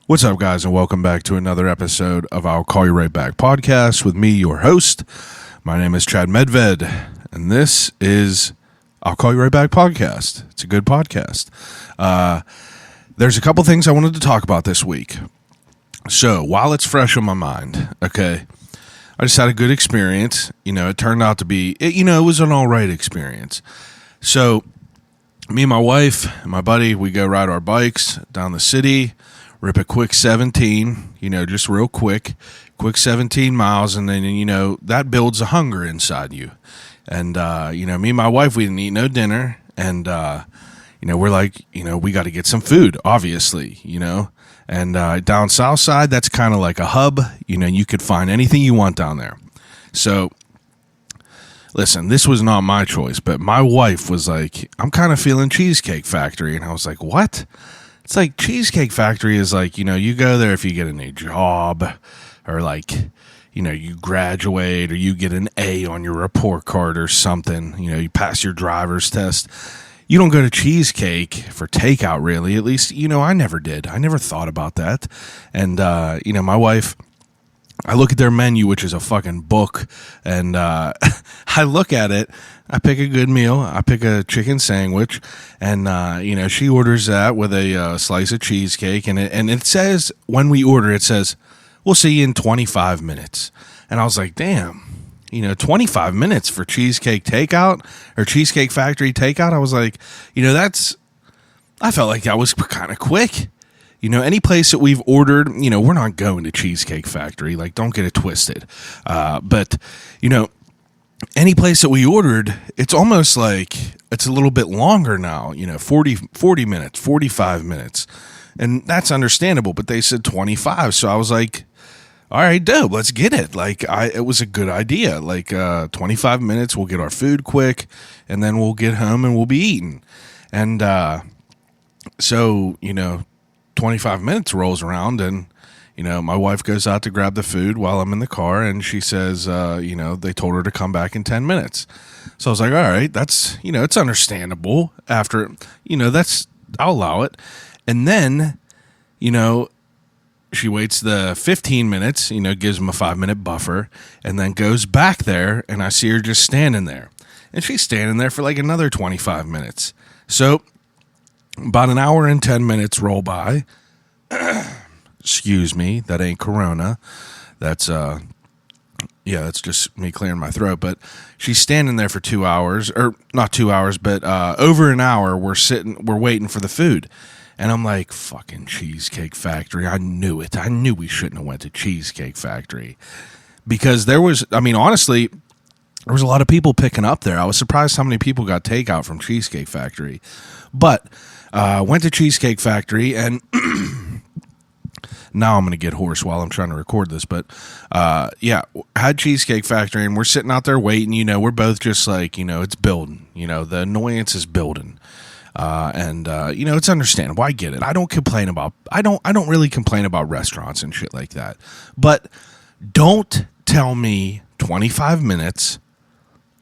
What's up, guys, and welcome back to another episode of I'll Call You Right Back podcast with me, your host. My name is Chad Medved, and this is I'll Call You Right Back podcast. It's a good podcast. There's a couple things I wanted to talk about this week. So, while it's fresh on my mind, okay, I just had a good experience. It turned out to be, it was an all right experience. So, me and my wife and my buddy, we go ride our bikes down the city, rip a quick 17, just real quick 17 miles, and then, that builds a hunger inside you. And, me and my wife, we didn't eat no dinner, and, we're like, we got to get some food, obviously, and down south side, that's kind of like a hub. You could find anything you want down there. So, listen, this was not my choice, but my wife was like, I'm kind of feeling Cheesecake Factory, and I was like, what? It's like Cheesecake Factory is like, you go there if you get a new job or like, you graduate or you get an A on your report card or something, you pass your driver's test. You don't go to Cheesecake for takeout, really. At least, I never did. I never thought about that. And, my wife, I look at their menu, which is a fucking book, and I look at it. I pick a good meal. I pick a chicken sandwich, and she orders that with a slice of cheesecake, and it says when we order, it says we'll see you in 25 minutes. And I was like, damn, 25 minutes for cheesecake takeout or Cheesecake Factory takeout. I was like, I felt like that was kind of quick. Any place that we've ordered, we're not going to Cheesecake Factory. Like, don't get it twisted. But, any place that we ordered, it's almost like it's a little bit longer now, 40 minutes, 45 minutes. And that's understandable, but they said 25. So I was like, all right, dope, let's get it. Like, it was a good idea. Like, 25 minutes, we'll get our food quick, and then we'll get home and we'll be eating. And so, 25 minutes rolls around, and my wife goes out to grab the food while I'm in the car, and she says they told her to come back in 10 minutes. So I was like, all right, that's it's understandable. After I'll allow it. And then she waits the 15 minutes, gives them a 5-minute buffer, and then goes back there, and I see her just standing there, and she's standing there for like another 25 minutes. So about an hour and 10 minutes roll by. Excuse me, that ain't Corona. That's that's just me clearing my throat. But she's standing there for 2 hours, or not 2 hours, but over an hour. We're waiting for the food, and I'm like, fucking Cheesecake Factory. I knew it. I knew we shouldn't have went to Cheesecake Factory because honestly, there was a lot of people picking up there. I was surprised how many people got takeout from Cheesecake Factory, but went to Cheesecake Factory, and now I'm going to get hoarse while I'm trying to record this, but had Cheesecake Factory, and we're sitting out there waiting. We're both just like, it's building. The annoyance is building, and it's understandable. I get it. I don't really complain about restaurants and shit like that. But don't tell me 25 minutes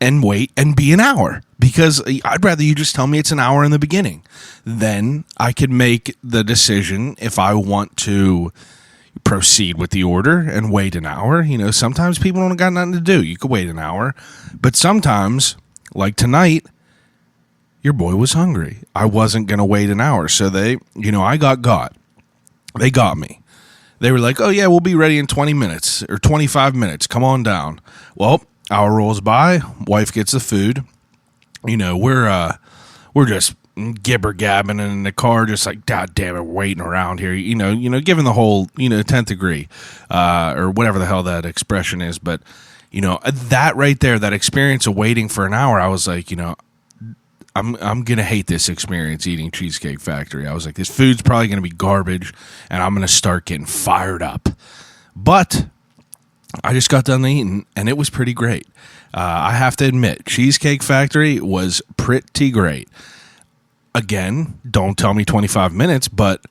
and wait and be an hour, because I'd rather you just tell me it's an hour in the beginning. Then I could make the decision if I want to proceed with the order and wait an hour. Sometimes people don't got nothing to do. You could wait an hour. But sometimes, like tonight, your boy was hungry. I wasn't going to wait an hour. So I got. They got me. They were like, oh yeah, we'll be ready in 20 minutes or 25 minutes. Come on down. Well, hour rolls by, wife gets the food. We're just gibber gabbing in the car, just like, God damn it, we're waiting around here. Giving the whole 10th degree, or whatever the hell that expression is. But that right there, that experience of waiting for an hour, I was like, I'm gonna hate this experience eating Cheesecake Factory. I was like, this food's probably gonna be garbage, and I'm gonna start getting fired up. But I just got done eating, and it was pretty great. I have to admit, Cheesecake Factory was pretty great. Again, don't tell me 25 minutes, but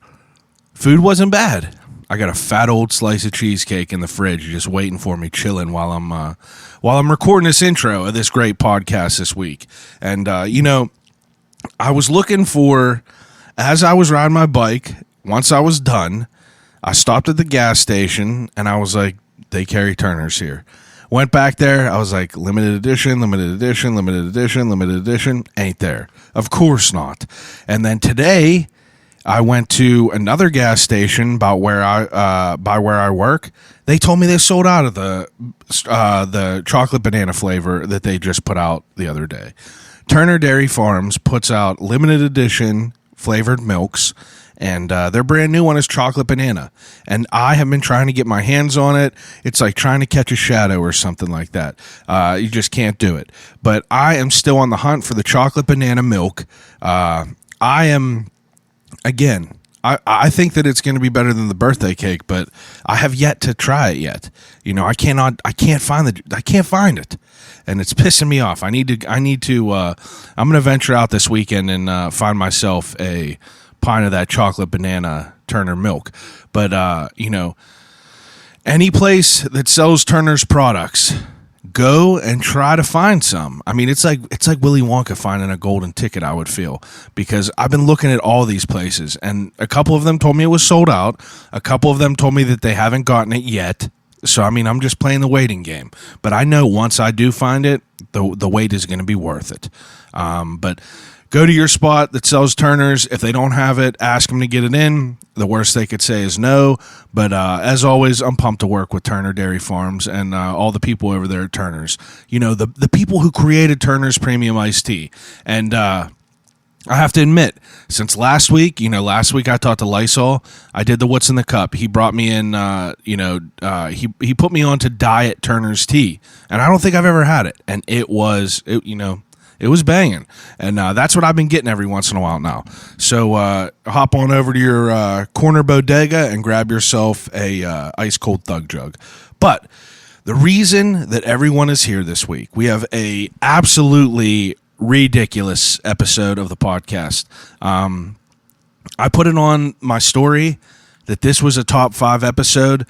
food wasn't bad. I got a fat old slice of cheesecake in the fridge just waiting for me, chilling while I'm recording this intro of this great podcast this week. And, I was looking for, as I was riding my bike, once I was done, I stopped at the gas station and I was like, they carry Turners here. Went back there. I was like, limited edition, limited edition, limited edition, limited edition. Ain't there. Of course not. And then today I went to another gas station by where I work. They told me they sold out of the chocolate banana flavor that they just put out the other day. Turner Dairy Farms puts out limited edition flavored milks, and their brand new one is chocolate banana. And I have been trying to get my hands on it. It's like trying to catch a shadow or something like that. You just can't do it. But I am still on the hunt for the chocolate banana milk. Again, I think that it's going to be better than the birthday cake, but I have yet to try it yet. You know, I can't find it, and it's pissing me off. I'm going to venture out this weekend and find myself a pint of that chocolate banana Turner milk. But any place that sells Turner's products, go and try to find some. I mean, it's like Willy Wonka finding a golden ticket, I would feel, because I've been looking at all these places, and a couple of them told me it was sold out. A couple of them told me that they haven't gotten it yet. So, I mean, I'm just playing the waiting game. But I know once I do find it, the wait is going to be worth it. But go to your spot that sells Turners. If they don't have it, ask them to get it in. The worst they could say is no. But as always, I'm pumped to work with Turner Dairy Farms and all the people over there at Turner's. You know, the people who created Turner's Premium Iced Tea. And I have to admit, since last week I talked to Lysol. I did the What's in the Cup. He brought me in, he put me on to Diet Turner's Tea. And I don't think I've ever had it. And it was banging, and that's what I've been getting every once in a while now. So hop on over to your corner bodega and grab yourself a ice cold Thug Jug. But the reason that everyone is here this week, we have a absolutely ridiculous episode of the podcast. I put it on my story that this was a top 5 episode.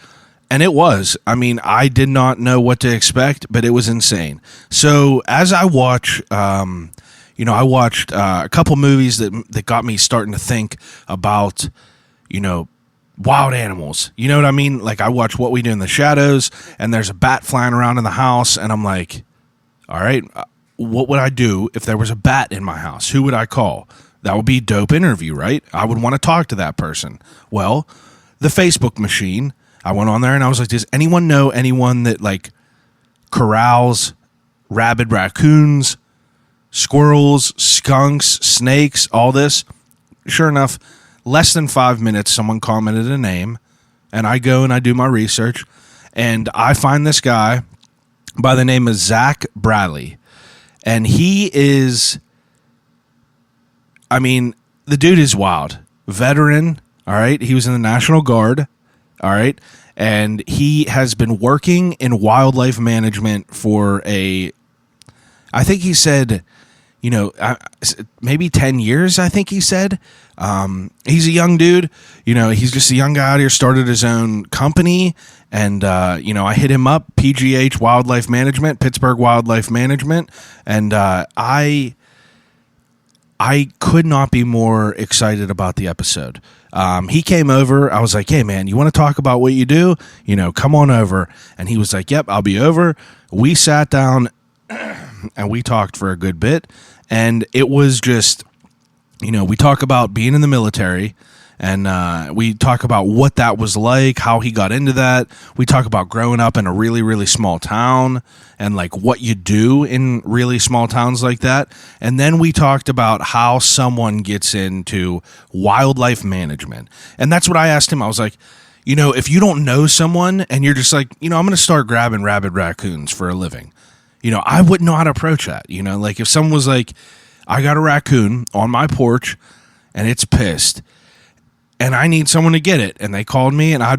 And it was. I mean, I did not know what to expect, but it was insane. So as I watch, I watched a couple movies that got me starting to think about, wild animals. You know what I mean? Like I watched What We Do in the Shadows, and there's a bat flying around in the house, and I'm like, all right, what would I do if there was a bat in my house? Who would I call? That would be a dope interview, right? I would want to talk to that person. Well, the Facebook machine. I went on there and I was like, does anyone know anyone that like corrals rabid raccoons, squirrels, skunks, snakes, all this? Sure enough, less than 5 minutes, someone commented a name, and I go and I do my research, and I find this guy by the name of Zack Bradley. And he is, I mean, the dude is wild. Veteran, all right? He was in the National Guard. All right. And he has been working in wildlife management for I think he said, maybe 10 years, I think he said. He's a young dude. He's just a young guy out here, started his own company. And, I hit him up, PGH Wildlife Management, Pittsburgh Wildlife Management. And I could not be more excited about the episode. He came over. I was like, hey, man, you want to talk about what you do? Come on over. And he was like, yep, I'll be over. We sat down and we talked for a good bit. And it was just, we talk about being in the military. And we talk about what that was like, how he got into that. We talk about growing up in a really, really small town and like what you do in really small towns like that. And then we talked about how someone gets into wildlife management. And that's what I asked him. I was like, if you don't know someone and you're just like, I'm going to start grabbing rabid raccoons for a living, I wouldn't know how to approach that. Like if someone was like, I got a raccoon on my porch and it's pissed, and I need someone to get it, and they called me, and I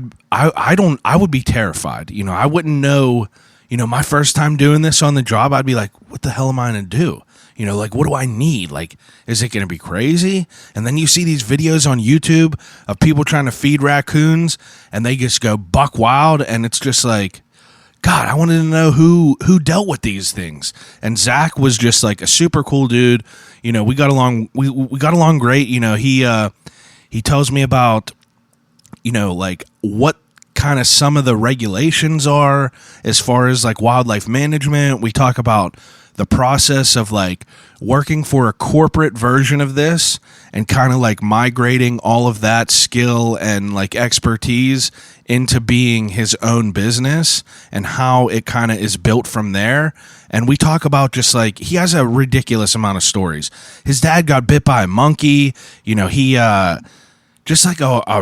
would be terrified. I wouldn't know. My first time doing this on the job, I'd be like, what the hell am I going to do? Like, what do I need? Like, is it going to be crazy? And then you see these videos on YouTube of people trying to feed raccoons, and they just go buck wild, and it's just like, God, I wanted to know who dealt with these things. And Zack was just like a super cool dude. We got along. We got along great. He tells me about like what kind of some of the regulations are as far as like wildlife management. We talk about the process of like working for a corporate version of this and kind of like migrating all of that skill and like expertise into being his own business and how it kind of is built from there. And we talk about just like, he has a ridiculous amount of stories. His dad got bit by a monkey. He just like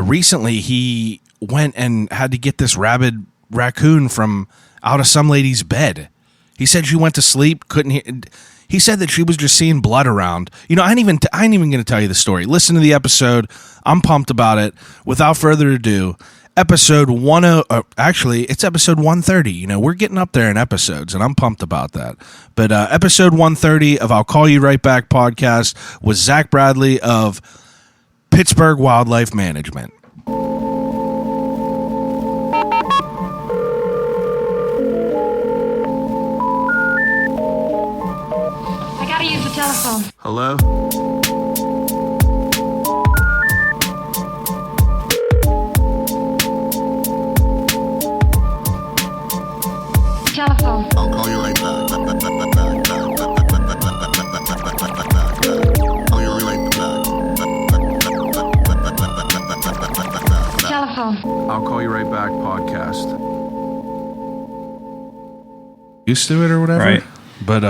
recently he went and had to get this rabid raccoon from out of some lady's bed. He said she went to sleep, couldn't hear. He said that she was just seeing blood around. I ain't even going to tell you the story. Listen to the episode. I'm pumped about it. Without further ado, episode it's episode 130. We're getting up there in episodes, and I'm pumped about that. But episode 130 of I'll Call You Right Back podcast was Zack Bradley of Pittsburgh Wildlife Management. Telephone. Hello? Telephone. I'll call you right back. Call you right back. Telephone. I'll Call You Right Back podcast. Used to it or whatever? Right. But,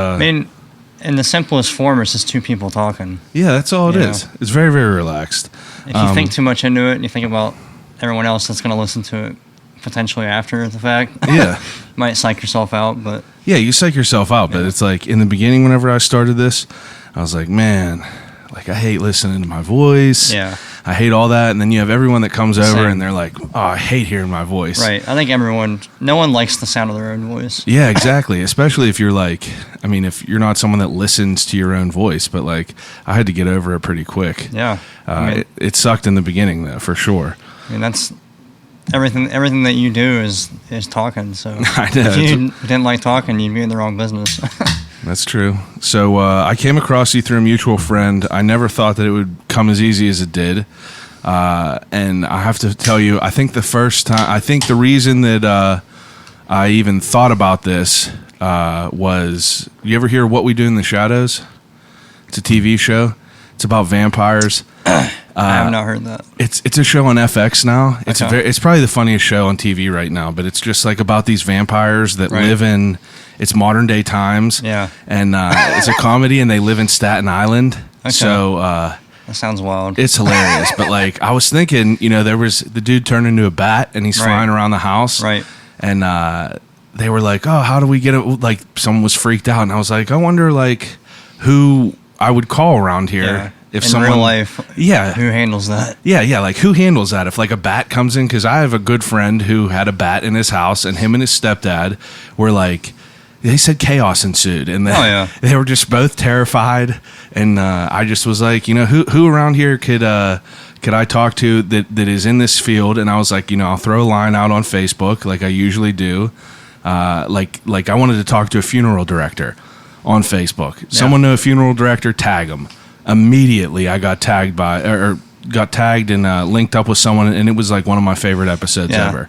in the simplest form, it's just two people talking. yeah, that's all it is. It's very, very relaxed. If you think too much into it and you think about everyone else that's going to listen to it potentially after the fact, Yeah. you might psych yourself out. But Yeah, you psych yourself out, but it's like in the beginning, whenever I started this, I was like, man, like I hate listening to my voice. Yeah. I hate all that. And then you have everyone that comes over Same. and they're like, oh, I hate hearing my voice. right, I think no one likes the sound of their own voice. Yeah, exactly. Especially if you're like, if you're not someone that listens to your own voice, but like I had to get over it pretty quick. Yeah, It sucked in the beginning though, for sure. That's everything that you do is talking. So I know. if you didn't like talking, you'd be in the wrong business. That's true. So I came across you through a mutual friend. I never thought that it would come as easy as it did. And I have to tell you, I think the reason that I even thought about this was, you ever hear What We Do in the Shadows? It's a TV show. It's about vampires. I have not heard that. It's a show on FX now. Okay. It's probably the funniest show on TV right now, but it's just like about these vampires that Right. live in, it's modern day times. Yeah. And it's a comedy and they live in Staten Island. Okay. So That sounds wild. it's hilarious. But like I was thinking, there was the dude turned into a bat and he's Right. flying around the house. Right. And they were like, oh, how do we get it? Like someone was freaked out. And I was like, I wonder like who I would call around here. Yeah. If in someone, real life, yeah, who handles that? yeah, like who handles that? If like a bat comes in, because I have a good friend who had a bat in his house, and him and his stepdad were like, they said chaos ensued, and they were just both terrified. And I just was like, who around here could I talk to that is in this field? And I was like, I'll throw a line out on Facebook like I usually do. Like I wanted to talk to a funeral director on Facebook. Yeah. Someone know a funeral director? Tag them. Immediately I got tagged and linked up with someone, and it was like one of my favorite episodes ever.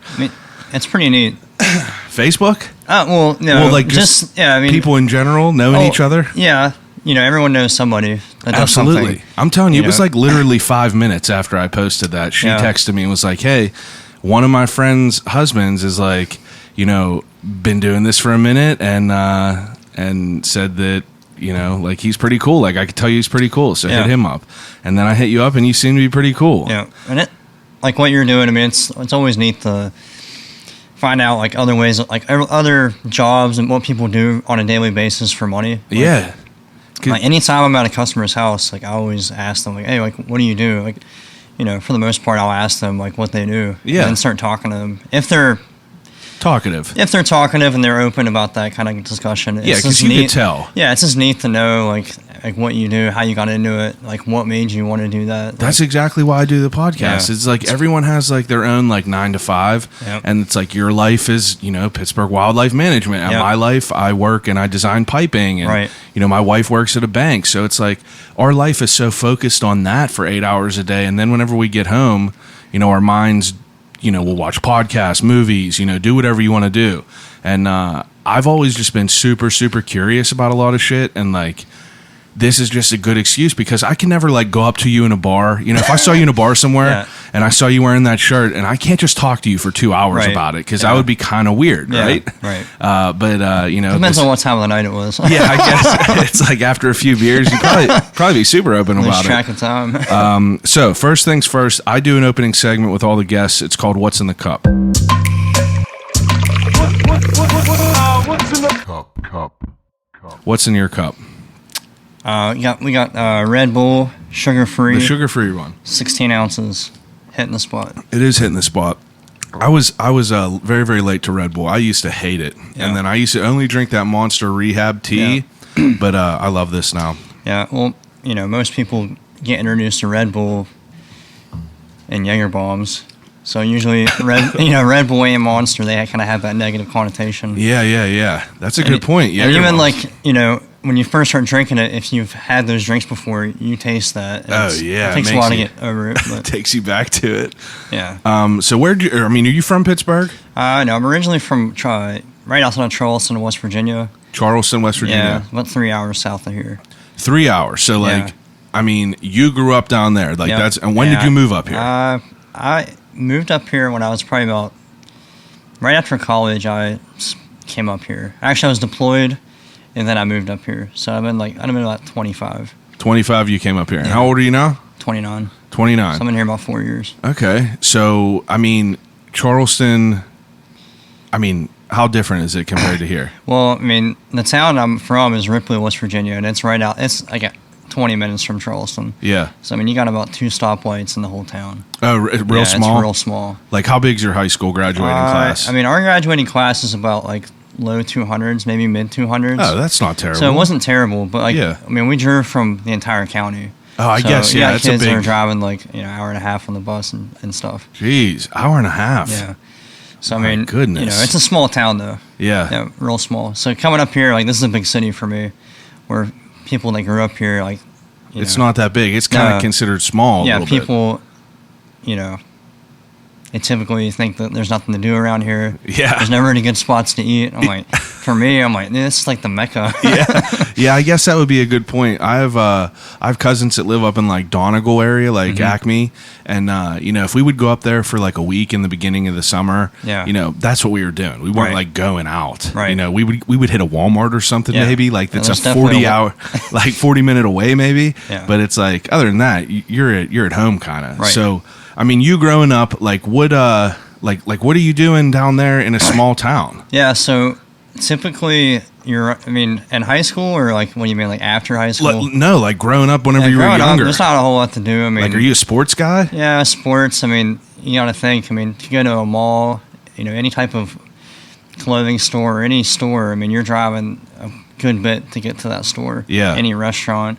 It's pretty neat. Facebook? Well, like just people in general knowing each other? Yeah. Everyone knows somebody that does Absolutely. something. I'm telling you, it was like literally 5 minutes after I posted that. She texted me and was like, hey, one of my friend's husbands is like, been doing this for a minute and said that, like he's pretty cool. Like I could tell you he's pretty cool. So hit him up. And then I hit you up and you seem to be pretty cool. Yeah. And it, like what you're doing, it's always neat to find out like other ways, like other jobs and what people do on a daily basis for money. Like, yeah. Like anytime I'm at a customer's house, like I always ask them like, hey, like what do you do? Like, for the most part, I'll ask them like what they do. Yeah. And then start talking to them. If they're talkative and they're open about that kind of discussion. Yeah, because you could tell. Yeah, it's just neat to know like what you do, how you got into it, like what made you want to do that. That's exactly why I do the podcast. Yeah. It's like everyone has like their own like 9 to 5, and it's like your life is Pittsburgh Wildlife Management. And my life, I work and I design piping, and my wife works at a bank. So it's like our life is so focused on that for 8 hours a day, and then whenever we get home, our minds we'll watch podcasts, movies, do whatever you want to do. And I've always just been super, super curious about a lot of shit. And like, this is just a good excuse because I can never like go up to you in a bar. If I saw you in a bar somewhere and I saw you wearing that shirt, and I can't just talk to you for 2 hours about it because that would be kind of weird, right? Right. But depends on what time of the night it was. Yeah, I guess it's like after a few beers, you probably be super open Lose about track it. of time. So first things first, I do an opening segment with all the guests. It's called "What's in the Cup." What's in your cup? We got Red Bull, sugar-free. The sugar-free one. 16 ounces, hitting the spot. It is hitting the spot. I was very, very late to Red Bull. I used to hate it. Yeah. And then I used to only drink that Monster Rehab tea. Yeah. But I love this now. Yeah, well, most people get introduced to Red Bull and Jaeger bombs. So usually Red Bull and Monster, they kind of have that negative connotation. Yeah. That's a good point. And even like, when you first start drinking it, if you've had those drinks before, you taste that. It takes a while to get over it. But it takes you back to it. Yeah. So are you from Pittsburgh? No, I'm originally from right outside of Charleston, West Virginia. Charleston, West Virginia. Yeah, about 3 hours south of here. 3 hours. So you grew up down there. Like that's, and when did you move up here? I moved up here when I was probably about right after college. I came up here. Actually, I was deployed, and then I moved up here. So I've been about 25. 25, you came up here. And how old are you now? 29. 29. So I've been here about 4 years. Okay. So, Charleston, how different is it compared to here? Well, the town I'm from is Ripley, West Virginia, and it's right out. It's like 20 minutes from Charleston. Yeah. So, you got about 2 stoplights in the whole town. Oh, real small? It's real small. Like, how big's your high school graduating class? Our graduating class is about, low 200s, maybe mid 200s. Oh, that's not terrible. So, it wasn't terrible, but, we drew from the entire county. Oh, I guess, yeah. That's kids that are driving, hour and a half on the bus and stuff. Jeez, hour and a half. Yeah. So, goodness. It's a small town, though. Yeah. Yeah, real small. So, coming up here, this is a big city for me, where people that grew up here, it's not that big. It's kind of considered small. Yeah, a little people, they typically think that there's nothing to do around here. Yeah. There's never any good spots to eat. For me, this is like the Mecca. Yeah, I guess that would be a good point. I have cousins that live up in Donegal area, Acme, and if we would go up there for a week in the beginning of the summer, that's what we were doing. We weren't going out. Right. We would hit a Walmart or something maybe that's a 40-minute away maybe. Yeah. But it's other than that, you're at home kind of. Right. So you growing up, what are you doing down there in a small town? Yeah, so typically you're, in high school or what do you mean, after high school? No, growing up whenever you were younger. There's not a whole lot to do. are you a sports guy? Yeah, sports. You got to think. To go to a mall, any type of clothing store or any store, you're driving a good bit to get to that store. Yeah. Any restaurant.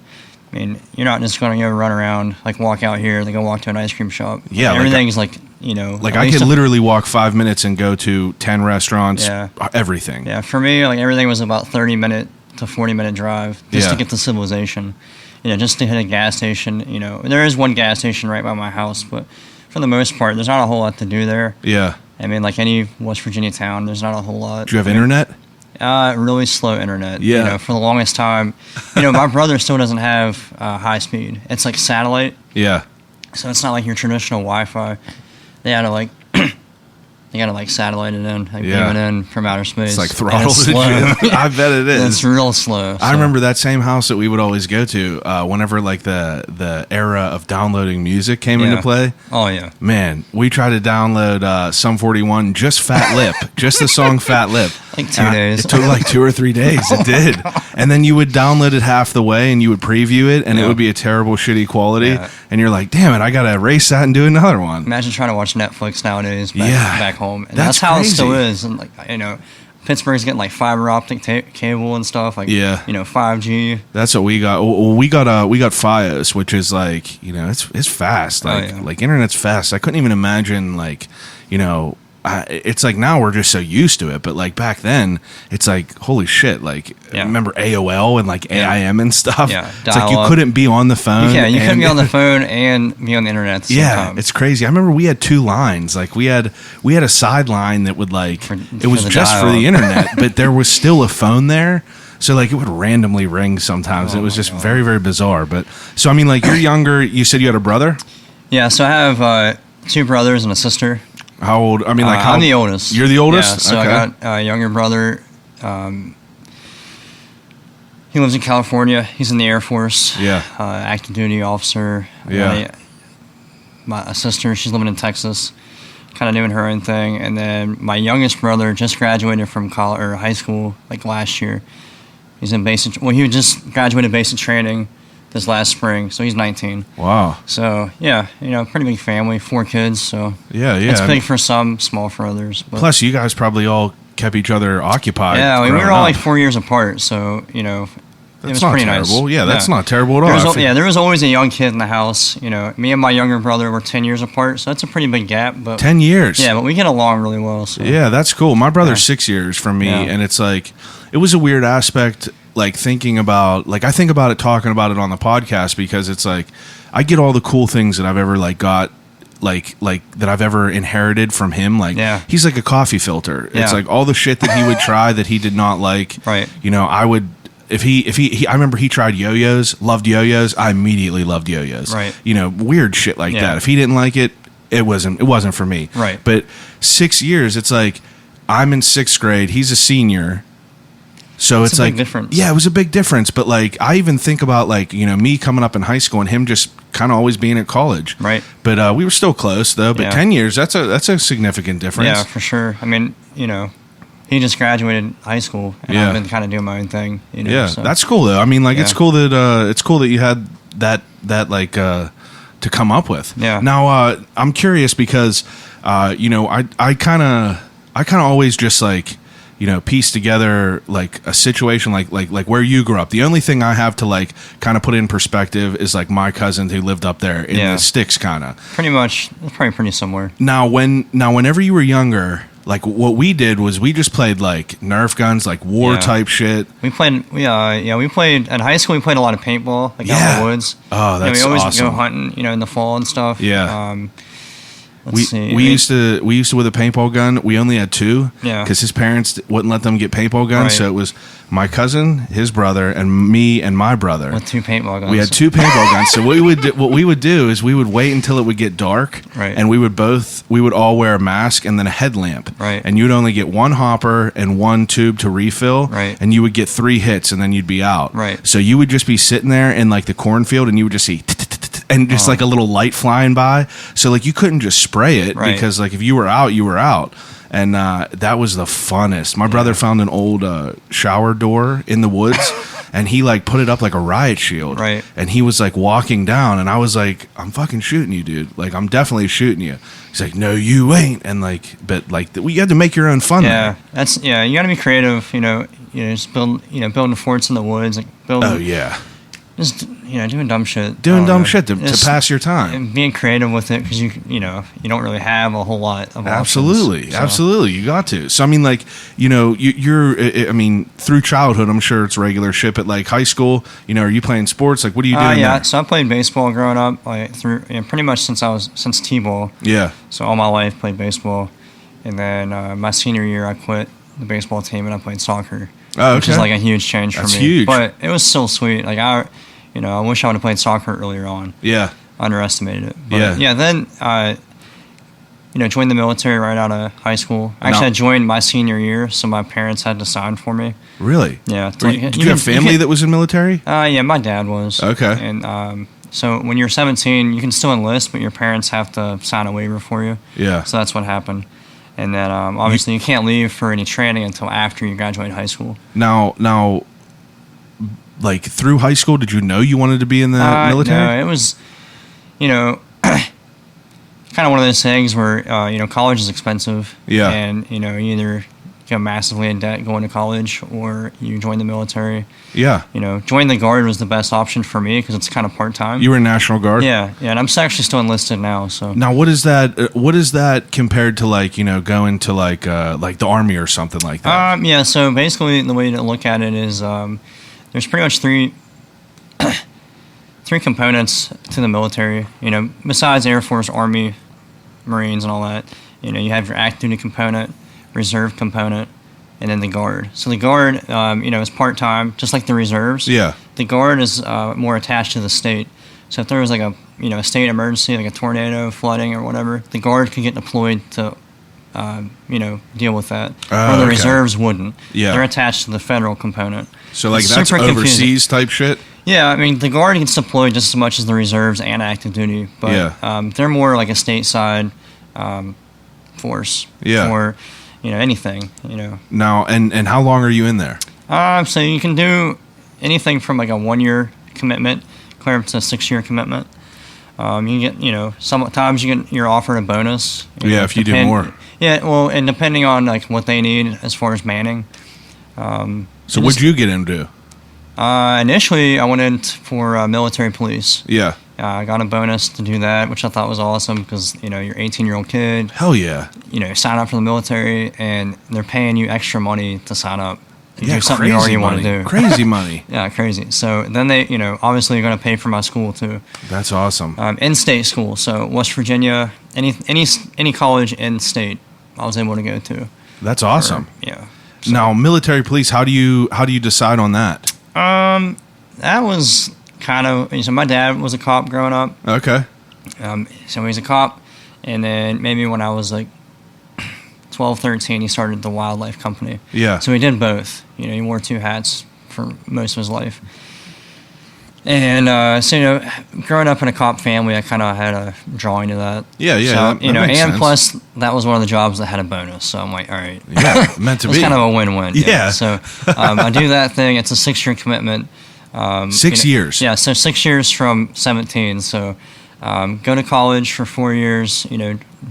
You're not just going to go run around, walk out here, go walk to an ice cream shop. Yeah. Everything's I could literally walk 5 minutes and go to 10 restaurants, everything. Yeah, for me, everything was about 30-minute to 40-minute drive just to get to civilization. Just to hit a gas station. There is one gas station right by my house, but for the most part, there's not a whole lot to do there. Yeah. Any West Virginia town, there's not a whole lot. Do you have internet? Really slow internet. Yeah. For the longest time. My brother still doesn't have high speed. It's satellite. Yeah. So it's not like your traditional Wi-Fi. They had to you gotta satellite it in, beam it in from outer space. It's throttle it. I bet it is. It's real slow. I remember that same house that we would always go to whenever the era of downloading music came into play. Oh yeah. Man, we tried to download Sum 41, just Fat Lip, just the song Fat Lip. 2 days. It took 2 or 3 days. It did. And then you would download it half the way and you would preview it and it would be a terrible, shitty quality. Yeah. And you're like, damn it, I got to erase that and do another one. Imagine trying to watch Netflix nowadays back home. And that's how crazy. It still is. And Pittsburgh's getting fiber optic cable and stuff. 5G. That's what we got. Well, we got Fios, which is it's fast. Internet's fast. I couldn't even imagine it's like now we're just so used to it, but like back then, it's like holy shit. Like remember AOL and like AIM and stuff. Yeah, it's like you couldn't be on the phone. You couldn't be on the phone and be on the internet. At the same time. It's crazy. I remember we had 2 lines. Like we had a side line that would like it was just for the internet, but there was still a phone there. So like it would randomly ring sometimes. It was just very, very bizarre. But so I mean, like you're younger. You said you had a brother. Yeah. So I have 2 brothers and a sister. How old? I mean, like I'm the oldest. You're the oldest. Yeah. So I got a younger brother. He lives in California. He's in the Air Force. Yeah. Active duty officer. Yeah. My sister, she's living in Texas, kind of doing her own thing. And then my youngest brother just graduated from college or high school like last year. He's in basic. Well, he just graduated basic training this last spring, so he's 19. Wow. So yeah, pretty big family, 4 kids. So yeah, it's big for some, small for others. But plus, you guys probably all kept each other occupied. Yeah, we were all like 4 years apart, so that's it was not pretty terrible. nice. Yeah, that's not terrible at all. There was always a young kid in the house. Me and my younger brother were 10 years apart, so that's a pretty big gap. But 10 years. Yeah, but we get along really well. So. Yeah, that's cool. My brother's 6 years from me, and it's like it was a weird aspect. Like thinking about, like I think about it, talking about it on the podcast because it's like I get all the cool things that I've ever like got, like that I've ever inherited from him. Like he's like a coffee filter. It's like all the shit that he would try that he did not like. Right. I would. If he, I remember he tried yo-yos, loved yo-yos. I immediately loved yo-yos. Right. Weird shit like that. If he didn't like it, it wasn't for me. Right. But 6 years, it's like I'm in 6th grade. He's a senior. So it's like, difference. Yeah, it was a big difference. But like, I even think about like, me coming up in high school and him just kind of always being at college. Right. But we were still close though. But 10 years, that's a significant difference. Yeah, for sure. I mean, he just graduated high school, and I've been kind of doing my own thing. So. That's cool though. I mean, like it's cool that you had that like to come up with. Yeah. Now I'm curious because I kind of always just like piece together like a situation like where you grew up. The only thing I have to like kind of put in perspective is like my cousin who lived up there in the sticks, kind of. Pretty much, probably pretty similar. Whenever you were younger, like what we did was we just played like Nerf guns, like war type shit. We played in high school. We played a lot of paintball, like out in the woods. Oh, that's awesome. We always go hunting, in the fall and stuff. Yeah. Let's see. We used to with a paintball gun. We only had 2 because his parents wouldn't let them get paintball guns. Right. So it was my cousin, his brother, and me and my brother with 2 paintball guns. We had 2 paintball guns. So what we would do is we would wait until it would get dark, right. And we would all wear a mask and then a headlamp, right. And you'd only get 1 hopper and 1 tube to refill, right. And you would get 3 hits and then you'd be out, right. So you would just be sitting there in like the cornfield and you would just see. And just like a little light flying by. So like you couldn't just spray it because like if you were out, you were out. And that was the funnest. My brother found an old shower door in the woods and he like put it up like a riot shield. Right. And he was like walking down and I was like, I'm fucking shooting you, dude. Like I'm definitely shooting you. He's like, no, you ain't. And like, but like you had to make your own fun. Yeah. There. You got to be creative, just building forts in the woods. Oh, yeah. Just doing dumb shit. Doing dumb shit to pass your time. And being creative with it because you don't really have a whole lot of absolutely options, so. Absolutely, you got to. So I mean, like you're I mean through childhood, I'm sure it's regular shit. But like high school, are you playing sports? Like what are you doing? Yeah, there? So I played baseball growing up, like pretty much since T-ball. Yeah. So all my life played baseball, and then my senior year I quit the baseball team and I played soccer. Oh, okay. Which is like a huge change for me. Huge. But it was still sweet. Like I wish I would have played soccer earlier on. Yeah. Underestimated it. But then joined the military right out of high school. Actually, I joined my senior year, so my parents had to sign for me. Really? Yeah. Did you have family that was in military? Yeah, my dad was. Okay. And so when you're 17, you can still enlist, but your parents have to sign a waiver for you. Yeah. So that's what happened. And then obviously you can't leave for any training until after you graduate high school. Now, like through high school, did you know you wanted to be in the military? No, it was, kind of one of those things where college is expensive. Yeah. And you either go massively in debt going to college, or you join the military. Yeah. Join the Guard was the best option for me because it's kind of part-time. You were in National Guard? Yeah, and I'm actually still enlisted now. So now, what is that compared to going to like the Army or something like that? Yeah. So basically, the way to look at it is there's pretty much three components to the military. Besides Air Force, Army, Marines, and all that. You have your active duty component, reserve component, and then the Guard. So the Guard, is part-time, just like the reserves. Yeah. The Guard is more attached to the state. So if there was like a state emergency, like a tornado, flooding, or whatever, the Guard could get deployed to, deal with that. Or the reserves wouldn't. Yeah. They're attached to the federal component. So that's overseas type shit? Yeah, I mean, the Guard gets deployed just as much as the reserves and active duty, but they're more like a stateside force for anything. Now, and how long are you in there? So you can do anything from like a 1-year commitment clear up to a 6-year commitment. You can get sometimes you're offered a bonus. If you do more. Yeah, well, and depending on like what they need as far as manning. So what'd you get into? Initially, I went in for military police. Yeah. I got a bonus to do that, which I thought was awesome because, you're an 18-year-old kid. Hell yeah. Sign up for the military, and they're paying you extra money to sign up. Yeah, do something you already want to do. Crazy money. Yeah, crazy. So then they, obviously you're going to pay for my school too. That's awesome. In-state school. So West Virginia, any college in state, I was able to go to. That's awesome. Yeah. So. Now, military police, how do you decide on that? That was kind of, so my dad was a cop growing up. Okay. So he's a cop, and then maybe when I was like 12, 13, he started the wildlife company. Yeah. So he did both. He wore 2 hats for most of his life. And so growing up in a cop family, I kind of had a drawing to that. Yeah, yeah. So, that makes and sense. Plus that was one of the jobs that had a bonus. So I'm like, all right. Yeah, meant to be. It's kind of a win-win. Yeah. So I do that thing. It's a 6-year commitment. 6 years. Yeah. So 6 years from 17. So go to college for 4 years.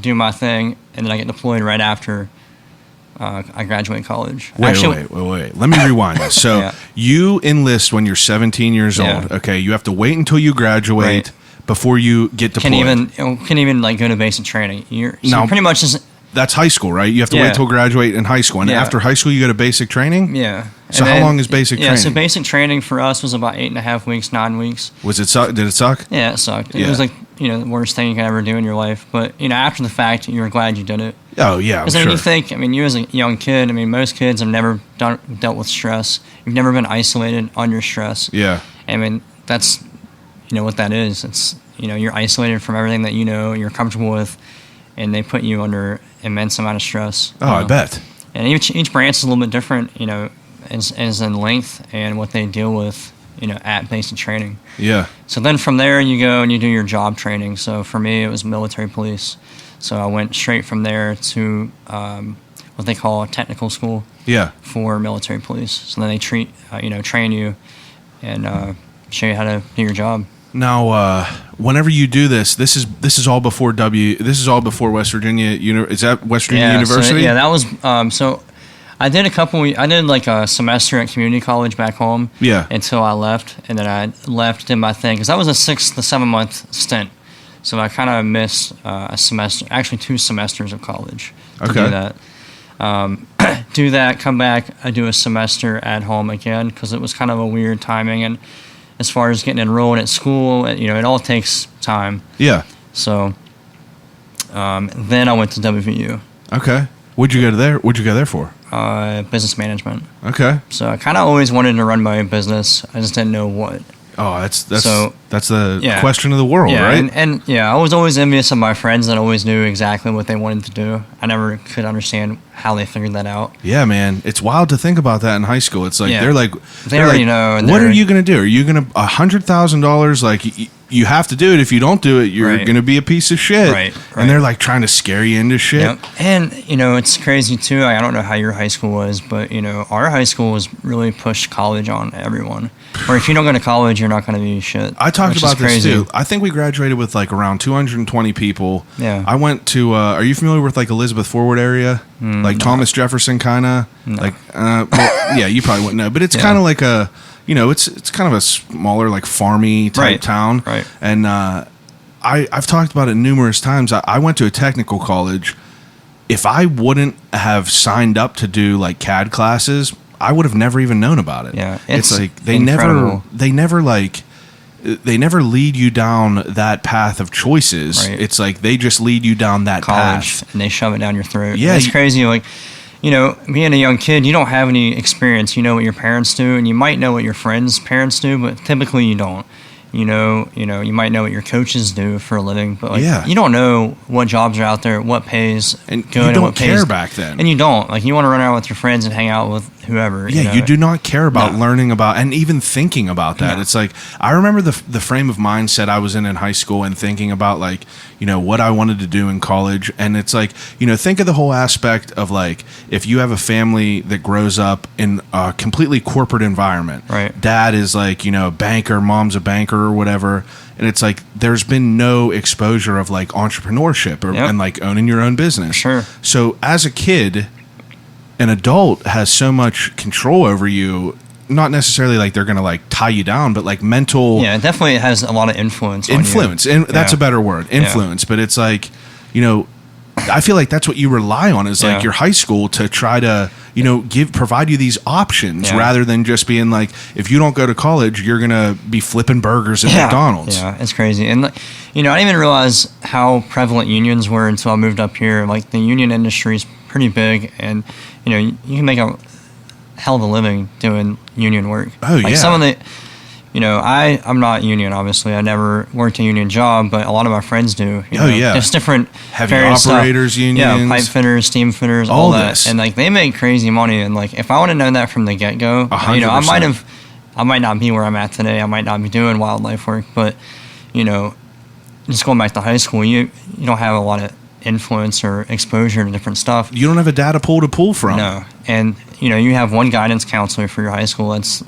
Do my thing, and then I get deployed right after I graduate college. Wait. Let me rewind this. So Yeah. you enlist when you're 17 years old. Okay, you have to wait until you graduate before you get deployed. Can't even like go to basic training. Now, pretty much just. That's high school, right? You have to wait till graduate in high school, and after high school, you go to basic training. Yeah. So how long is basic training? Yeah, so basic training for us was about 8.5 weeks, 9 weeks. Was it suck? Did it suck? Yeah, it sucked. It was like the worst thing you can ever do in your life. But after the fact, you were glad you did it. Oh yeah, I'm because sure. you think, you as a young kid, most kids have never dealt with stress. You've never been isolated under stress. Yeah. That's what that is. It's you're isolated from everything that you're comfortable with, and they put you under immense amount of stress. Oh, I bet. And each branch is a little bit different, as in length and what they deal with, at basic training. Yeah. So then from there you go and you do your job training. So for me it was military police. So I went straight from there to what they call a technical school. Yeah. For military police. So then they train you and show you how to do your job. Now, whenever you do this is all before West Virginia. Is that West Virginia University? So, that was so. I did like a semester at community college back home. Yeah. Until I left, and then I left, did my thing because that was a 6 to 7 month stint. So I kind of missed a semester, actually 2 semesters of college to do that. Do that, come back. I do a semester at home again because it was kind of a weird timing and. As far as getting enrolled at school, it all takes time. Yeah. So, then I went to WVU. Okay. What'd you go there for? Business management. Okay. So I kind of always wanted to run my own business. I just didn't know what. Oh, that's the question of the world, yeah, right? And I was always envious of my friends that always knew exactly what they wanted to do. I never could understand how they figured that out. Yeah, man, it's wild to think about that in high school. It's like they already know. And what are you going to do? Are you going to $100,000? Like you have to do it. If you don't do it, you're Right. going to be a piece of shit. Right. And they're like trying to scare you into shit. Yep. And, you know, it's crazy too. I don't know how your high school was, but, you know, our high school was really pushed college on everyone. Or if you don't go to college, you're not going to be shit. I talked about this crazy. too. I think we graduated with like around 220 people. Yeah. I went to, are you familiar with like Elizabeth Forward area? Like Thomas Jefferson kind of? No. Like, well, yeah, you probably wouldn't know. But it's kind of like a, you know, it's kind of a smaller, like farmy type town. Right. And I've talked about it numerous times. I went to a technical college. If I wouldn't have signed up to do like CAD classes, I would have never even known about it. Yeah, it's like they incredible. they never lead you down that path of choices. Right. It's like they just lead you down that College, path. and they shove it down your throat. Yeah, It's crazy. Like, you know, being a young kid, you don't have any experience. You know what your parents do, and you might know what your friends' parents do, but typically you don't. You know, you might know what your coaches do for a living, but like, you don't know what jobs are out there, what pays And good, you and don't what care pays, back then. and you don't. Like, you want to run out with your friends and hang out with whoever. Yeah, you know? you do not care about No. learning about and even thinking about that. No. It's like I remember the frame of mindset I was in high school and thinking about like, you know, what I wanted to do in college. And it's like, you know, think of the whole aspect of like if you have a family that grows up in a completely corporate environment. Right. Dad is like, you know, a banker, mom's a banker or whatever. And it's like there's been no exposure of like entrepreneurship and like owning your own business. Sure. So as a kid, an adult has so much control over you, not necessarily like they're going to like tie you down, but like mental Yeah, it definitely has a lot of influence. influence. On you. And that's a better word, influence. But it's like, you know, I feel like that's what you rely on is like your high school to try to, you know, provide you these options rather than just being like, if you don't go to college, you're going to be flipping burgers at McDonald's. Yeah, it's crazy. And, you know, I didn't even realize how prevalent unions were until I moved up here. Like, the union industry is pretty big, and, you know, you can make a hell of a living doing union work. Oh, like, yeah. Some of the, you know, I'm not union, obviously. I never worked a union job, but a lot of my friends do. You know? There's different heavy various operators unions. Yeah, pipe fitters, steam fitters, all that. And, like, they make crazy money. And, like, if I would have known that from the get-go, you know, I might not be where I'm at today. I might not be doing wildlife work. But, you know, just going back to high school, you don't have a lot of influence or exposure to different stuff. You don't have a data pool to pull from. No. And, you know, you have one guidance counselor for your high school. That's,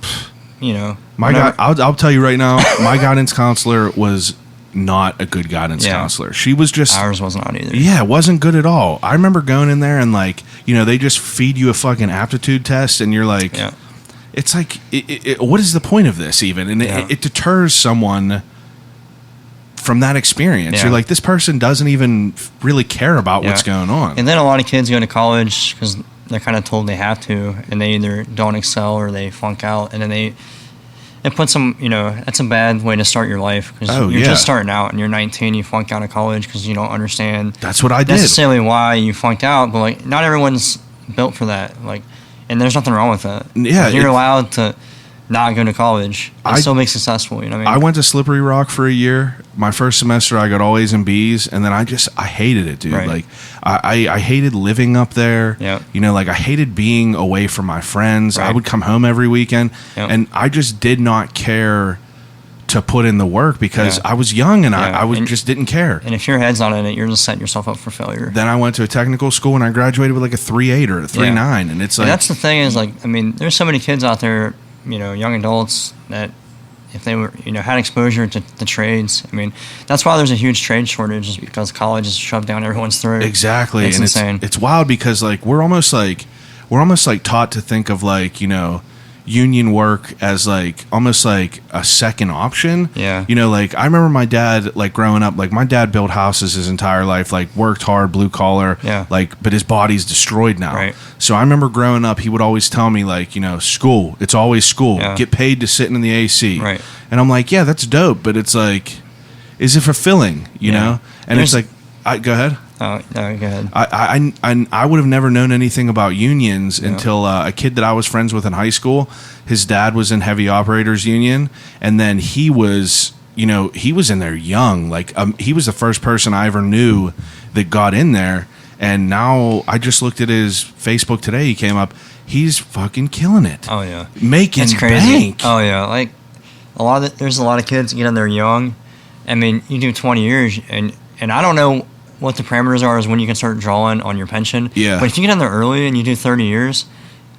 you know. I'll tell you right now, my guidance counselor was not a good guidance counselor. She was just... Ours was not either. Yeah, it wasn't good at all. I remember going in there and like, you know, they just feed you a fucking aptitude test and you're like... Yeah. It's like, what is the point of this even? And it deters someone from that experience. You're like, this person doesn't even really care about what's going on. And then a lot of kids go to college because they're kind of told they have to, and they either don't excel or they flunk out, and then it puts them, you know, that's a bad way to start your life because you're just starting out and you're 19, you flunk out of college because you don't understand. That's what I did. Necessarily why you flunked out, but like not everyone's built for that. Like, and there's nothing wrong with that. Yeah, you're allowed to not go to college and still be successful. You know what I mean? I went to Slippery Rock for a year. My first semester, I got all A's and B's, and then I hated it, dude. Right. Like, I hated living up there. Yep. You know, like I hated being away from my friends. Right. I would come home every weekend, Yep. and I just did not care to put in the work because I was young and I just didn't care. And if your head's not in it, you're just setting yourself up for failure. Then I went to a technical school and I graduated with like a 3.8 or a 3.9, and it's like... And that's the thing is, like, I mean, there's so many kids out there, you know, young adults that if they were, you know, had exposure to the trades, I mean, that's why there's a huge trade shortage is because college is shoved down everyone's throat. Exactly. It's insane. It's wild because like we're almost like taught to think of like, you know, union work as like almost like a second option. Yeah. You know, like I remember my dad like growing up, like my dad built houses his entire life, like worked hard, blue collar, like, but his body's destroyed now. Right. So I remember growing up, he would always tell me like, you know, school, it's always school, get paid to sit in the AC. Right. And I'm like, yeah, that's dope. But it's like, is it fulfilling, you know? And it's like, go ahead. Oh, no, go ahead. I would have never known anything about unions until a kid that I was friends with in high school. His dad was in heavy operators union, and then he was, you know, he was in there young. Like he was the first person I ever knew that got in there. And now I just looked at his Facebook today. He came up. He's fucking killing it. Oh yeah, making it's crazy. Bank. Oh yeah, like there's a lot of kids get in there young. I mean, you do 20 years, and I don't know what the parameters are as when you can start drawing on your pension. Yeah. But if you get in there early and you do 30 years,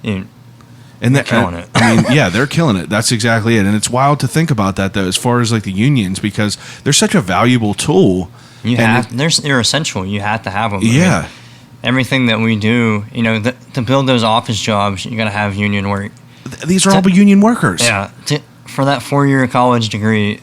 they're killing it. I mean, yeah, they're killing it. That's exactly it. And it's wild to think about that, though, as far as like the unions, because they're such a valuable tool. They're essential. You have to have them. Yeah. I mean, everything that we do, to build those office jobs, you got to have union work. These are all union workers. Yeah. For that 4-year college degree,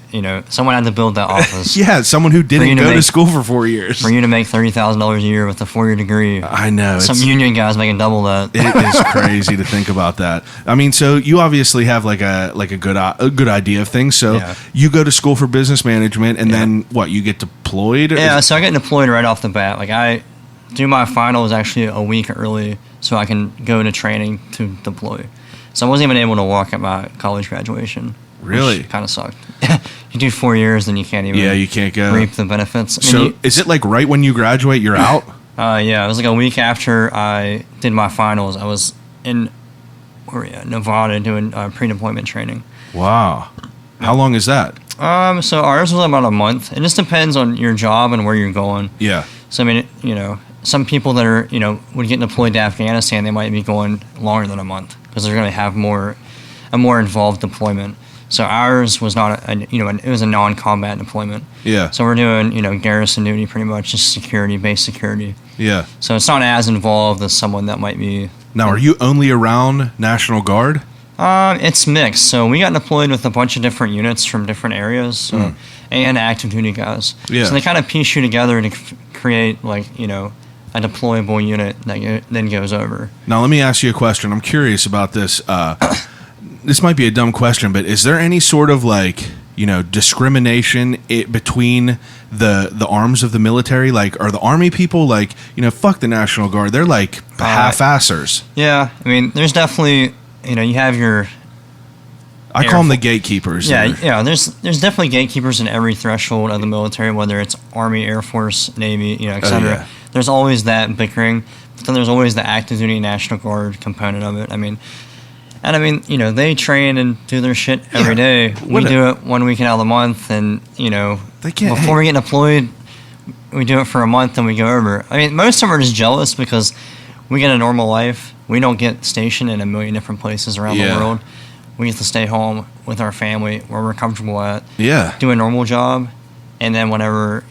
someone had to build that office. Yeah, someone who didn't go to school for 4 years. For you to make $30,000 a year with a 4-year degree. I know. Some union guys making double that. It is crazy to think about that. I mean, so you obviously have like a good idea of things. So you go to school for business management, and then what? You get deployed? Yeah, so I get deployed right off the bat. Like I do my finals actually a week early, so I can go to training to deploy. So I wasn't even able to walk at my college graduation. Really? Kind of sucked. You do 4 years, then you can't even. Yeah, you can't go reap the benefits. Is it like right when you graduate, you're out? Yeah, it was like a week after I did my finals. I was in Nevada doing pre-deployment training. Wow. How long is that? So ours was about a month. It just depends on your job and where you're going. Yeah. So I mean, some people that are would get deployed to Afghanistan, they might be going longer than a month because they're going to have a more involved deployment. So ours was not it was a non-combat deployment. Yeah. So we're doing garrison duty, pretty much just security, base security. Yeah. So it's not as involved as someone that might be. Now, are you only around National Guard? It's mixed. So we got deployed with a bunch of different units from different areas, and active duty guys. Yeah. So they kind of piece you together to create a deployable unit that then goes over. Now, let me ask you a question. I'm curious about this. This might be a dumb question, but is there any sort of discrimination between the arms of the military? Like, are the Army people fuck the National Guard? They're like half-assers. Yeah, I mean, there's definitely you have your. I call them the gatekeepers. Yeah. There's definitely gatekeepers in every threshold of the military, whether it's Army, Air Force, Navy, etc. Oh, yeah. There's always that bickering, but then there's always the active duty National Guard component of it. I mean, they train and do their shit every day. We do it 1 weekend out of the month, and they can't. Before we get deployed, we do it for a month, and we go over. I mean, most of them are just jealous because we get a normal life. We don't get stationed in a million different places around the world. We get to stay home with our family where we're comfortable at. Yeah. Do a normal job, and then whenever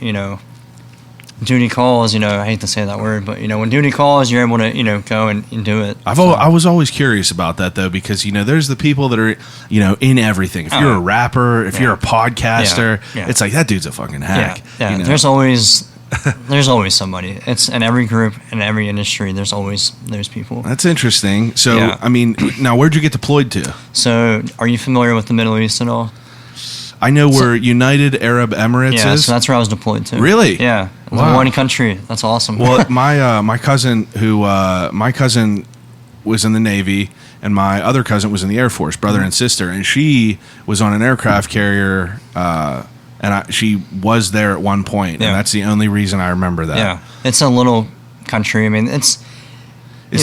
duty calls, I hate to say that word, but when duty calls, you're able to go and do it. I was always curious about that though, because there's the people that are in everything. If you're a rapper, if you're a podcaster, it's like that dude's a fucking hack. Yeah. There's always somebody. It's in every group, in every industry. There's people. That's interesting. So I mean, now where'd you get deployed to? So are you familiar with the Middle East at all? I know where United Arab Emirates is. Yeah, so that's where I was deployed to. Really? Yeah. Wow. One country. That's awesome. Well, my cousin was in the Navy, and my other cousin was in the Air Force, brother and sister, and she was on an aircraft carrier, and she was there at one point, and that's the only reason I remember that. Yeah. It's a little country. I mean, Is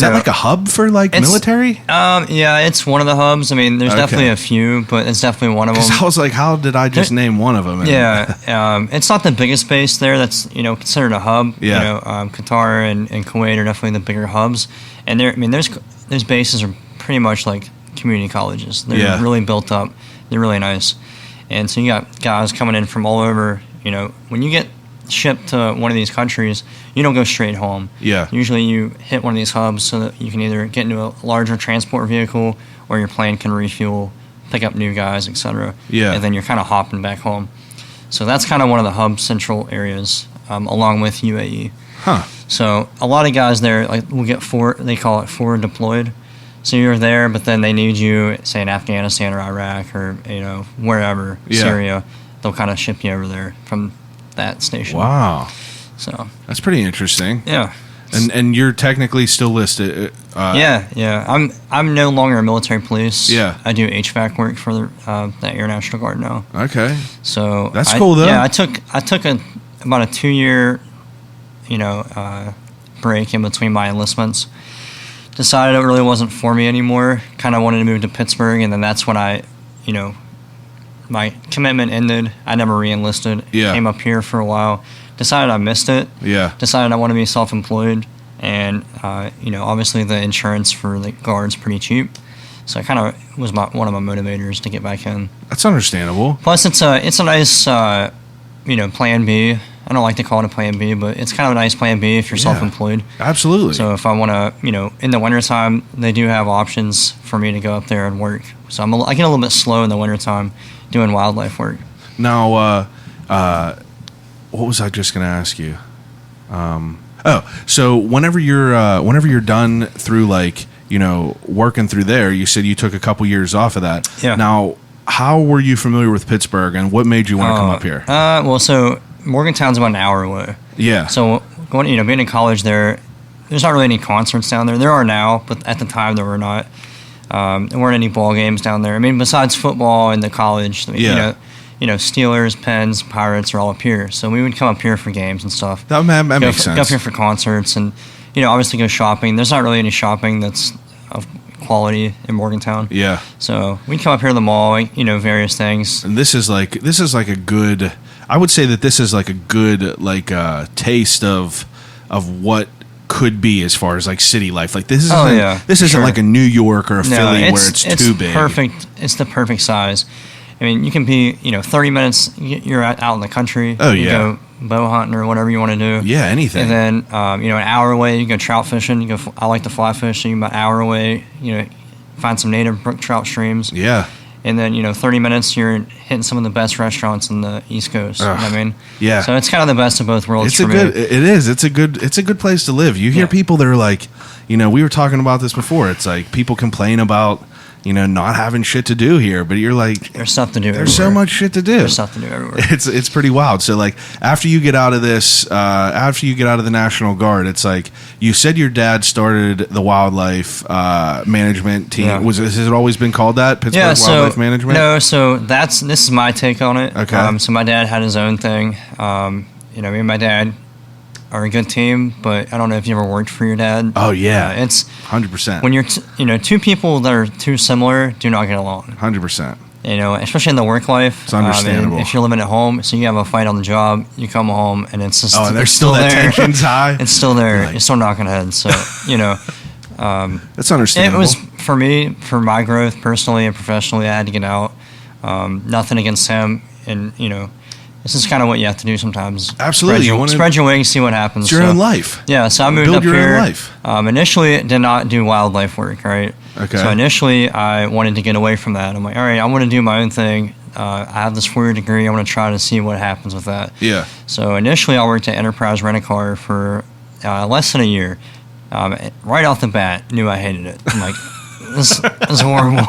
that like a hub for military? Yeah, it's one of the hubs. I mean, there's definitely a few, but it's definitely one of them. I was like, how did I just name one of them? Yeah, it's not the biggest base there. That's considered a hub. Yeah. Qatar and Kuwait are definitely the bigger hubs, and those bases are pretty much like community colleges. They're really built up. They're really nice, and so you got guys coming in from all over. When you get shipped to one of these countries, you don't go straight home. Yeah. Usually you hit one of these hubs so that you can either get into a larger transport vehicle or your plane can refuel, pick up new guys, etc. Yeah. And then you're kind of hopping back home. So that's kind of one of the hub central areas, along with UAE. Huh. So a lot of guys there, will get they call it forward deployed. So you're there, but then they need you, say in Afghanistan or Iraq or, wherever, Syria. They'll kind of ship you over there from that station. Wow. So that's pretty interesting. Yeah. And you're technically still listed. Yeah. I'm no longer a military police. Yeah. I do HVAC work for the Air National Guard now. Okay. So that's cool though. Yeah, I took about a 2-year, break in between my enlistments. Decided it really wasn't for me anymore. Kind of wanted to move to Pittsburgh, and then that's when I, my commitment ended. I never re-enlisted. Yeah. Came up here for a while. Decided I missed it. Yeah. Decided I want to be self-employed. And, obviously the insurance for the Guard's pretty cheap. So it kind of was one of my motivators to get back in. That's understandable. Plus, it's a nice, plan B. I don't like to call it a plan B, but it's kind of a nice plan B if you're self-employed. Absolutely. So if I want to, in the wintertime, they do have options for me to go up there and work. So I get a little bit slow in the wintertime doing wildlife work. Now, what was I just going to ask you? So whenever you're done through working through there, you said you took a couple years off of that. Yeah. Now, how were you familiar with Pittsburgh, and what made you want to come up here? So Morgantown's about an hour away. Yeah. So being in college there's not really any concerts down there. There are now, but at the time there were not. There weren't any ball games down there. I mean, besides football and the college, Steelers, Pens, Pirates are all up here. So we would come up here for games and stuff. That makes sense. Go up here for concerts and, obviously go shopping. There's not really any shopping that's of quality in Morgantown. Yeah. So we'd come up here to the mall, various things. And this is like a good. I would say that this is like a good taste of what could be as far as like city life. Like this isn't this isn't like a New York or a Philly where it's too big. Perfect. It's the perfect size. I mean, you can be 30 minutes. You're out in the country. Oh you yeah. Go bow hunting or whatever you want to do. Yeah, anything. And then an hour away you go trout fishing. I like to fly fish. So you about an hour away. Find some native brook trout streams. Yeah. And then 30 minutes you're hitting some of the best restaurants in the East Coast. You know what I mean? Yeah. So it's kind of the best of both worlds. It is. It's a good place to live. You hear people that are like, we were talking about this before. It's like people complain about not having shit to do here, but you're like, there's stuff to do. There's so much shit to do. There's stuff to do everywhere. It's pretty wild. So like after you get out of this, after you get out of the National Guard, it's like you said your dad started the wildlife management team. Yeah. Has it always been called that? Pittsburgh Wildlife Management? No, so this is my take on it. Okay. So my dad had his own thing. Me and my dad are a good team, but I don't know if you ever worked for your dad. Oh yeah, it's 100%. When you're two people that are too similar do not get along. 100%. Especially in the work life. It's understandable. If you're living at home, so you have a fight on the job, you come home and it's just and there's still that there. tension's high. It's still there. You're still knocking heads. So that's understandable. It was for me, for my growth personally and professionally. I had to get out. Nothing against him, and this is kind of what you have to do sometimes. Absolutely. Spread your wings, see what happens. It's your own life. Yeah, so I moved Build up your here. Own life. Initially, did not do wildlife work, right? Okay. So initially, I wanted to get away from that. I'm like, all right, I want to do my own thing. I have this 4-year degree. I want to try to see what happens with that. Yeah. So initially, I worked at Enterprise Rent-A-Car for less than a year. Right off the bat, knew I hated it. I'm like, this is horrible.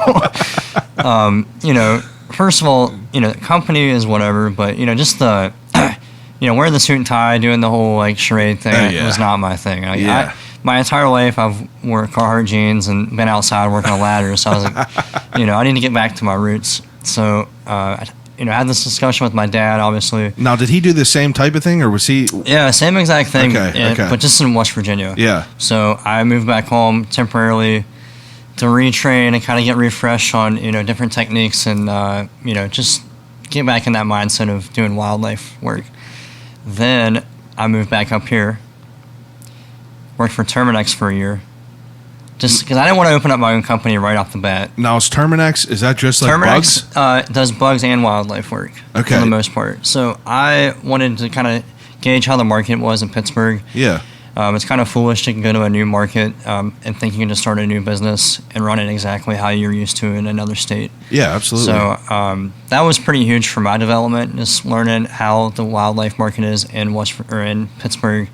First of all, the company is whatever, but just the, wearing the suit and tie, doing the whole charade thing was not my thing. My entire life, I've worn Carhartt jeans and been outside working on ladders. So I was like, I need to get back to my roots. So, I had this discussion with my dad, obviously. Now, did he do the same type of thing, or was he? Yeah, same exact thing, Okay. but just in West Virginia. Yeah. So I moved back home temporarily to retrain and kind of get refreshed on different techniques and just get back in that mindset of doing wildlife work. Then I moved back up here, worked for Terminex for a year, just because I didn't want to open up my own company right off the bat. Now, is that just like Terminex, bugs? does bugs and wildlife work for the most part. So I wanted to kind of gauge how the market was in Pittsburgh. Yeah. It's kind of foolish to go to a new market and think you can just start a new business and run it exactly how you're used to in another state. Yeah, absolutely. So that was pretty huge for my development, just learning how the wildlife market is in Pittsburgh,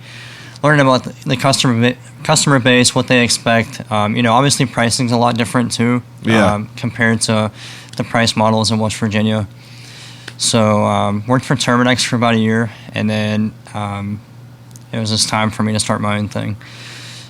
learning about the customer base, what they expect. Obviously pricing's a lot different too, compared to the price models in West Virginia. So worked for Terminex for about a year, and then it was just time for me to start my own thing.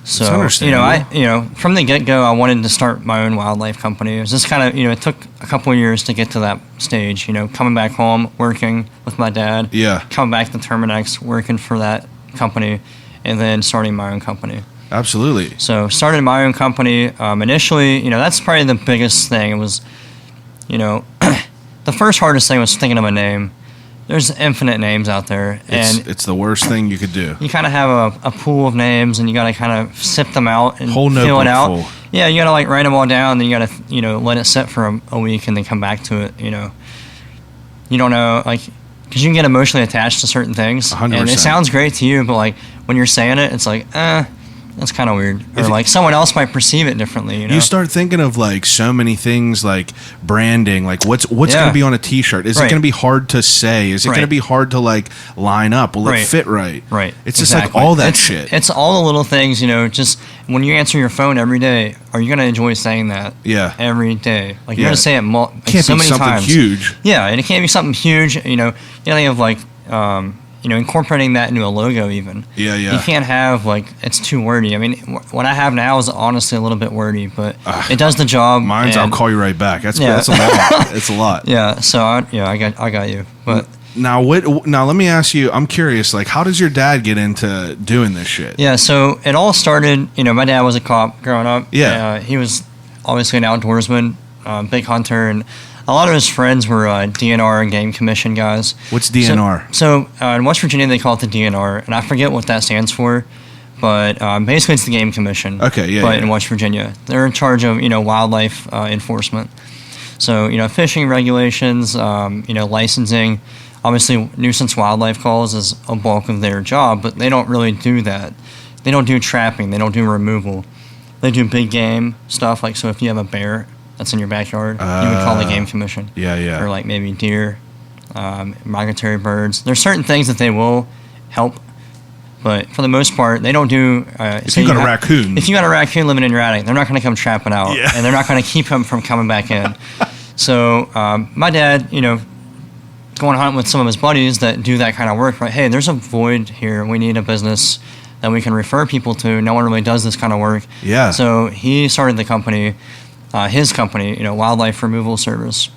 So, from the get-go, I wanted to start my own wildlife company. It was just kind of, it took a couple of years to get to that stage, coming back home, working with my dad, coming back to Terminex, working for that company, and then starting my own company. Absolutely. So, started my own company. Initially, that's probably the biggest thing. It was, the first hardest thing was thinking of a name. There's infinite names out there, and it's the worst thing you could do. You kind of have a pool of names, and you got to kind of sift them out and Whole fill it out. full. Yeah, you got to like write them all down, then you got to let it sit for a week, and then come back to it. You don't know, like, because you can get emotionally attached to certain things, 100%. and it sounds great to you, but like when you're saying it, it's like that's kind of weird, or like someone else might perceive it differently. You start thinking of like so many things, like branding, like what's going to be on a T-shirt. Is it going to be hard to say? Is it going to be hard to like line up? Will it fit right? Right. It's just like all that shit. It's all the little things, just when you answer your phone every day, are you going to enjoy saying that? Yeah. Every day, like you're going to say it can't so be many something times. Huge. Yeah, and it can't be something huge. You think of like incorporating that into a logo even. Yeah. You can't have like it's too wordy. I mean, what I have now is honestly a little bit wordy, but it does the job. Mine's I'll call you right back. That's a lot. It's a lot. Yeah. So I got you. But now let me ask you. I'm curious. Like, how does your dad get into doing this shit? Yeah. So it all started. My dad was a cop growing up. Yeah. He was obviously an outdoorsman, big hunter, and a lot of his friends were DNR and Game Commission guys. What's DNR? So in West Virginia, they call it the DNR, and I forget what that stands for, but basically it's the Game Commission. Okay, yeah. But in West Virginia, they're in charge of wildlife enforcement. So fishing regulations, licensing. Obviously, nuisance wildlife calls is a bulk of their job, but they don't really do that. They don't do trapping. They don't do removal. They do big game stuff. Like, so if you have a bear that's in your backyard, you would call the Game Commission. Yeah. Or like maybe deer, migratory birds. There's certain things that they will help, but for the most part, they don't do. If you got a raccoon. If you got a raccoon living in your attic, they're not going to come trap it out, and they're not going to keep him from coming back in. So my dad, going hunting with some of his buddies that do that kind of work, right? Hey, there's a void here. We need a business that we can refer people to. No one really does this kind of work. Yeah. So he started the company. His company, Wildlife Removal Service,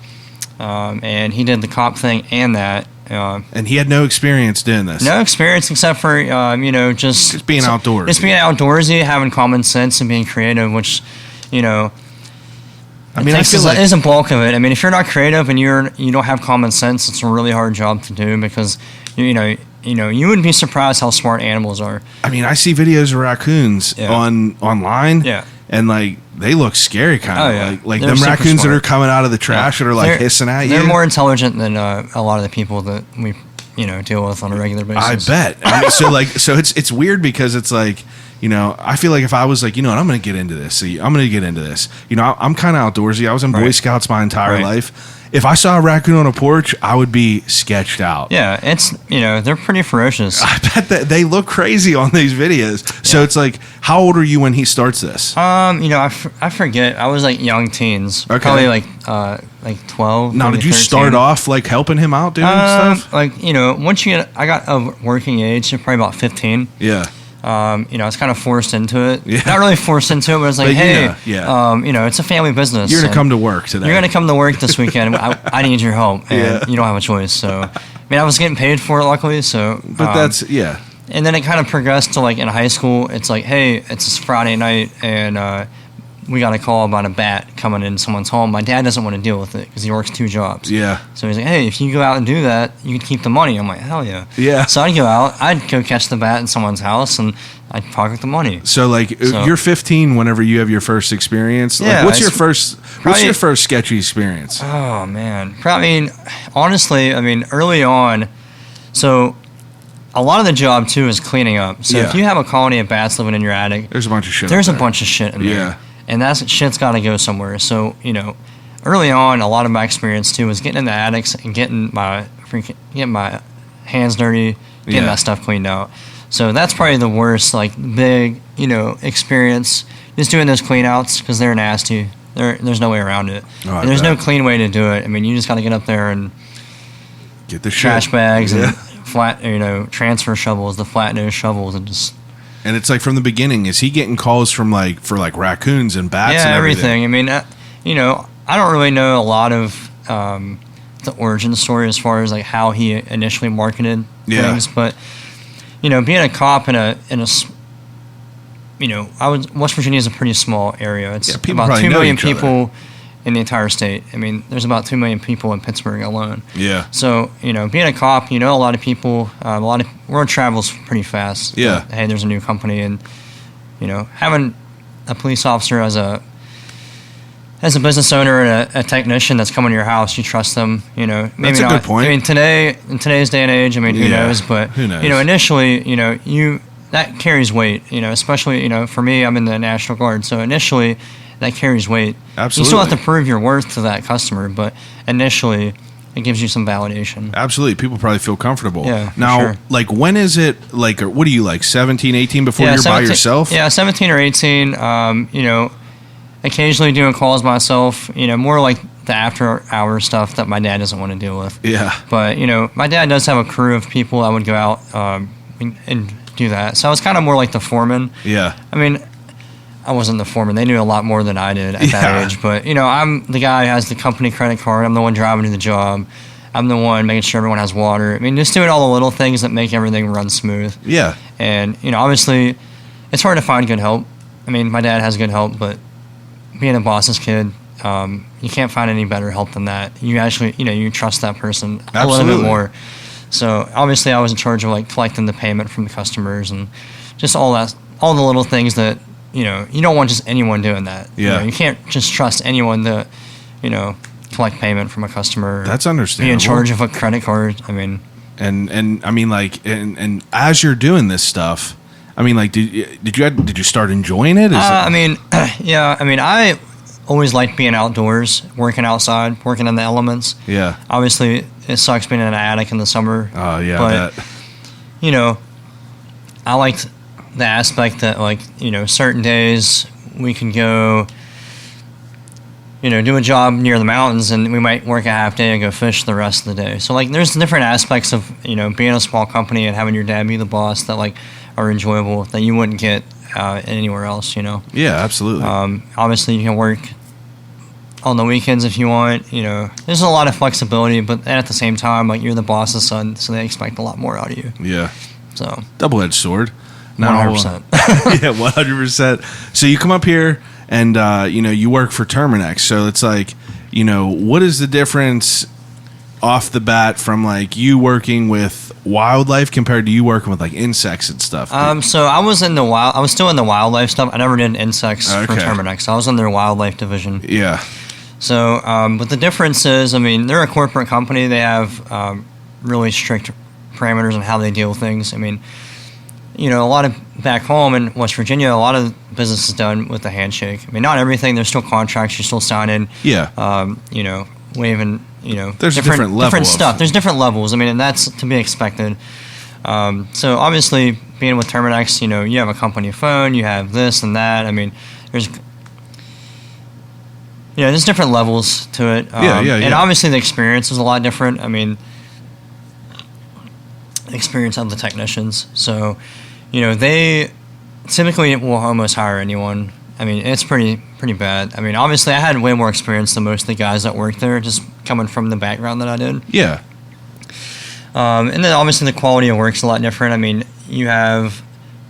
and he did the cop thing and that. And he had no experience doing this. No experience except for just being outdoors. Just being outdoorsy, having common sense, and being creative. Which, I feel like is a bulk of it. I mean, if you're not creative and you don't have common sense, it's a really hard job to do because you wouldn't be surprised how smart animals are. I mean, I see videos of raccoons online. Yeah. And like they look scary, kind of like them raccoons smart. that are coming out of the trash that are like hissing at you. They're more intelligent than a lot of the people that we deal with on a regular basis. I bet. So it's weird because it's like I feel like if I was like I'm going to get into this. I'm going to get into this. I'm kind of outdoorsy. I was in Boy Scouts my entire life. If I saw a raccoon on a porch, I would be sketched out. Yeah, it's they're pretty ferocious. I bet that they look crazy on these videos. So it's like, how old are you when he starts this? I forget. I was like young teens, probably like 12. Now, did you 13. start off like helping him out doing stuff? Like once you get, I got a working age, so probably about 15. Yeah. I was kind of forced into it. Yeah. Not really forced into it, but it's like, it's a family business. You're going to come to work today. You're going to come to work this weekend. I need your help, and you don't have a choice. So, I was getting paid for it, luckily. So, but And then it kind of progressed to like in high school. It's like, hey, it's Friday night, and we got a call about a bat coming in someone's home. My dad doesn't want to deal with it because he works 2 jobs. Yeah. So he's like, hey, if you go out and do that, you can keep the money. I'm like, hell yeah. Yeah. So I'd go out. I'd go catch the bat in someone's house, and I'd pocket the money. So you're 15 whenever you have your first experience. Yeah. What's your first sketchy experience? Oh man. Honestly, early on. So a lot of the job too is cleaning up. So if you have a colony of bats living in your attic, there's a bunch of shit. There's a bunch of shit in there. Yeah. And that shit's got to go somewhere. So, early on, a lot of my experience too was getting in the attics and getting my hands dirty, getting that stuff cleaned out. So that's probably the worst, big, experience. Just doing those clean outs because they're nasty. There's no way around it. And there's no clean way to do it. You just got to get up there and get the trash bags and flat, transfer shovels, the flat nose shovels, and just. And it's like from the beginning, is he getting calls from for raccoons and bats? Yeah, and everything? I don't really know a lot of the origin story as far as how he initially marketed things, but being a cop West Virginia is a pretty small area. It's about 2 million people, in the entire state. I mean, there's about 2 million people in Pittsburgh alone. Yeah. So, you know, being a cop, you know a lot of people, word travels pretty fast. Yeah. Hey, there's a new company, and, you know, having a police officer as a business owner and a technician that's coming to your house, you trust them, you know. Maybe that's a not. good point. I mean, in today's day and age, I mean, who knows? But, who knows? you know, initially, you know, that carries weight, you know, especially, you know, for me, I'm in the National Guard. So initially, that carries weight. Absolutely. You still have to prove your worth to that customer, but initially, it gives you some validation. Absolutely. People probably feel comfortable. Yeah, now, sure. like, when is it, like, or what are you, like, 17, 18 before you're 17, by yourself? Yeah, 17 or 18, you know, occasionally doing calls myself, you know, more like the after-hour stuff that my dad doesn't want to deal with. Yeah. But, you know, my dad does have a crew of people that would go out and do that. So I was kind of more like the foreman. Yeah. I mean, I wasn't the foreman. They knew a lot more than I did at that age. But, you know, I'm the guy who has the company credit card. I'm the one driving to the job. I'm the one making sure everyone has water. I mean, just doing all the little things that make everything run smooth. Yeah. And, you know, obviously, it's hard to find good help. I mean, my dad has good help, but being a boss's kid, you can't find any better help than that. You actually, you know, you trust that person a little bit more. So, obviously, I was in charge of, like, collecting the payment from the customers and just all the little things that, you know, you don't want just anyone doing that. Yeah. You know, you can't just trust anyone to, you know, collect payment from a customer. That's understandable. Be in charge of a credit card. I mean, and I mean, like, and as you're doing this stuff, I mean, like, did you start enjoying it? I mean, yeah. I mean, I always liked being outdoors, working outside, working in the elements. Yeah. Obviously, it sucks being in an attic in the summer. Oh yeah. But you know, I liked the aspect that, like, you know, certain days we can go, you know, do a job near the mountains, and we might work a half day and go fish the rest of the day. So, like, there's different aspects of, you know, being a small company and having your dad be the boss that, like, are enjoyable that you wouldn't get anywhere else, you know. Yeah, absolutely. Obviously, you can work on the weekends if you want, you know. There's a lot of flexibility, but at the same time, like, you're the boss's son, so they expect a lot more out of you. Yeah. So, double-edged sword. 100%. Yeah, 100%. So you come up here and, you know, you work for Terminex. So it's like, you know, what is the difference off the bat from, like, you working with wildlife compared to you working with, like, insects and stuff? So I was still in the wildlife stuff. I never did insects for Terminex. I was in their wildlife division. Yeah. So, but the difference is, I mean, they're a corporate company. They have really strict parameters on how they deal with things. I mean, you know, a lot of back home in West Virginia, a lot of business is done with a handshake. I mean, not everything. There's still contracts. You're still signing. Yeah. You know, waiving. You know, there's different levels. Different stuff. There's different levels. I mean, and that's to be expected. So obviously, being with Terminex, you know, you have a company phone. You have this and that. I mean, there's different levels to it. And obviously, the experience is a lot different. I mean, the experience of the technicians. So, you know, they typically will almost hire anyone. I mean, it's pretty bad. I mean, obviously, I had way more experience than most of the guys that worked there, just coming from the background that I did. Yeah. And then obviously the quality of work's a lot different. I mean, you have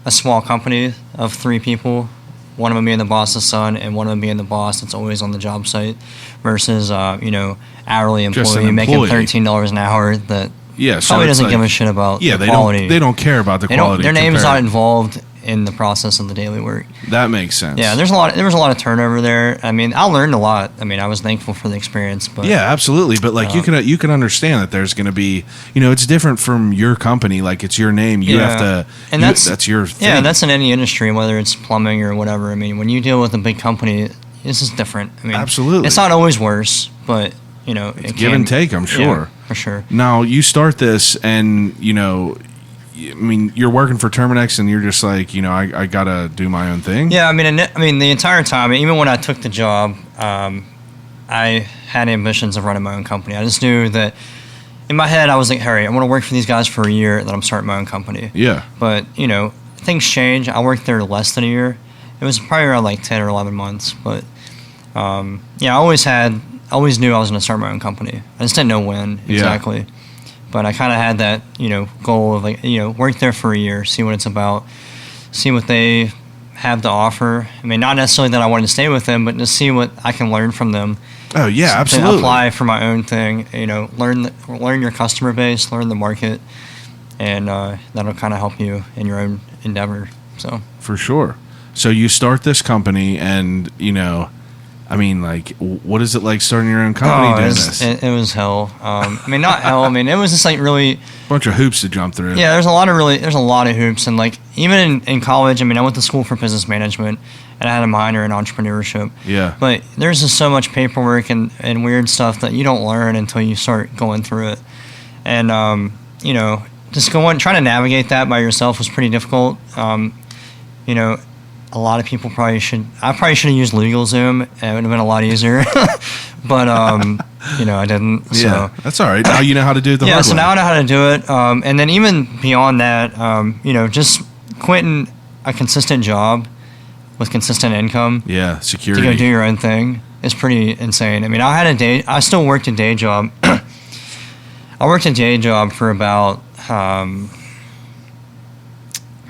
a small company of 3 people, one of them being the boss's son and one of them being the boss that's always on the job site, versus you know, hourly employee making $13 an hour that probably doesn't give a shit about the quality. They don't care about the quality. Their name's not involved in the process of the daily work. That makes sense. Yeah, there was a lot of turnover there. I mean, I learned a lot. I mean, I was thankful for the experience. But yeah, absolutely. But like you can understand that there's going to be, you know, it's different from your company. Like, it's your name. You have to, and that's your thing. Yeah, that's in any industry, whether it's plumbing or whatever. I mean, when you deal with a big company, this is different. I mean, absolutely, it's not always worse, but you know, it's give and take. I'm sure. Yeah, for sure. Now you start this, and you know, I mean, you're working for Terminex, and you're just like, you know, I gotta do my own thing. Yeah, I mean, the entire time, even when I took the job, I had ambitions of running my own company. I just knew that in my head, I was like, Harry, I want to work for these guys for a year, then I'm starting my own company. Yeah. But you know, things change. I worked there less than a year. It was probably around like 10 or 11 months. But yeah, I always knew I was going to start my own company. I just didn't know when exactly. Yeah. But I kind of had that, you know, goal of, like, you know, work there for a year, see what it's about, see what they have to offer. I mean, not necessarily that I wanted to stay with them, but to see what I can learn from them. Oh yeah, To absolutely. apply for my own thing. Learn your customer base, learn the market, and that'll kind of help you in your own endeavor. So For sure. So you start this company, and I mean, like, what is it like starting your own company doing this? it was hell. I mean, not hell. I mean, it was just like really. Bunch of hoops to jump through. Yeah, there's a lot of hoops, and like even in college, I mean, I went to school for business management, and I had a minor in entrepreneurship. Yeah. But there's just so much paperwork and weird stuff that you don't learn until you start going through it, and just trying to navigate that by yourself was pretty difficult. A lot of people I probably should have used LegalZoom. It would have been a lot easier, but I didn't. So. Yeah, that's all right. Now you know how to do it the hard way. So now I know how to do it. And then even beyond that, just quitting a consistent job with consistent income Yeah, to security. go do your own thing is pretty insane. I mean, I still worked a day job. I worked a day job for about probably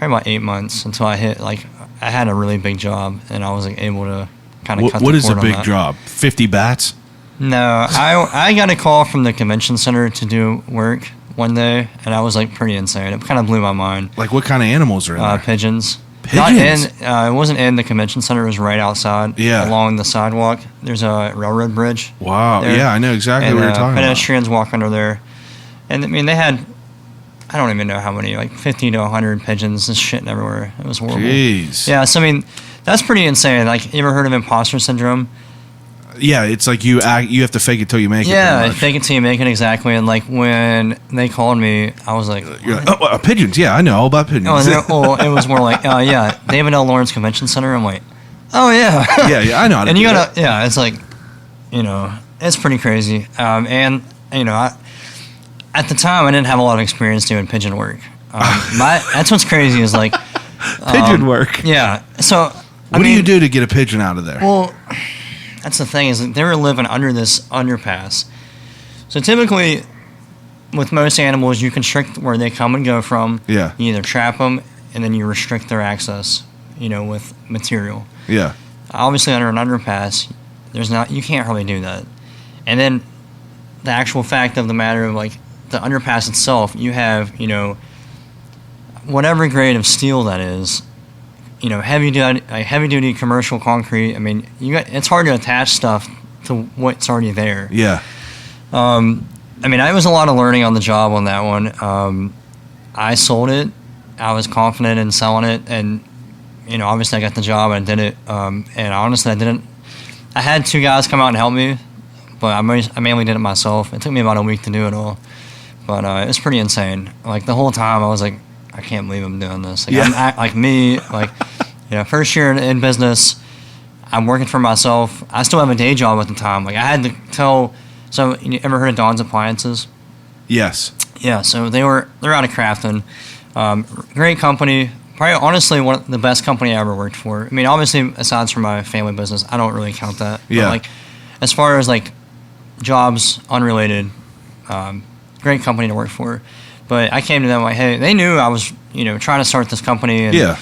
about 8 months until I had a really big job, and I was able to kind of cut the What is a cord on big that. job? 50 bats? No, I got a call from the convention center to do work one day, and I was like pretty insane. It kind of blew my mind. Like, what kind of animals are in there? Pigeons. Pigeons? It wasn't in the convention center. It was right outside. Yeah. Along the sidewalk. There's a railroad bridge. Wow. there. Yeah, I know exactly And what you're talking about. pedestrians walk under there. And I mean, they had, I don't even know how many, like 50 to 100 pigeons just shitting everywhere. It was horrible. Jeez. Yeah, so I mean, that's pretty insane. Like, you ever heard of imposter syndrome? Yeah, it's like you have to fake it till you make it. Yeah, pretty much. fake it till you make it, exactly. And like when they called me, I was like, You're like, oh, pigeons. Yeah, I know all about pigeons. it was more like, yeah, David L. Lawrence Convention Center. I'm like, oh yeah, yeah, I know how to and do you that. gotta, yeah, it's like, it's pretty crazy. And at the time, I didn't have a lot of experience doing pigeon work. That's what's crazy is like Pigeon work. yeah. So What do you do to get a pigeon out of there? Well, that's the thing is that they were living under this underpass. So typically, with most animals, you constrict where they come and go from. Yeah. You either trap them and then you restrict their access, with material. Yeah. Obviously, under an underpass, you can't really do that. And then the actual fact of the matter of like the underpass itself, you have whatever grade of steel that is. Heavy duty commercial concrete. I mean, it's hard to attach stuff to what's already there. Yeah. I mean, it was a lot of learning on the job on that one. I sold it. I was confident in selling it, and obviously I got the job and I did it. And honestly, I had 2 guys come out and help me, but I mainly did it myself. It took me about a week to do it all, but it was pretty insane. Like the whole time, I was like, I can't believe I'm doing this. Like, first year in business, I'm working for myself. I still have a day job at the time. Like, I had to tell. So, you ever heard of Dawn's Appliances? Yes. Yeah. So they're out of Crafton. Great company. Probably, honestly, one of the best company I ever worked for. I mean, obviously, aside from my family business, I don't really count that. Yeah. But, like, as far as like jobs unrelated, great company to work for. But I came to them like, hey, they knew I was, trying to start this company. And Yeah.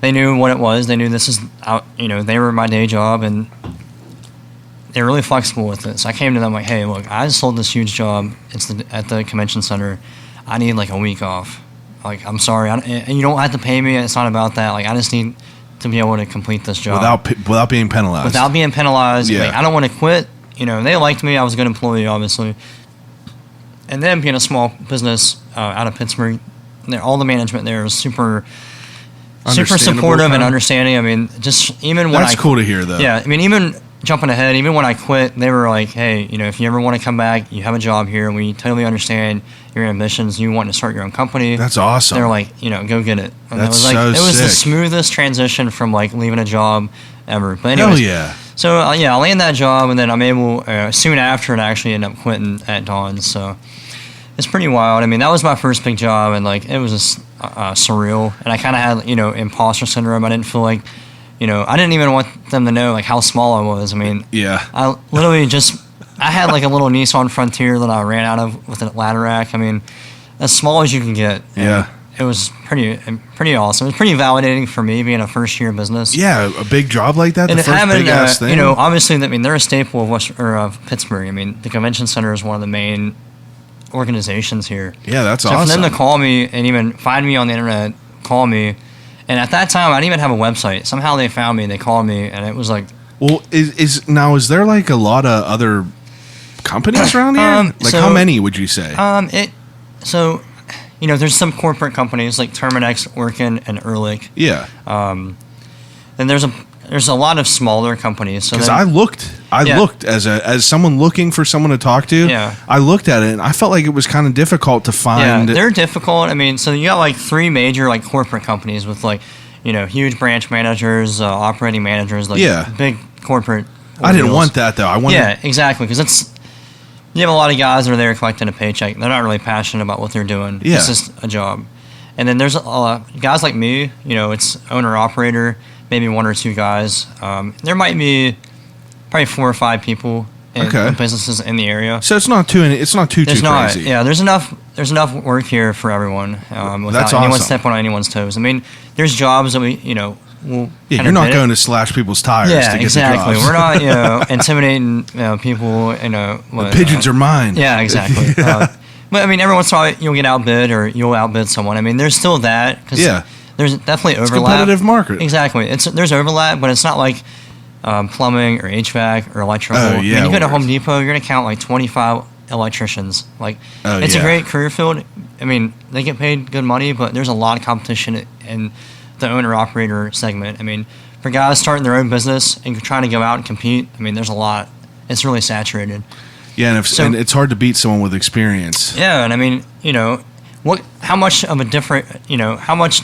they knew what it was. They knew this is out, they were my day job, and they were really flexible with it. So I came to them like, hey, look, I just sold this huge job. It's at the convention center. I need like a week off. Like, I'm sorry. And you don't have to pay me. It's not about that. Like, I just need to be able to complete this job. Without being penalized. Without being penalized. Yeah. Like, I don't want to quit. They liked me. I was a good employee, obviously. And then being a small business out of Pittsburgh, all the management there was super supportive and understanding. I mean, just even when That's cool to hear, though. Yeah, I mean, even jumping ahead, even when I quit, they were like, hey, if you ever want to come back, you have a job here. We totally understand your ambitions. You want to start your own company. That's awesome. They're like, go get it. And That's it was so it was the sick. smoothest transition from like leaving a job ever. But Hell anyways, yeah. so I land that job, and then I'm able soon after to actually end up quitting at Dawn's. So it's pretty wild. I mean, that was my first big job, and like it was just surreal. And I kind of had imposter syndrome. I didn't feel like I didn't even want them to know like how small I was. I mean, Yeah. I literally I had like a little Nissan Frontier that I ran out of with a ladder rack. I mean, as small as you can get. And Yeah. it was pretty awesome. It was pretty validating for me being a first year business. Yeah, a big job like that, And the first big ass thing. obviously, I mean, they're a staple of Pittsburgh. I mean, the convention center is one of the main organizations here. Yeah, that's so awesome. for them to call me and even find me on the internet, call me, and at that time I didn't even have a website. Somehow they found me, they called me, and it was like, well, is there like a lot of other companies around here? So- how many would you say? There's some corporate companies like Terminex, Orkin, and Ehrlich. Yeah. Then there's a lot of smaller companies. So Because I looked as someone looking for someone to talk to. Yeah. I looked at it and I felt like it was kind of difficult to find. Yeah, they're difficult. I mean, so you got like 3 major like corporate companies with like, huge branch managers, operating managers, like big corporate. I didn't ordeals. want that though. I wanted. Yeah, exactly. Because you have a lot of guys that are there collecting a paycheck. They're not really passionate about what they're doing. Yeah. It's just a job. And then there's guys like me. It's owner operator, maybe 1 or 2 guys. There might be probably 4 or 5 people in businesses in the area. So it's not too crazy. Yeah, there's enough work here for everyone without That's anyone awesome. stepping on anyone's toes. I mean, there's jobs that we we'll Yeah, you're not going to slash people's tires. Yeah, to get exactly. The jobs. We're not intimidating people. The pigeons are mine. Yeah, exactly. But I mean, every once in a while you'll get outbid or you'll outbid someone. I mean, there's still that. There's definitely overlap. It's a competitive market. Exactly. There's overlap, but it's not like plumbing or HVAC or electrical. Oh, yeah, When you go to worse. Home Depot, you're going to count like 25 electricians. Like, Oh, it's yeah. a great career field. I mean, they get paid good money, but there's a lot of competition in the owner-operator segment. I mean, for guys starting their own business and trying to go out and compete, I mean, there's a lot. It's really saturated. Yeah, and it's hard to beat someone with experience. Yeah, and I mean, how much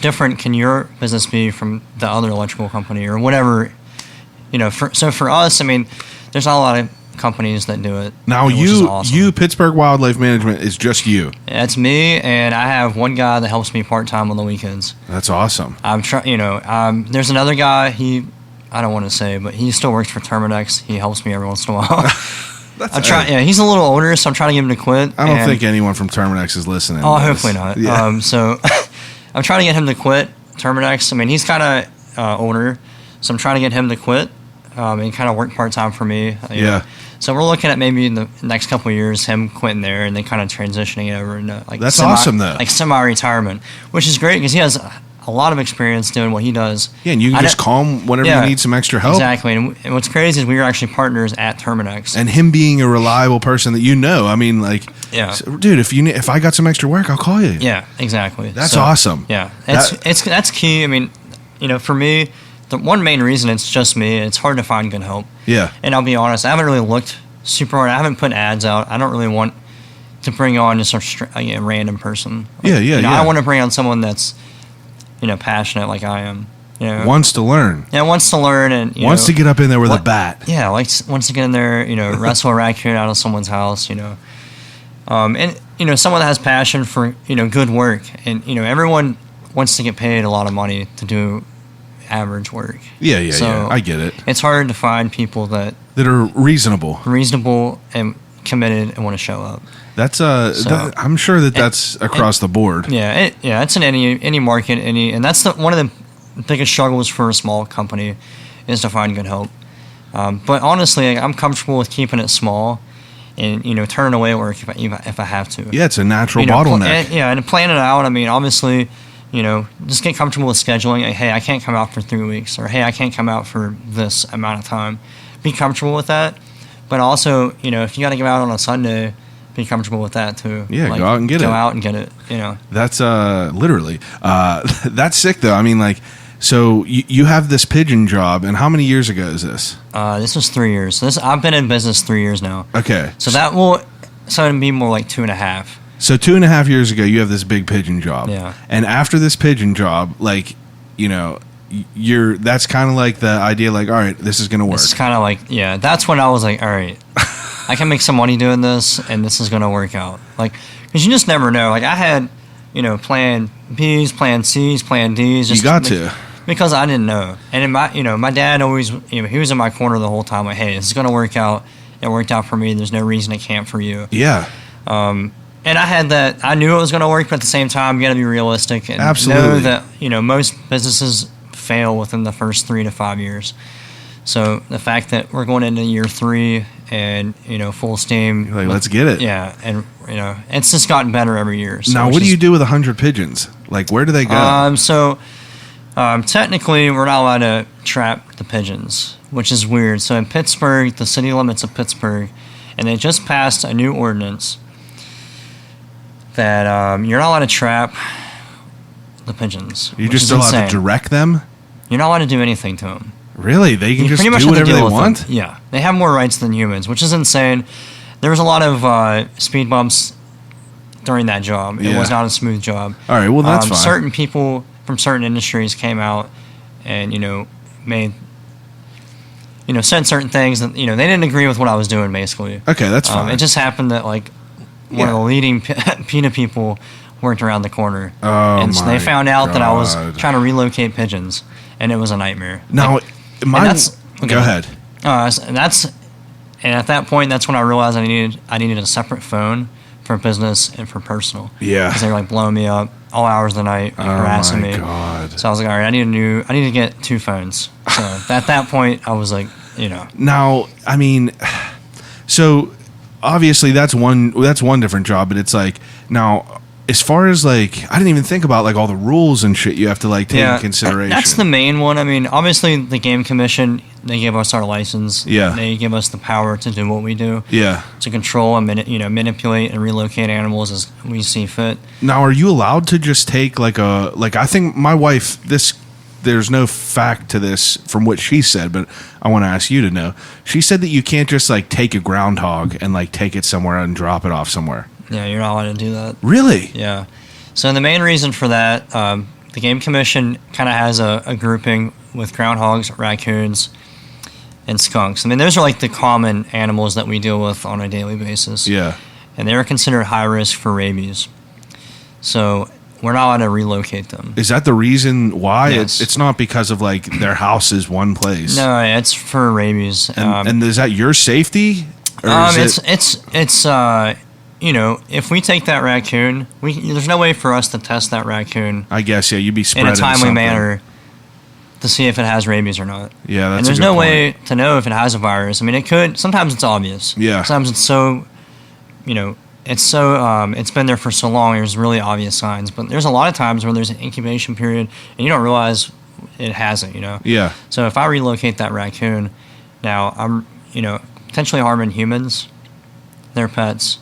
different can your business be from the other electrical company or whatever? So for us, I mean, there's not a lot of companies that do it. Now which is awesome. Pittsburgh Wildlife Management is just you. That's me, and I have one guy that helps me part time on the weekends. That's awesome. I'm trying. There's another guy. I don't want to say, but he still works for Terminex. He helps me every once in a while. I'm trying. Yeah, he's a little older, so I'm trying to get him to quit. I don't think anyone from Terminex is listening. Oh, to this. hopefully not. Yeah. So I'm trying to get him to quit Terminex. I mean, he's kind of older, so I'm trying to get him to quit and kind of work part time for me. You know. So we're looking at maybe in the next couple of years him quitting there and then kind of transitioning it over into like that's awesome though, like semi-retirement, which is great because he has a lot of experience doing what he does. Yeah, and you can just call him whenever you need some extra help. Exactly, and what's crazy is we were actually partners at Terminex. And him being a reliable person that I mean, like, dude, if I got some extra work, I'll call you. Yeah, exactly. That's awesome. Yeah, that's key. I mean, for me, the one main reason it's just me. It's hard to find good help. Yeah. And I'll be honest, I haven't really looked super hard. I haven't put ads out. I don't really want to bring on just a random person. Like, I want to bring on someone that's passionate like I am. Wants to learn. Yeah, wants to learn and wants to get up in there with a bat. Yeah, wants to get in there. Wrestle a raccoon out of someone's house. And someone that has passion for good work. And everyone wants to get paid a lot of money to do average work. Yeah. I get it. It's hard to find people that are reasonable and committed and want to show up. That's I'm sure that's across the board. Yeah, it's in any market, and that's one of the biggest struggles for a small company is to find good help. But honestly, I'm comfortable with keeping it small and turning away work if I have to. Yeah, it's a natural bottleneck. And plan it out. I mean, obviously, just get comfortable with scheduling. Like, hey, I can't come out for 3 weeks, or hey, I can't come out for this amount of time. Be comfortable with that. But also, if you got to go out on a Sunday, be comfortable with that too. Yeah, go out and get it. Go out and get it. That's literally that's sick though. I mean, like, so you have this pigeon job, and how many years ago is this? This was 3 years. So I've been in business 3 years now. Okay. So it'd be more like 2.5. So 2.5 years ago, you have this big pigeon job. Yeah. And after this pigeon job, like, that's kind of like the idea, like, all right, this is going to work. It's kind of like, that's when I was like, all right, I can make some money doing this, and this is going to work out. Like, because you just never know. Like, I had, plan B's, plan C's, plan D's. You got to. Because I didn't know. And my dad always, he was in my corner the whole time. Like, hey, this is going to work out. It worked out for me. There's no reason it can't for you. Yeah. and I had that. I knew it was going to work, but at the same time, you got to be realistic and Absolutely. know that most businesses fail within the first 3 to 5 years. So the fact that we're going into year 3 and full steam, You're like, let's get it. Yeah, and it's just gotten better every year. So Now, what do you do with 100 pigeons? Like, where do they go? Technically, we're not allowed to trap the pigeons, which is weird. So in Pittsburgh, the city limits of Pittsburgh, and they just passed a new ordinance that you're not allowed to trap the pigeons. You're just allowed to direct them? You're not allowed to do anything to them. Really? They can just pretty much do have to whatever they deal with want? them. Yeah. They have more rights than humans, which is insane. There was a lot of speed bumps during that job. It Yeah. was not a smooth job. All right, well, that's fine. Certain people from certain industries came out and, made, said certain things that, they didn't agree with what I was doing, basically. Okay, that's fine. It just happened that, one of the leading PETA people worked around the corner. Oh, and so they found out that I was God. trying to relocate pigeons, and it was a nightmare. Now, go ahead. And at that point, that's when I realized I needed a separate phone for business and for personal. Yeah. Because they were blowing me up all hours of the night, harassing me. Oh my God. So I was like, all right, I need to get 2 phones. So at that point, I was like, Now, I mean, so obviously that's one different job, but it's like, now, as far as I didn't even think about all the rules and shit you have to take in consideration. That's the main one. I mean, obviously the game commission, they give us our license. Yeah. They give us the power to do what we do. Yeah. To control and manipulate and relocate animals as we see fit. Now, are you allowed to just take I think my wife, there's no fact to this from what she said, but I want to ask you to know. She said that you can't just take a groundhog and take it somewhere and drop it off somewhere. Yeah, you're not allowed to do that. Really? Yeah. So the main reason for that, the Game Commission kind of has a grouping with groundhogs, raccoons, and skunks. I mean, those are the common animals that we deal with on a daily basis. Yeah. And they are considered high risk for rabies. So we're not allowed to relocate them. Is that the reason why? Yes. It's not because of their house is one place. No, it's for rabies. And is that your safety? Or if we take that raccoon, there's no way for us to test that raccoon. I guess, yeah, you'd be in spreading a timely something. manner to see if it has rabies or not. Yeah, that's and there's a good no point. way to know if it has a virus. I mean, it could. Sometimes it's obvious. Yeah. Sometimes it's so, it's been there for so long. There's really obvious signs. But there's a lot of times where there's an incubation period and you don't realize it hasn't. Yeah. So if I relocate that raccoon, now I'm potentially harming humans, their pets,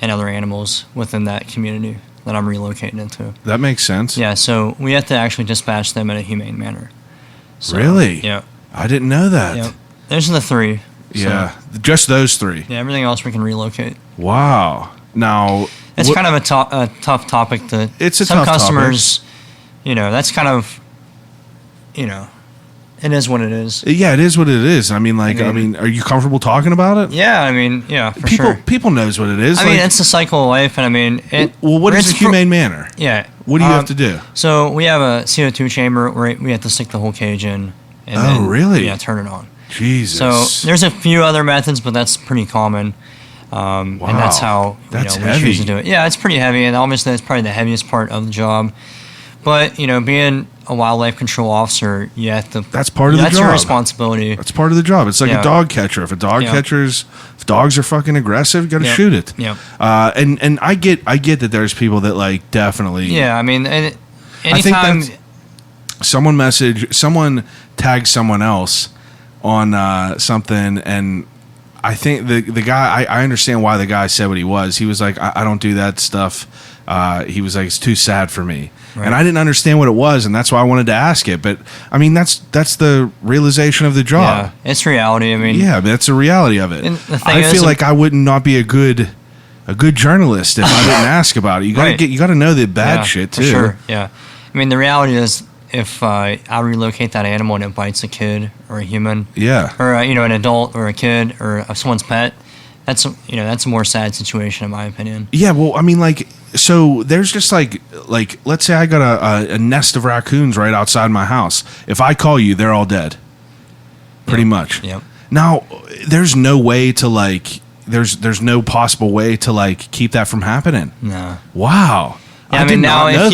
and other animals within that community that I'm relocating into. That makes sense. Yeah, so we have to actually dispatch them in a humane manner. So, Really? Yeah. I didn't know that. Yep. Those are the 3. Yeah. Just those 3. Yeah, everything else we can relocate. Wow. Now, It's kind of a tough topic to It's a some tough customers, that's kind of, it is what it is. Yeah, it is what it is. I mean, are you comfortable talking about it? Yeah, for sure. People knows what it is. I mean, it's a cycle of life, and well, what is a humane manner? Yeah. What do you have to do? So we have a CO2 chamber where we have to stick the whole cage in. And then, really? Yeah, turn it on. Jesus. So there's a few other methods, but that's pretty common. And that's how we choose to do it. Yeah, it's pretty heavy, and obviously that's probably the heaviest part of the job. But, being a wildlife control officer, you have to... That's part of the job. That's your responsibility. That's part of the job. It's like a dog catcher. If if dogs are fucking aggressive, you got to shoot it. Yeah. And I get that there's people that definitely... Yeah, I mean, anytime... I think someone tagged someone else on something, and I think the guy, I understand why the guy said what he was. He was like, I don't do that stuff. He was like, it's too sad for me. Right. And I didn't understand what it was, and that's why I wanted to ask it. But, I mean, that's the realization of the job. Yeah, it's reality. I mean... Yeah, that's the reality of it. I feel like I would not be a good journalist if I didn't ask about it. You got to know the bad shit, too. For sure, yeah. I mean, the reality is, if I relocate that animal and it bites a kid or a human... Yeah. Or, an adult or a kid or someone's pet, that's a more sad situation, in my opinion. Yeah, well, I mean, so there's just let's say I got a nest of raccoons right outside my house. If I call you, they're all dead. Pretty much. Yep. Now, there's no way to there's no possible way to like keep that from happening. No. Wow. Yeah, I mean, now if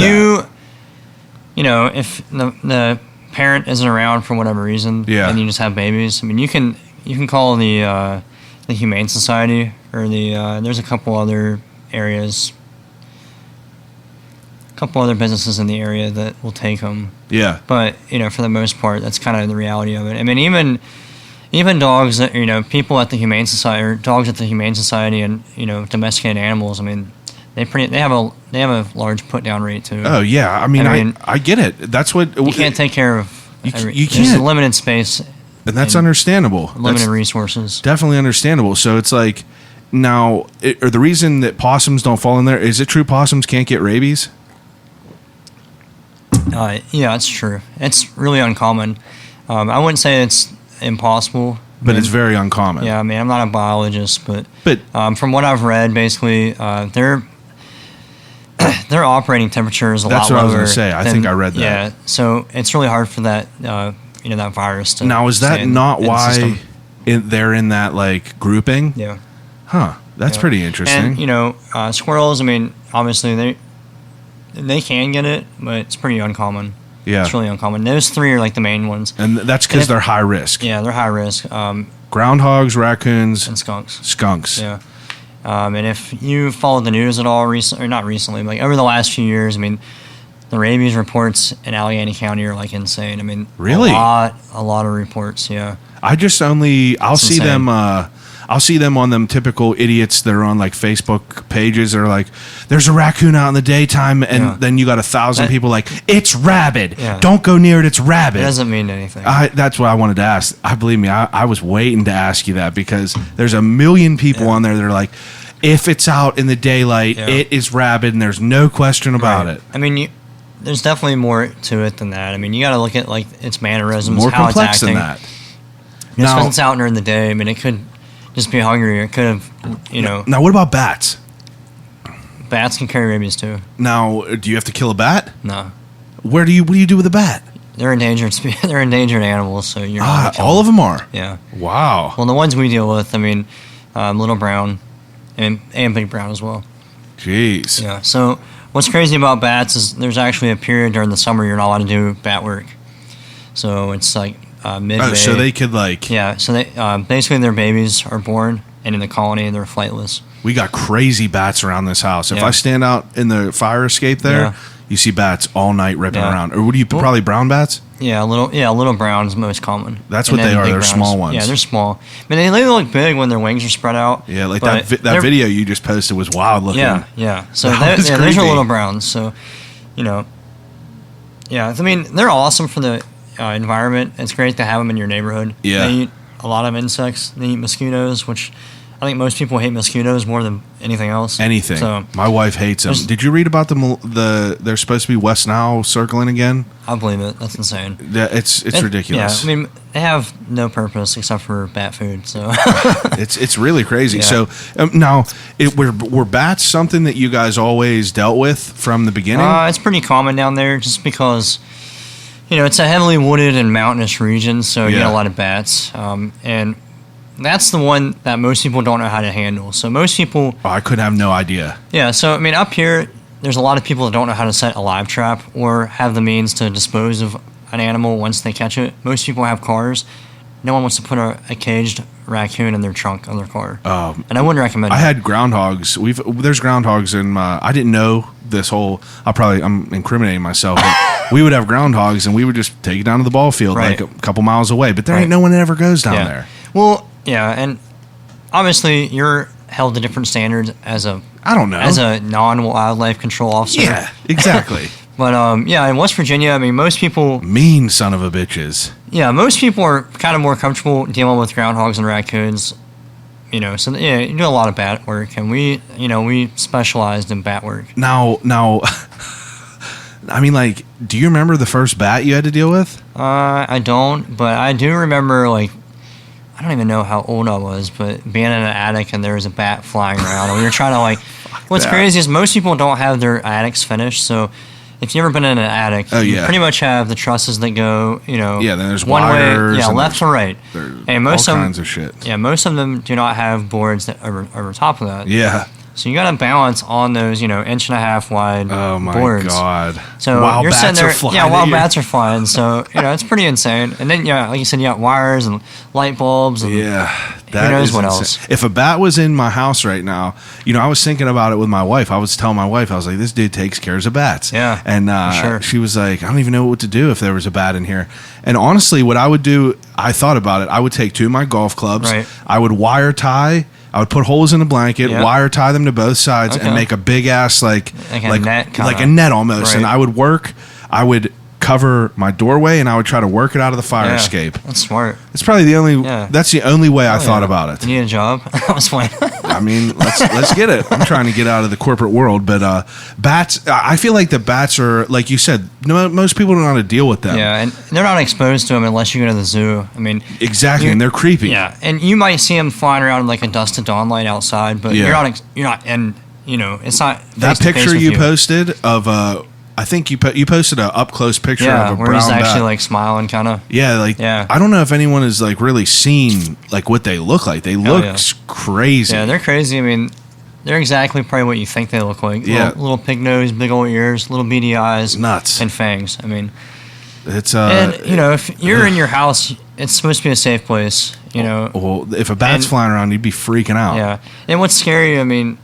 if the parent isn't around for whatever reason, and you just have babies, I mean, you can call the Humane Society or there's a couple other areas, a couple other businesses in the area that will take them. Yeah. But for the most part, that's kind of the reality of it. I mean, even dogs that people at the Humane Society or dogs at the Humane Society and domesticated animals. I mean, they have a large put down rate too. Oh yeah, I mean I get it. That's what you can't take care of. You can't. There's a limited space, and that's understandable. Limited resources. Definitely understandable. So it's like now, or the reason that possums don't fall in there, is it true possums can't get rabies? Yeah, it's true. It's really uncommon. I wouldn't say it's impossible, but it's very uncommon. Yeah, I mean, I'm not a biologist, but from what I've read, basically, their operating temperature is a lot lower. That's what I was going to say. I think I read that. Yeah, so it's really hard for that that virus to. Now, is that not why they're in that like grouping? Yeah. Huh. That's pretty interesting. And squirrels. I mean, obviously they can get it, but it's pretty uncommon. Yeah. It's really uncommon. Those three are like the main ones. And that's because they're high risk. Yeah, they're high risk. Groundhogs, raccoons, and skunks. Skunks. Yeah. And if you followed the news at all recently, or not recently, but like over the last few years, I mean, the rabies reports in Allegheny County are like insane. I mean, really? A lot of reports, yeah. I'll see them on them typical idiots that are on like Facebook pages that are like, there's a raccoon out in the daytime, and then you got 1,000 people like, it's rabid. Yeah. Don't go near it, it's rabid. It doesn't mean anything. That's what I wanted to ask. Believe me, I was waiting to ask you that because there's a million people on there that are like, if it's out in the daylight, it is rabid, and there's no question about it. I mean, there's definitely more to it than that. I mean, you got to look at like its mannerisms, more how complex it's acting. than that. Just because it's out during the day, I mean, it could just be hungry. It could have, Now, what about bats? Bats can carry rabies too. Now, do you have to kill a bat? No. What do you do with a bat? They're endangered. They're endangered animals, so you're not. All of them are. Yeah. Wow. Well, the ones we deal with, I mean, little brown, and big brown as well. Jeez. Yeah. So what's crazy about bats is there's actually a period during the summer you're not allowed to do bat work. So it's like mid-May. Oh, so they could like. Yeah. So they basically their babies are born, and in the colony they're flightless. We got crazy bats around this house. If I stand out in the fire escape there, you see bats all night ripping around. Or would you probably brown bats? Yeah, little brown is most common. That's what they are. They're small ones. Yeah, they're small. I mean, they look big when their wings are spread out. Yeah, like that video you just posted was wild looking. Yeah. So those are little browns. So, yeah. I mean, they're awesome for the environment. It's great to have them in your neighborhood. Yeah. They eat a lot of insects. They eat mosquitoes, which I think most people hate mosquitoes more than anything else. Anything. So, my wife hates them. Did you read about they're supposed to be West Nile circling again? I believe it. That's insane. Yeah, it's ridiculous. Yeah, I mean, they have no purpose except for bat food. So it's really crazy. Yeah. So now, were bats something that you guys always dealt with from the beginning? It's pretty common down there, just because it's a heavily wooded and mountainous region, so you get a lot of bats, and that's the one that most people don't know how to handle. So most people... Oh, I could have no idea. Yeah, so, I mean, up here, there's a lot of people that don't know how to set a live trap or have the means to dispose of an animal once they catch it. Most people have cars. No one wants to put a caged raccoon in their trunk of their car. And I wouldn't recommend it. I had groundhogs. There's groundhogs in my... I didn't know this whole... I'm incriminating myself, but we would have groundhogs, and we would just take it down to the ball field like a couple miles away. But there ain't no one that ever goes down there. Well... Yeah, and obviously you're held to different standards as a non-wildlife control officer. Yeah, exactly. But in West Virginia, I mean, most people mean son of a bitches. Yeah, most people are kind of more comfortable dealing with groundhogs and raccoons. So you do a lot of bat work, and we specialized in bat work. Now, I mean, like, do you remember the first bat you had to deal with? I don't, but I do remember I don't even know how old I was, but being in an attic and there was a bat flying around, and we were trying to what's crazy is most people don't have their attics finished, so if you've ever been in an attic, you pretty much have the trusses that go, then there's one wires, way, left to right. And most all kinds of shit. Yeah, most of them do not have boards that over top of that. Yeah. So you got to balance on those, 1.5 wide boards. Oh my god! So wild you're bats sitting there, are flying wild bats are flying. So it's pretty insane. And then like you said, you got wires and light bulbs. And that who knows is what insane. else? If a bat was in my house right now, I was thinking about it with my wife. I was telling my wife, I was like, "This dude takes care of bats." Yeah, and sure. She was like, "I don't even know what to do if there was a bat in here." And honestly, what I would do, I thought about it. I would take 2 of my golf clubs. Right. I would wire tie. I would put holes in the blanket, wire tie them to both sides, and make a big ass like a net, like a net almost. Right. And I would cover my doorway, and I would try to work it out of the fire escape. That's smart. It's probably that's the only way I thought about it. You need a job? I was playing. I mean, let's get it. I'm trying to get out of the corporate world, but bats. I feel like the bats are, like you said, most people don't know how to deal with them. Yeah, and they're not exposed to them unless you go to the zoo. I mean, exactly, and they're creepy. Yeah, and you might see them flying around in like a dusted dawn light outside, but you're not, and it's not. That picture you posted of I think you posted a up close picture of a where brown he's actually bat. like smiling, kind of. Yeah, I don't know if anyone has like really seen like what they look like. They look crazy. Yeah, they're crazy. I mean, they're exactly probably what you think they look like. Yeah, little pig nose, big old ears, little beady eyes, nuts, and fangs. I mean, it's and if you're in your house, it's supposed to be a safe place. Well, if a bat's flying around, you'd be freaking out. Yeah, and what's scary? I mean,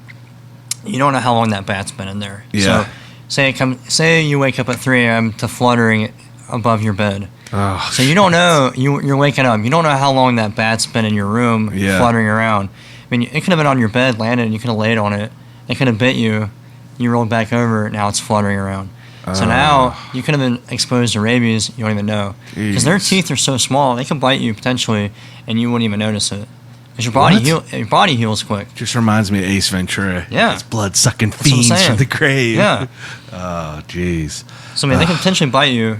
you don't know how long that bat's been in there. Yeah. So, say you wake up at 3 a.m. to fluttering above your bed. Oh, so you don't know, you're waking up. You don't know how long that bat's been in your room fluttering around. I mean, it could have been on your bed, landed, and you could have laid on it. It could have bit you. You rolled back over, now it's fluttering around. So now you could have been exposed to rabies, you don't even know. Because their teeth are so small, they could bite you potentially, and you wouldn't even notice it. Because your body heals quick. Just reminds me of Ace Ventura. Yeah. It's blood-sucking fiends from the grave. Yeah. Oh, jeez. So, I mean, they can potentially bite you.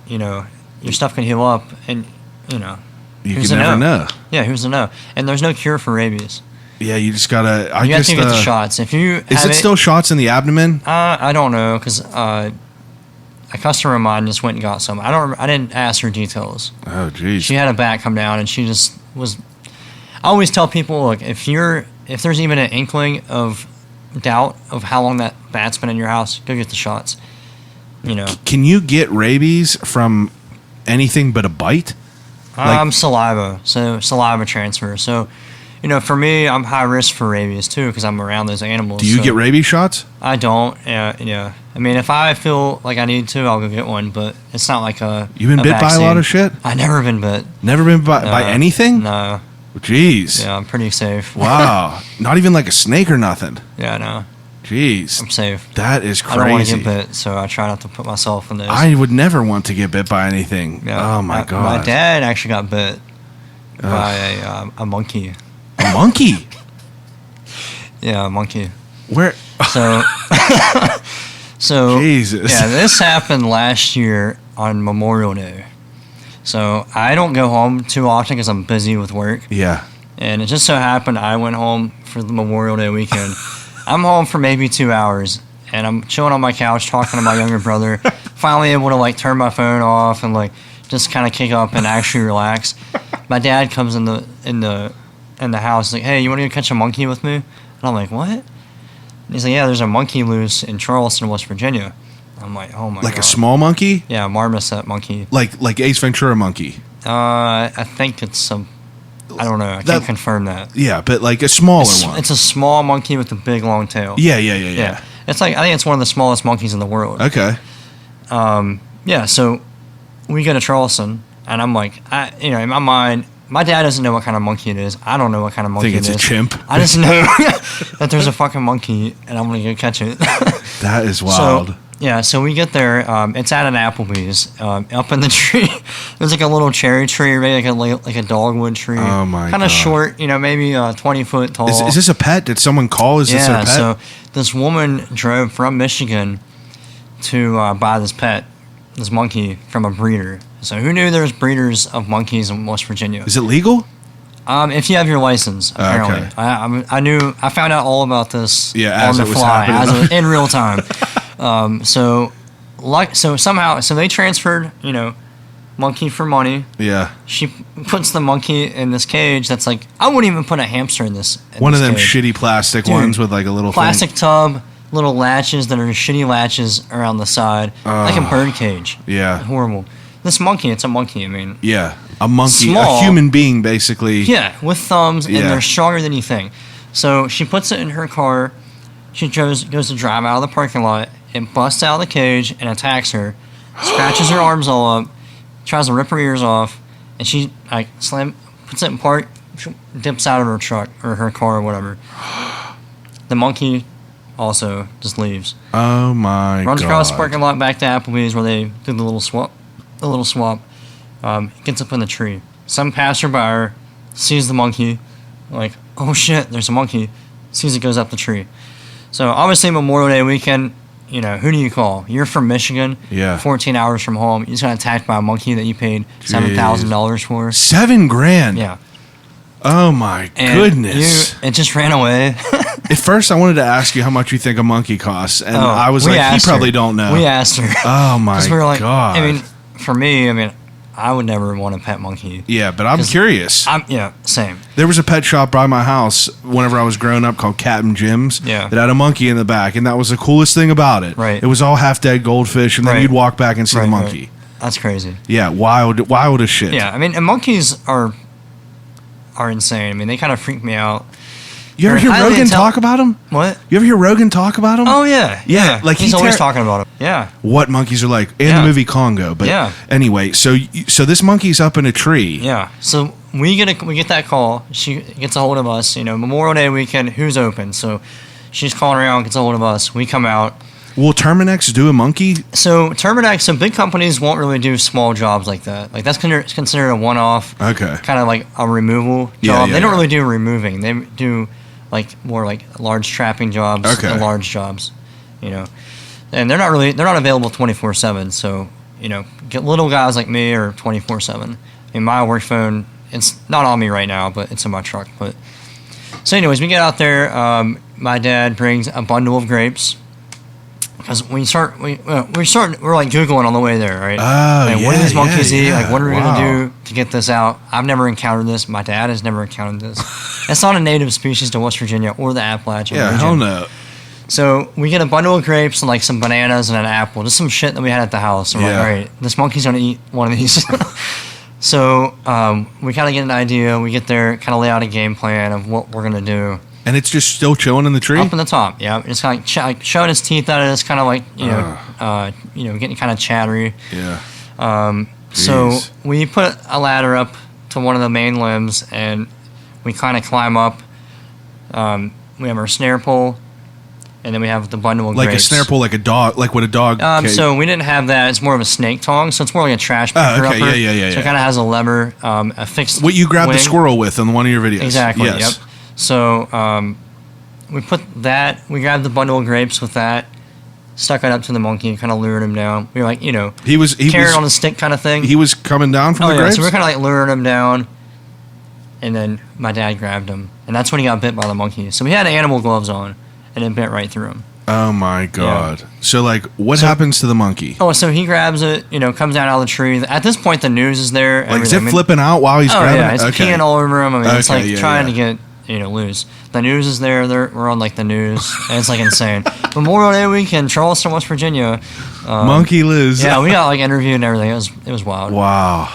Your stuff can heal up, and, You can never know. Yeah, who's to know? And there's no cure for rabies. Yeah, you just gotta... You have to get the shots. If you Is it still shots in the abdomen? I don't know, because a customer of mine just went and got some. I didn't ask her details. Oh, jeez. She had a bat come down, and she just was... I always tell people, look, if there's even an inkling of doubt of how long that bat's been in your house, go get the shots. Can you get rabies from anything but a bite? Saliva. So saliva transfer. So, for me, I'm high risk for rabies too because I'm around those animals. Do you get rabies shots? I don't. Yeah. I mean, if I feel like I need to, I'll go get one. But it's not like a. You've been bit vaccine. by a lot of shit? I've never been bit. Never been bit by anything? No. Jeez. Yeah, I'm pretty safe. Wow. Not even like a snake or nothing. Yeah, no. Jeez. I'm safe. That is crazy. I don't want to get bit, so I try not to put myself in those. I would never want to get bit by anything. Yeah. Oh, my God. My dad actually got bit by a monkey. A monkey? Yeah, a monkey. Where? So Jesus. Yeah, this happened last year on Memorial Day. So I don't go home too often because I'm busy with work. Yeah. And it just so happened I went home for the Memorial Day weekend. I'm home for maybe 2 hours, and I'm chilling on my couch talking to my younger brother. Finally able to turn my phone off and just kind of kick up and actually relax. My dad comes in the house like, "Hey, you want to go catch a monkey with me?" And I'm like, "What?" And he's like, "Yeah, there's a monkey loose in Charleston, West Virginia." I'm like, "Oh my god!" Like a small monkey? Yeah, marmoset monkey. Like Ace Ventura monkey. I think it's some. I don't know. I can't confirm that. Yeah, but like a smaller one. It's a small monkey with a big long tail. Yeah. It's I think it's one of the smallest monkeys in the world. Okay. Yeah. So we go to Charleston, and I'm like, in my mind, my dad doesn't know what kind of monkey it is. I don't know what kind of monkey it is. Think it's a chimp. I just know that there's a fucking monkey, and I'm gonna go catch it. That is wild. So we get there. It's at an Applebee's. Up in the tree, there's like a little cherry tree, maybe like a dogwood tree. Oh my god! Kind of short, maybe 20 foot tall. Is this a pet? Did someone call? Is this a pet? So this woman drove from Michigan to buy this monkey from a breeder. So who knew there's breeders of monkeys in West Virginia? Is it legal? If you have your license, apparently. Okay. I found out all about this on the fly, in real time. So somehow they transferred, monkey for money. Yeah. She puts the monkey in this cage that's like, I wouldn't even put a hamster in this. One of them shitty plastic ones with like a little plastic tub, little latches that are shitty latches around the side, like a bird cage. Yeah. Horrible. This monkey, it's a monkey. I mean. Yeah. A monkey, small, a human being, basically. Yeah, with thumbs, and they're stronger than you think. So she puts it in her car. She goes to drive out of the parking lot. It busts out of the cage and attacks her. Scratches her arms all up. Tries to rip her ears off. And she puts it in park, dips out of her truck or her car or whatever. The monkey also just leaves. Oh my god. Runs across the parking lot back to Applebee's where they do the little swap. Gets up in the tree. Some passerby sees the monkey, like, oh shit, there's a monkey. Sees it goes up the tree. So obviously Memorial Day weekend, who do you call? You're from Michigan. Yeah. 14 hours from home. You just got attacked by a monkey that you paid $7,000 for. $7,000. Yeah. Oh my goodness! It just ran away. At first, I wanted to ask you how much you think a monkey costs, and I was like, he probably don't know. We asked her. Oh my we were like, god! I mean, for me, I would never want a pet monkey. Yeah, but I'm curious. Same. There was a pet shop by my house whenever I was growing up called Captain Jim's. Yeah. That had a monkey in the back, and that was the coolest thing about it. Right. It was all half-dead goldfish, and then you'd walk back and see the monkey. Right. That's crazy. Yeah, wild as shit. Yeah, and monkeys are insane. I mean, they kind of freak me out. You ever hear Rogan talk about them? What? You ever hear Rogan talk about them? Oh, yeah. Yeah. Like he's always talking about them. Yeah. What monkeys are like in the movie Congo. But anyway, so this monkey's up in a tree. Yeah. So we get that call. She gets a hold of us. Memorial Day weekend, who's open? So she's calling around, gets a hold of us. We come out. Will Terminex do a monkey? So big companies won't really do small jobs like that. Like that's considered a one-off. Okay. Kind of like a removal job. They don't really do removing. They do more like large trapping jobs and large jobs, and they're not available 24/7. So get little guys like me are 24/7. In my work phone, it's not on me right now, but it's in my truck. But so anyways, we get out there. My dad brings a bundle of grapes. Because we're like Googling on the way there, right? Oh, what do these monkeys eat? Like, what are we going to do to get this out? I've never encountered this. My dad has never encountered this. It's not a native species to West Virginia or the Appalachian region. Hell no. So we get a bundle of grapes and like some bananas and an apple, just some shit that we had at the house. And we're like, all right, this monkey's going to eat one of these. So we kind of get an idea. We get there, kind of lay out a game plan of what we're going to do. And it's just still chilling in the tree? Up in the top, yeah. It's kind of like showing his teeth at it. It's kind of like, getting kind of chattery. Yeah. So we put a ladder up to one of the main limbs, and we kind of climb up. We have our snare pole, and then we have the bundle of grapes. Like a snare pole, like a dog, like what a dog... So we didn't have that. It's more of a snake tong, so it's more like a trash picker upper. Yeah. So it kind of has a lever, a fixed what you grabbed wing. the squirrel with in one of your videos. Exactly, yes. Yep. So we put that, we grabbed the bundle of grapes with that, stuck it up to the monkey and kind of lured him down. We were like, he was carrot on a stick kind of thing. He was coming down from the grapes? So we were kind of like luring him down, and then my dad grabbed him, and that's when he got bit by the monkey. So we had animal gloves on, and it bit right through him. Oh my god. Yeah. So like, what happens to the monkey? Oh, so he grabs it, comes down out of the tree. At this point, the news is there. Like, is it flipping out while he's grabbing it? It's peeing all over him. I mean, it's like trying to get... loose. The news is there. We're on like the news, and it's like insane. Memorial Day weekend, Charleston, West Virginia. Monkey lose. Yeah, we got like interviewed and everything. It was wild. Wow.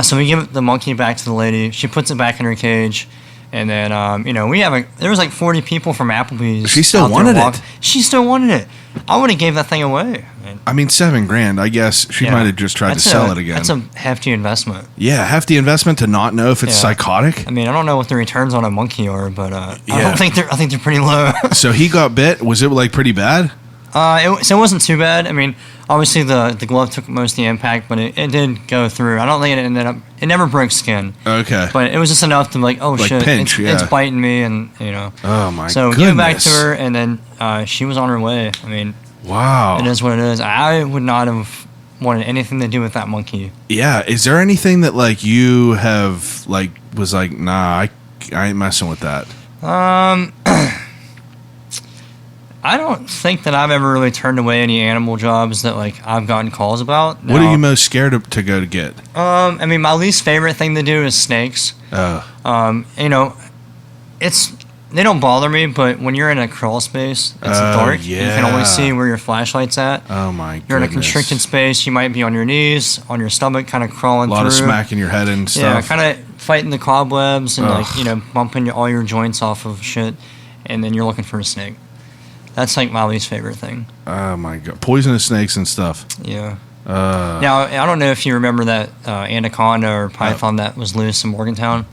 So we give the monkey back to the lady. She puts it back in her cage, and then there was like 40 people from Applebee's. She still wanted it. She still wanted it. I would have gave that thing away. I mean, $7,000. I guess she might have just tried to sell it again. That's a hefty investment. Yeah, hefty investment to not know if it's psychotic. I mean, I don't know what the returns on a monkey are, but I think they're pretty low. So he got bit. Was it like pretty bad? It wasn't too bad. I mean, obviously the glove took most of the impact, but it did go through. I don't think it never broke skin. Okay. But it was just enough to be like, oh like shit, pinch, it's biting me, and Oh my. So goodness. give it back to her, and then she was on her way. I mean. Wow. It is what it is. I would not have wanted anything to do with that monkey. Yeah. Is there anything that like you have like was like, nah, I ain't messing with that? I don't think that I've ever really turned away any animal jobs that like I've gotten calls about. What are you most scared to go to get? I mean, my least favorite thing to do is snakes. You know, they don't bother me, but when you're in a crawl space, it's dark. Yeah. You can only see where your flashlight's at. Oh my goodness. You're in a constricted space. You might be on your knees, on your stomach, kind of crawling through. A lot of smacking your head and stuff. Yeah, kind of fighting the cobwebs and like bumping all your joints off of shit, and then you're looking for a snake. That's like my least favorite thing. Oh my god, poisonous snakes and stuff. Yeah. Now I don't know if you remember that anaconda or python that was loose in Morgantown.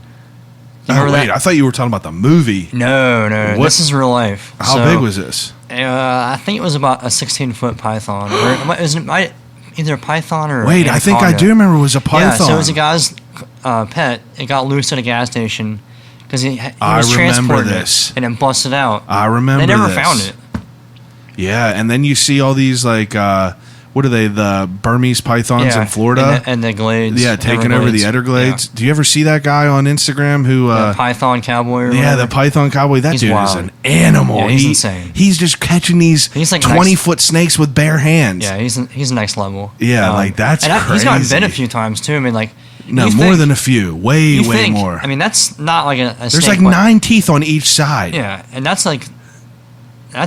Wait, that? I thought you were talking about the movie. No. What? This is real life. How big was this? I think it was about a 16-foot python. Or either a python or Wait, anaconda. I think I do remember it was a python. Yeah, so it was a guy's pet. It got loose at a gas station because he was transporting it and it busted out. I remember They never this. found it. Yeah, and then you see all these like what are they? The Burmese pythons in Florida and the glades. Yeah, taking over the Everglades. Yeah. Do you ever see that guy on Instagram who? The Python Cowboy. Or whatever? The Python Cowboy. That dude wild. is an animal. Yeah, he's insane. He's just catching these 20-foot snakes with bare hands. Yeah, he's next level. Yeah, like that's crazy. He's gotten bit a few times too. I mean, like. No, more than a few. Way more. I mean, that's not like a There's snake, like 9 teeth on each side. Yeah, and that's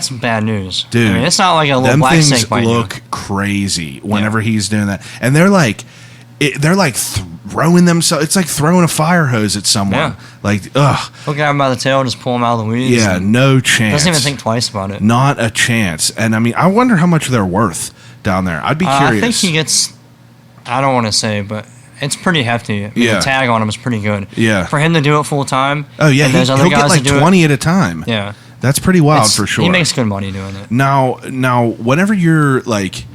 bad news, dude. I mean, it's not like a little black snake bite. Them things look crazy whenever he's doing that, and they're like throwing themselves. It's like throwing a fire hose at someone. Yeah. Like, ugh. Look at him by the tail, just pull him out of the weeds. Yeah, no chance. Doesn't even think twice about it. Not a chance. And I mean, I wonder how much they're worth down there. I'd be curious. I think he gets. I don't want to say, but it's pretty hefty. I mean, the tag on him is pretty good. Yeah. For him to do it full time. Oh yeah, he'll get like 20 at a time. Yeah. That's pretty wild for sure. He makes good money doing it. Now, whenever you're like,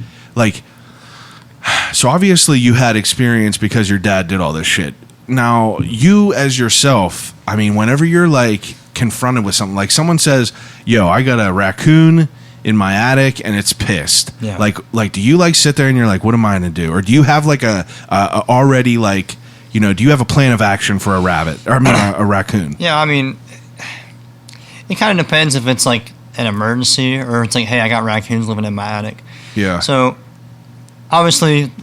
so obviously you had experience because your dad did all this shit. Now, you as yourself, I mean, whenever you're like confronted with something, like someone says, "Yo, I got a raccoon in my attic and it's pissed." Yeah. Like, do you like sit there and you're like, "What am I gonna do?" Or do you have like a already like, you know, do you have a plan of action for a raccoon? Yeah, I mean. It kind of depends if it's like an emergency or it's like, hey, I got raccoons living in my attic. Yeah. So, obviously,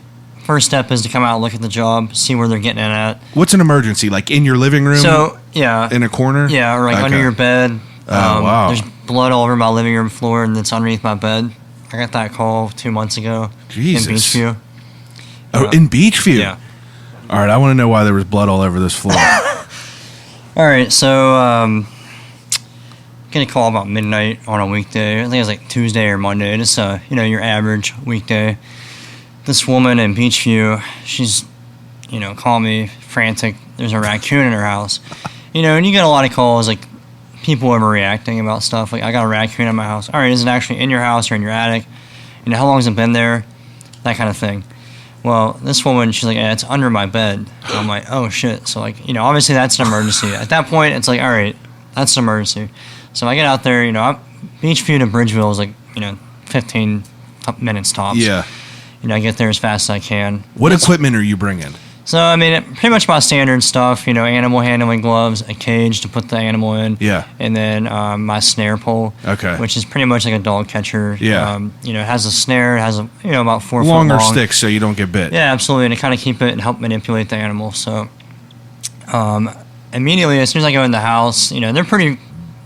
first step is to come out and look at the job, see where they're getting it at. What's an emergency? Like in your living room? So, yeah. In a corner? Yeah, or like under your bed. Oh, wow. There's blood all over my living room floor and it's underneath my bed. I got that call 2 months ago. Jesus. In Beachview. Oh, in Beachview? Yeah. All right, I want to know why there was blood all over this floor. All right, so... Get a call about midnight on a weekday. I think it was like Tuesday or Monday. Just your average weekday. This woman in Beachview, she's calling me frantic. There's a raccoon in her house. And you get a lot of calls like people overreacting about stuff. Like, I got a raccoon in my house. All right, is it actually in your house or in your attic? How long has it been there? That kind of thing. Well, this woman, she's like, it's under my bed. And I'm like, oh shit. So like, obviously that's an emergency. At that point, it's like, all right, that's an emergency. So I get out there, Beachview to Bridgeville is like, 15 minutes tops. Yeah. I get there as fast as I can. What equipment are you bringing? So, I mean, pretty much my standard stuff, animal handling gloves, a cage to put the animal in. Yeah. And then my snare pole. Okay. Which is pretty much like a dog catcher. Yeah. It has a snare, it has about 4 Longer foot long. sticks so you don't get bit. Yeah, absolutely. And to kind of keep it and help manipulate the animal. So, immediately, as soon as I go in the house,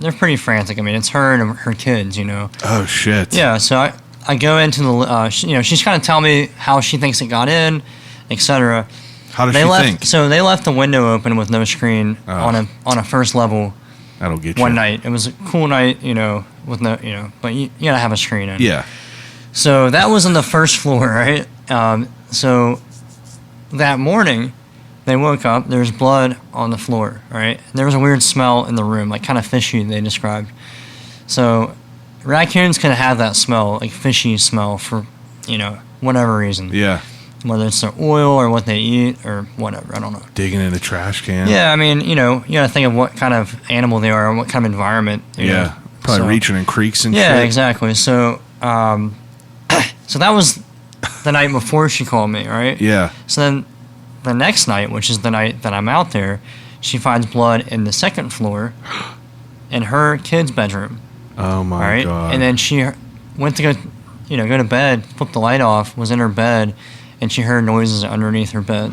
they're pretty frantic. I mean, it's her and her kids, Oh, shit. Yeah, so I go into the, she's kind of telling me how she thinks it got in, etc. How does she think? So they left the window open with no screen on a first level. That'll get you. One night. It was a cool night, with no, but you gotta have a screen in. Yeah. So that was on the first floor, right? So that morning, they woke up, there's blood on the floor, right? There was a weird smell in the room, like kind of fishy, they described. So raccoons can have that smell, like fishy smell for, whatever reason. Yeah. Whether it's their oil or what they eat or whatever, I don't know. Digging in a trash can. Yeah, I mean, you gotta think of what kind of animal they are and what kind of environment. Yeah. Probably reaching in creeks and shit. Yeah, exactly. So, so that was the night before she called me, right? Yeah. So then the next night, which is the night that I'm out there, she finds blood in the second floor in her kid's bedroom. Oh my All right. God. And then she went to go to bed, flipped the light off, was in her bed, and she heard noises underneath her bed.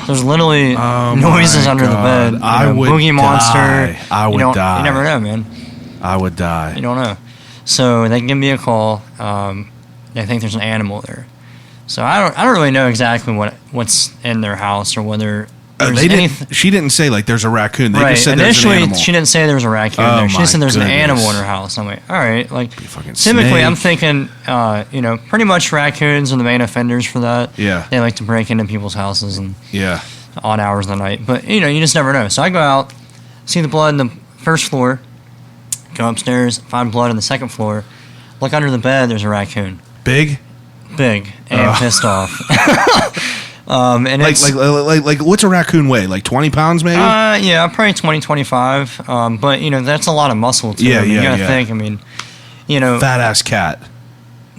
There's literally noises under the bed. I would boogie die. monster. I would die. You never know, man. I would die. You don't know. So they give me a call. They think there's an animal there. So I don't really know exactly what's in their house or whether she didn't say like there's a raccoon. They just said initially there's an animal. she didn't say there was a raccoon there. She just said there's an animal in her house. I'm like, all right, like typically snake. I'm thinking, pretty much raccoons are the main offenders for that. Yeah, they like to break into people's houses and odd hours of the night. But you just never know. So I go out, see the blood in the first floor, go upstairs, find blood on the second floor, look under the bed. There's a raccoon. Big and pissed off. And like what's a raccoon weigh? Like 20 pounds maybe? Yeah, probably 20, 25. But that's a lot of muscle too. You gotta think. Fat ass cat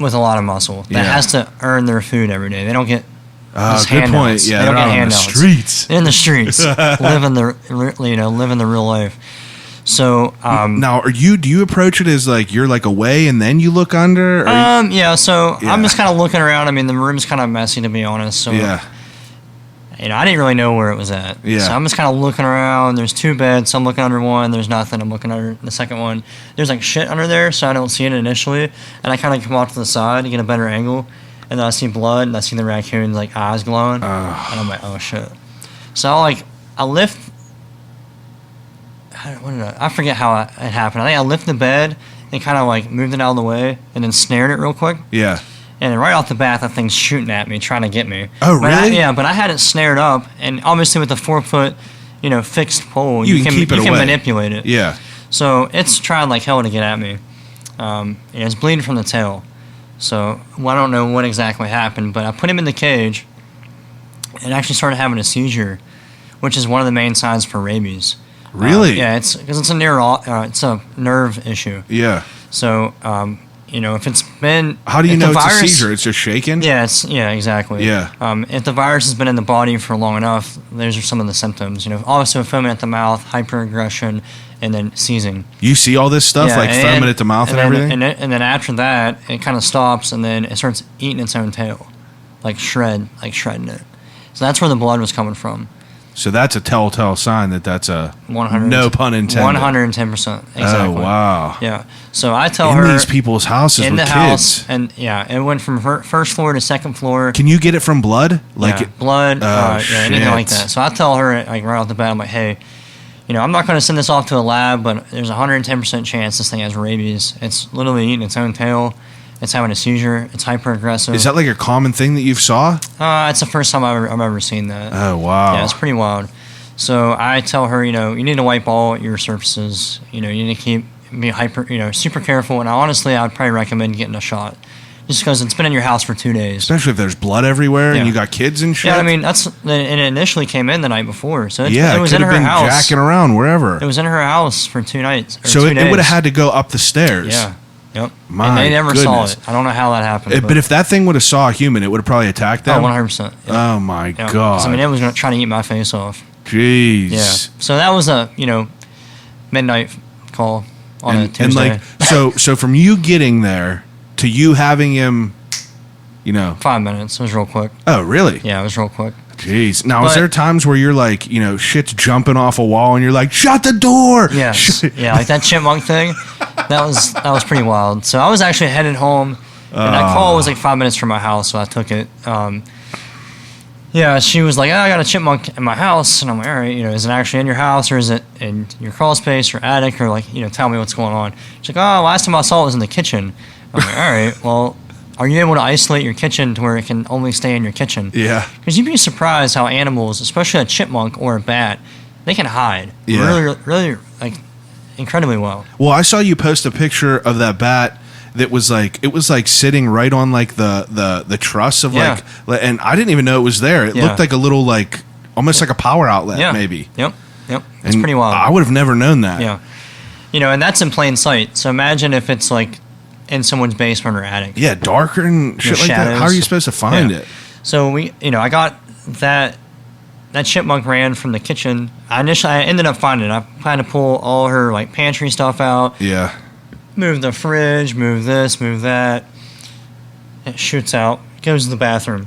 with a lot of muscle that has to earn their food every day. They don't get good handouts. point. Yeah, they don't get handouts. They're in the streets, living the real life. So now, do you approach it as like you're like away and then you look under? I'm just kind of looking around. I mean, the room's kind of messy to be honest. So I didn't really know where it was at. Yeah. So I'm just kind of looking around. There's 2 beds. So I'm looking under one. There's nothing. I'm looking under the second one. There's like shit under there, so I don't see it initially. And I kind of come off to the side to get a better angle, and then I see blood and I see the raccoon's like eyes glowing, and I'm like, oh shit. So I lift. I forget how it happened. I think I lifted the bed and kind of like moved it out of the way and then snared it real quick. Yeah. And then right off the bat, that thing's shooting at me, trying to get me. Oh, really? But I had it snared up, and obviously with the 4-foot, fixed pole, you can manipulate it. Yeah. So it's trying like hell to get at me. It's bleeding from the tail. So I don't know what exactly happened, but I put him in the cage and actually started having a seizure, which is one of the main signs for rabies. Really? Yeah, it's because it's a nerve issue. Yeah. So, if it's been... How do you know it's a seizure? It's just shaking? Yeah, exactly. Yeah. If the virus has been in the body for long enough, those are some of the symptoms. Also foaming at the mouth, hyperaggression, and then seizing. You see all this stuff, foaming at the mouth and everything? And then after that, it kind of stops, and then it starts eating its own tail. Shredding it. So that's where the blood was coming from. So that's a telltale sign that's a 100, no pun intended. 110%. Exactly. Oh wow. Yeah. So I tell her in these people's houses in with the kids. house, and it went from first floor to second floor. Can you get it from blood? Blood. Anything like shit. that. So I tell her right off the bat, I'm like, hey, I'm not going to send this off to a lab, but there's a 110% chance this thing has rabies. It's literally eating its own tail. It's having a seizure. It's hyper-aggressive. Is that like a common thing that you've saw? It's the first time I've ever seen that. Oh, wow. Yeah, it's pretty wild. So I tell her, you need to wipe all your surfaces. You need to be super careful. And I'd probably recommend getting a shot. Just because it's been in your house for 2 days. Especially if there's blood everywhere and you got kids and shit. Yeah, I mean, and it initially came in the night before. So it was could in have her been house. jacking around wherever. It was in her house for 2 nights. So it would have had to go up the stairs. Yeah. Yep. And they never saw it. I don't know how that happened. But if that thing would have saw a human, it would have probably attacked them. Oh, 100%. Oh my God. I mean, it was trying to eat my face off. Jeez. Yeah. So that was a midnight call on a Tuesday. And so from you getting there to you having him, 5 minutes. It was real quick. Oh, really? Yeah, it was real quick. Jeez. Now, is there times where you're like, shit's jumping off a wall and you're like, shut the door? Yes. Yeah, like that chipmunk thing. That was pretty wild. So I was actually headed home, and that call was like 5 minutes from my house, so I took it. She was like, I got a chipmunk in my house, and I'm like, all right, is it actually in your house, or is it in your crawl space or attic, or tell me what's going on. She's like, last time I saw it was in the kitchen. I'm like, all right, well, are you able to isolate your kitchen to where it can only stay in your kitchen? Yeah. Because you'd be surprised how animals, especially a chipmunk or a bat, they can hide really, really, incredibly well. Well, I saw you post a picture of that bat that was it was sitting right on the truss of and I didn't even know it was there. It looked like a little almost like a power outlet maybe. Yep. It's pretty wild. I would have never known that. Yeah. And that's in plain sight. So imagine if it's in someone's basement or attic. Yeah, darker and shit like that. How are you supposed to find it? So I got that chipmunk ran from the kitchen. I ended up finding it. I planned to pull all her pantry stuff out. Yeah. move the fridge, move this, move that. It shoots out, goes to the bathroom.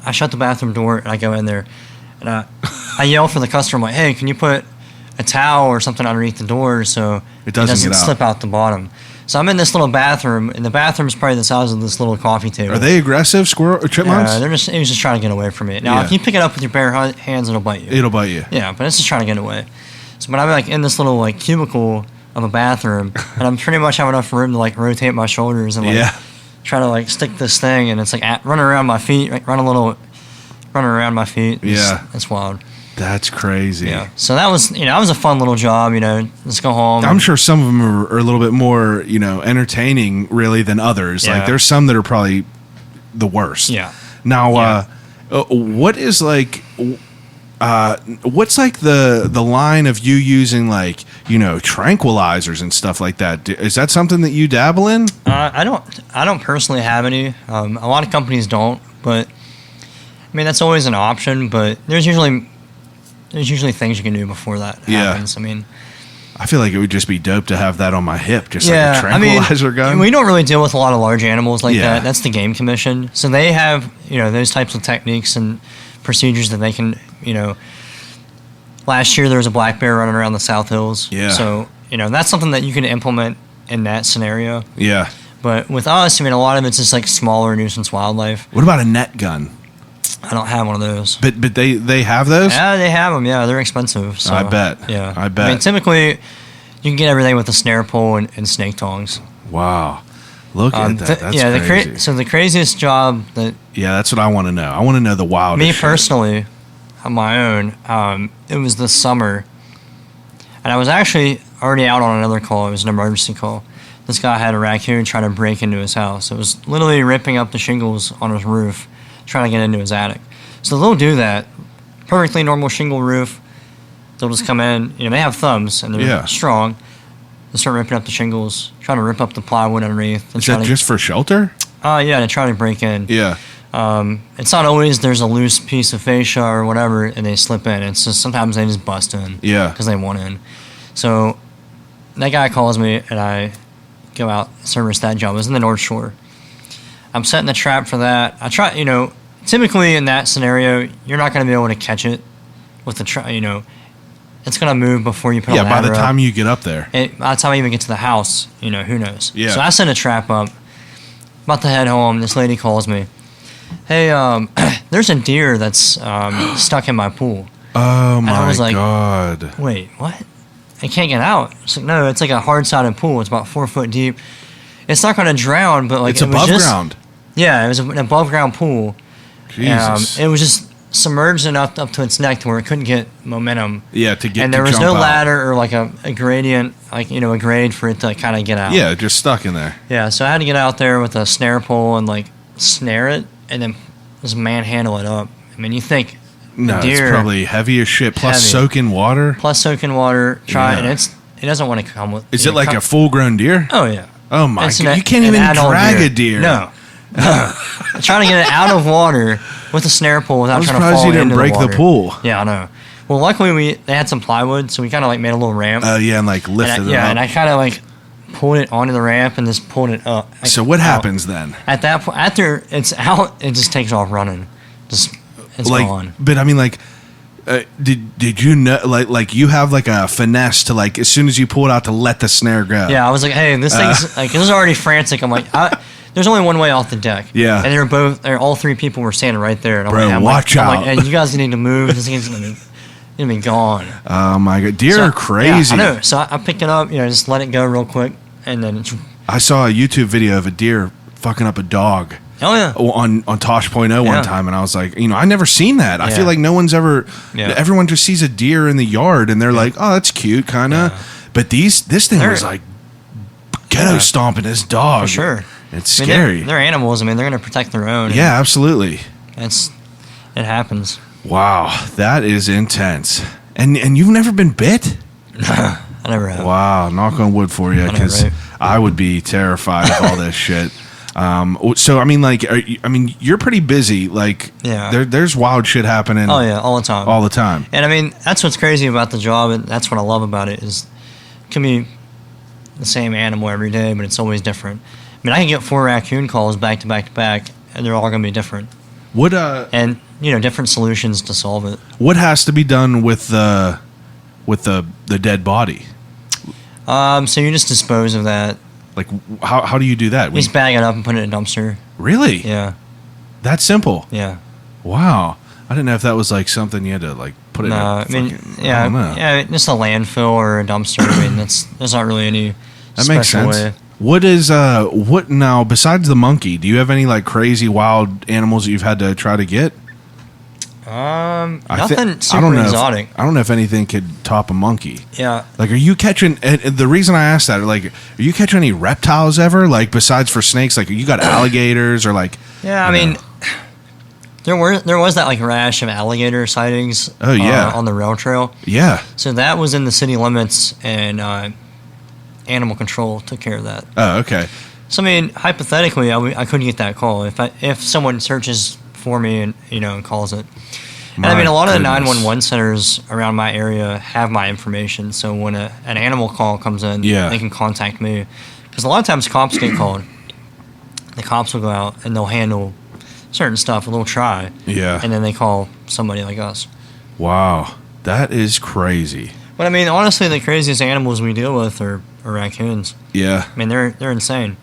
I shut the bathroom door and I go in there, and I yell for the customer, I'm like, hey, can you put a towel or something underneath the door so it doesn't slip out the bottom. So I'm in this little bathroom, and the bathroom's probably the size of this little coffee table. Are they aggressive squirrel or chipmunks? It was just trying to get away from me. Now, if you pick it up with your bare hands, it'll bite you. It'll bite you. Yeah, but it's just trying to get away. So, but I'm like in this little like cubicle of a bathroom, and I'm pretty much have enough room to like rotate my shoulders and like try to like stick this thing, and it's like running around my feet, like running around my feet. It's wild. That's crazy. Yeah. So that was, that was a fun little job, let's go home. I'm sure some of them are a little bit more, entertaining really than others. Yeah. Like there's some that are probably the worst. Yeah. Now, what is like, what's like the line of you using like, tranquilizers and stuff like that? Is that something that you dabble in? I don't personally have any. A lot of companies don't, but I mean, that's always an option, but there's usually things you can do before that happens. I mean, I feel like it would just be dope to have that on my hip, just like a tranquilizer gun. We don't really deal with a lot of large animals like that. That's the Game Commission. So they have, those types of techniques and procedures that they can, last year there was a black bear running around the South Hills. Yeah. So, that's something that you can implement in that scenario. Yeah. But with us, a lot of it's just like smaller nuisance wildlife. What about a net gun? I don't have one of those. But they have those? Yeah, they have them. Yeah, they're expensive. So, I bet. Yeah. I bet. Typically, you can get everything with a snare pole and snake tongs. Wow. Look at that. That's crazy. So the craziest job that... Yeah, that's what I want to know. I want to know the wildest Me personally, on my own, it was this summer. And I was actually already out on another call. It was an emergency call. This guy had a raccoon trying to break into his house. It was literally ripping up the shingles on his roof, trying to get into his attic. So they'll do that. Perfectly normal shingle roof. They'll just come in. They have thumbs and they're strong. They start ripping up the shingles, trying to rip up the plywood underneath. Is that just for shelter? Yeah, to try to break in. Yeah. It's not always there's a loose piece of fascia or whatever and they slip in. It's just sometimes they just bust in. Yeah. Because they want in. So that guy calls me and I go out service that job. It was in the North Shore. I'm setting the trap for that. I try, typically in that scenario, you're not going to be able to catch it with the trap, it's going to move before you put on the by the time you get up there. By the time I even get to the house, who knows. Yeah. So I set a trap up. About to head home. This lady calls me. Hey, there's a deer that's stuck in my pool. Oh, and my I was like, God. Wait, what? I can't get out. It's like, no, it's like a hard-sided pool. It's about 4 foot deep. It's not going to drown, but like it's above ground. Yeah, it was an above-ground pool. Jesus. It was just submerged enough up to its neck to where it couldn't get momentum. Yeah, to get. And there was no ladder or like a gradient, like a grade for it to kind of get out. Yeah, just stuck in there. Yeah, so I had to get out there with a snare pole and like snare it, and then just manhandle it up. I mean, you think no, it's probably heavy as shit. Plus soaking water. And it doesn't want to come with. Is it like a full-grown deer? Oh yeah. Oh my God! You can't even drag a deer. No. Trying to get it out of water with a snare pole without trying to fall into the water. I'm surprised you didn't break the pool. Yeah, I know. Well, luckily they had some plywood, so we kind of like made a little ramp. Oh yeah, and like lifted it up. Yeah, and I kind of like pulled it onto the ramp and just pulled it up. Like, so what happens then? At that point, after it's out, it just takes off running. It's gone. But I mean, like, did you know, like you have like a finesse to like as soon as you pull it out to let the snare go? Yeah, I was like, hey, this thing's like this is already frantic. I'm like, there's only one way off the deck. Yeah, and all three people were standing right there. And I'm Bro, like, watch out! I'm like, hey, you guys need to move. This thing's gonna be gone. Oh my God, deer are crazy. Yeah, I know. So I picked it up, just let it go real quick, and then I saw a YouTube video of a deer fucking up a dog. Oh yeah, on Tosh.0 one time, and I was like, I never seen that. I feel like no one's ever. Yeah. Everyone just sees a deer in the yard, and they're like, oh, that's cute, kind of. Yeah. But this thing was like ghetto stomping this dog. For sure. It's scary. They're animals. I mean, they're going to protect their own. Yeah, absolutely. It happens. Wow, that is intense. And you've never been bit? I never have. Wow, knock on wood for you, because I would be terrified of all this shit. So I mean, you're pretty busy. Like, there's wild shit happening. Oh yeah, all the time. And I mean, that's what's crazy about the job, and that's what I love about it is, it can be the same animal every day, but it's always different. I mean, I can get 4 raccoon calls back to back to back, and they're all going to be different. What and different solutions to solve it. What has to be done with the dead body? So you just dispose of that. Like, how do you do that? We just bag it up and put it in a dumpster. Really? Yeah. That simple? Yeah. Wow. I didn't know if that was like something you had to like put it in. I don't know. Yeah, just a landfill or a dumpster. I mean, there's not really any that makes sense. way. What is what now besides the monkey? Do you have any like crazy wild animals that you've had to try to get? Nothing super exotic. I don't know if anything could top a monkey. Yeah. Like, are you catching? And the reason I asked that, like, are you catching any reptiles ever? Like, besides for snakes, like, you got alligators or like? Yeah, I mean, there was that like rash of alligator sightings. Oh yeah. On the rail trail. Yeah. So that was in the city limits, and animal control took care of that. Oh, okay. So I mean, hypothetically, I couldn't get that call if someone searches for me and calls it. And I mean, a lot of the 911 centers around my area have my information. So when an animal call comes in, they can contact me. Because a lot of times cops get called. The cops will go out and they'll handle certain stuff, and they'll try. Yeah. And then they call somebody like us. Wow, that is crazy. But I mean, honestly, the craziest animals we deal with are raccoons. Yeah. I mean, they're insane.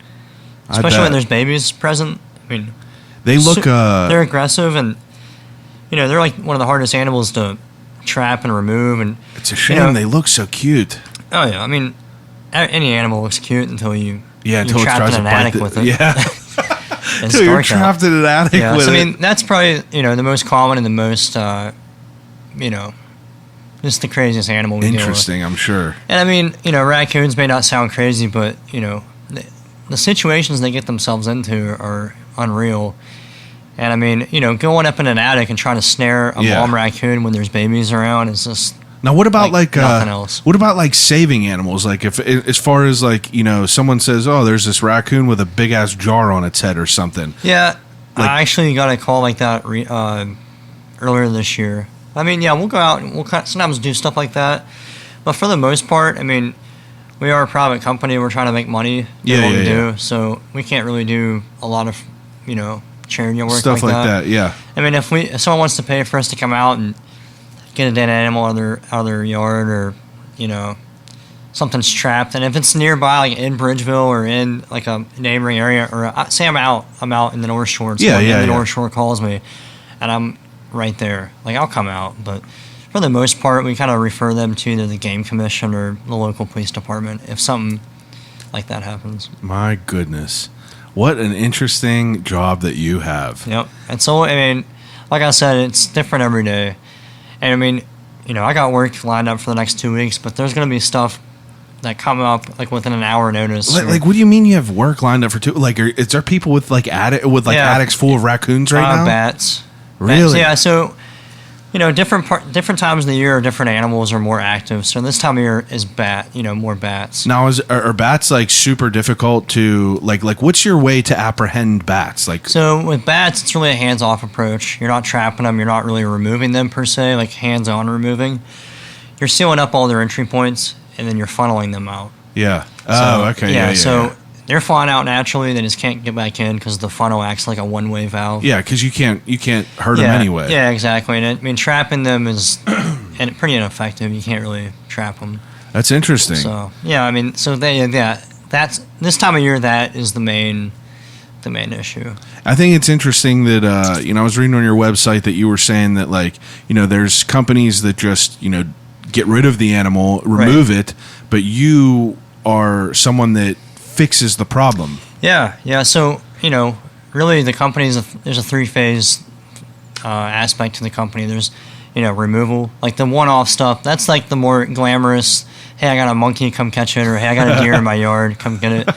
Especially when there's babies present. I mean, they look. They're aggressive, and they're like one of the hardest animals to trap and remove. And it's a shame they look so cute. Oh yeah, I mean, any animal looks cute until you until trapped it tries in an to attic with it. Yeah. Until you're trapped in an attic with it. So, I mean, that's probably the most common and the most just the craziest animal we deal with. Interesting, I'm sure. And I mean, raccoons may not sound crazy, but the situations they get themselves into are unreal. And I mean, going up in an attic and trying to snare a mom raccoon when there's babies around is just now. What about like nothing else? What about like saving animals? Like if as far as like someone says, oh, there's this raccoon with a big ass jar on its head or something. Yeah, I actually got a call like that earlier this year. I mean, yeah, we'll go out and we'll sometimes do stuff like that, but for the most part, I mean, we are a private company. We're trying to make money. Do what we do, so we can't really do a lot of charity work stuff like that. Yeah. I mean, if someone wants to pay for us to come out and get a dead animal out of their yard, or something's trapped, and if it's nearby, like in Bridgeville or in like a neighboring area, or say I'm out in the North Shore. The North Shore calls me, and I'm right there. Like, I'll come out, but for the most part, we kind of refer them to either the game commission or the local police department if something like that happens. My goodness. What an interesting job that you have. Yep. And so, I mean, like I said, it's different every day. And I mean, I got work lined up for the next 2 weeks, but there's going to be stuff that come up like within an hour notice. Like what do you mean you have work lined up for 2? Like, is there people with like attics full of raccoons right now? Bats. Really? Yeah. So, different times of the year, different animals are more active. So this time of year is more bats. Now, are bats like super difficult to like? What's your way to apprehend bats? Like, so with bats, it's really a hands-off approach. You're not trapping them. You're not really removing them per se, like hands-on removing. You're sealing up all their entry points, and then you're funneling them out. Yeah. Okay. Yeah. So they're flying out naturally. They just can't get back in because the funnel acts like a one-way valve. Yeah, because you can't hurt them anyway. Yeah, exactly. And I mean, trapping them is pretty ineffective. You can't really trap them. That's interesting. So yeah, I mean, that's this time of year. That is the main issue. I think it's interesting that I was reading on your website that you were saying that like there's companies that just get rid of the animal, remove it, but you are someone that fixes the problem. Yeah. So really, the company's there's a 3-phase aspect to the company. There's removal, like the one-off stuff. That's like the more glamorous. Hey, I got a monkey, come catch it, or hey, I got a deer in my yard, come get it.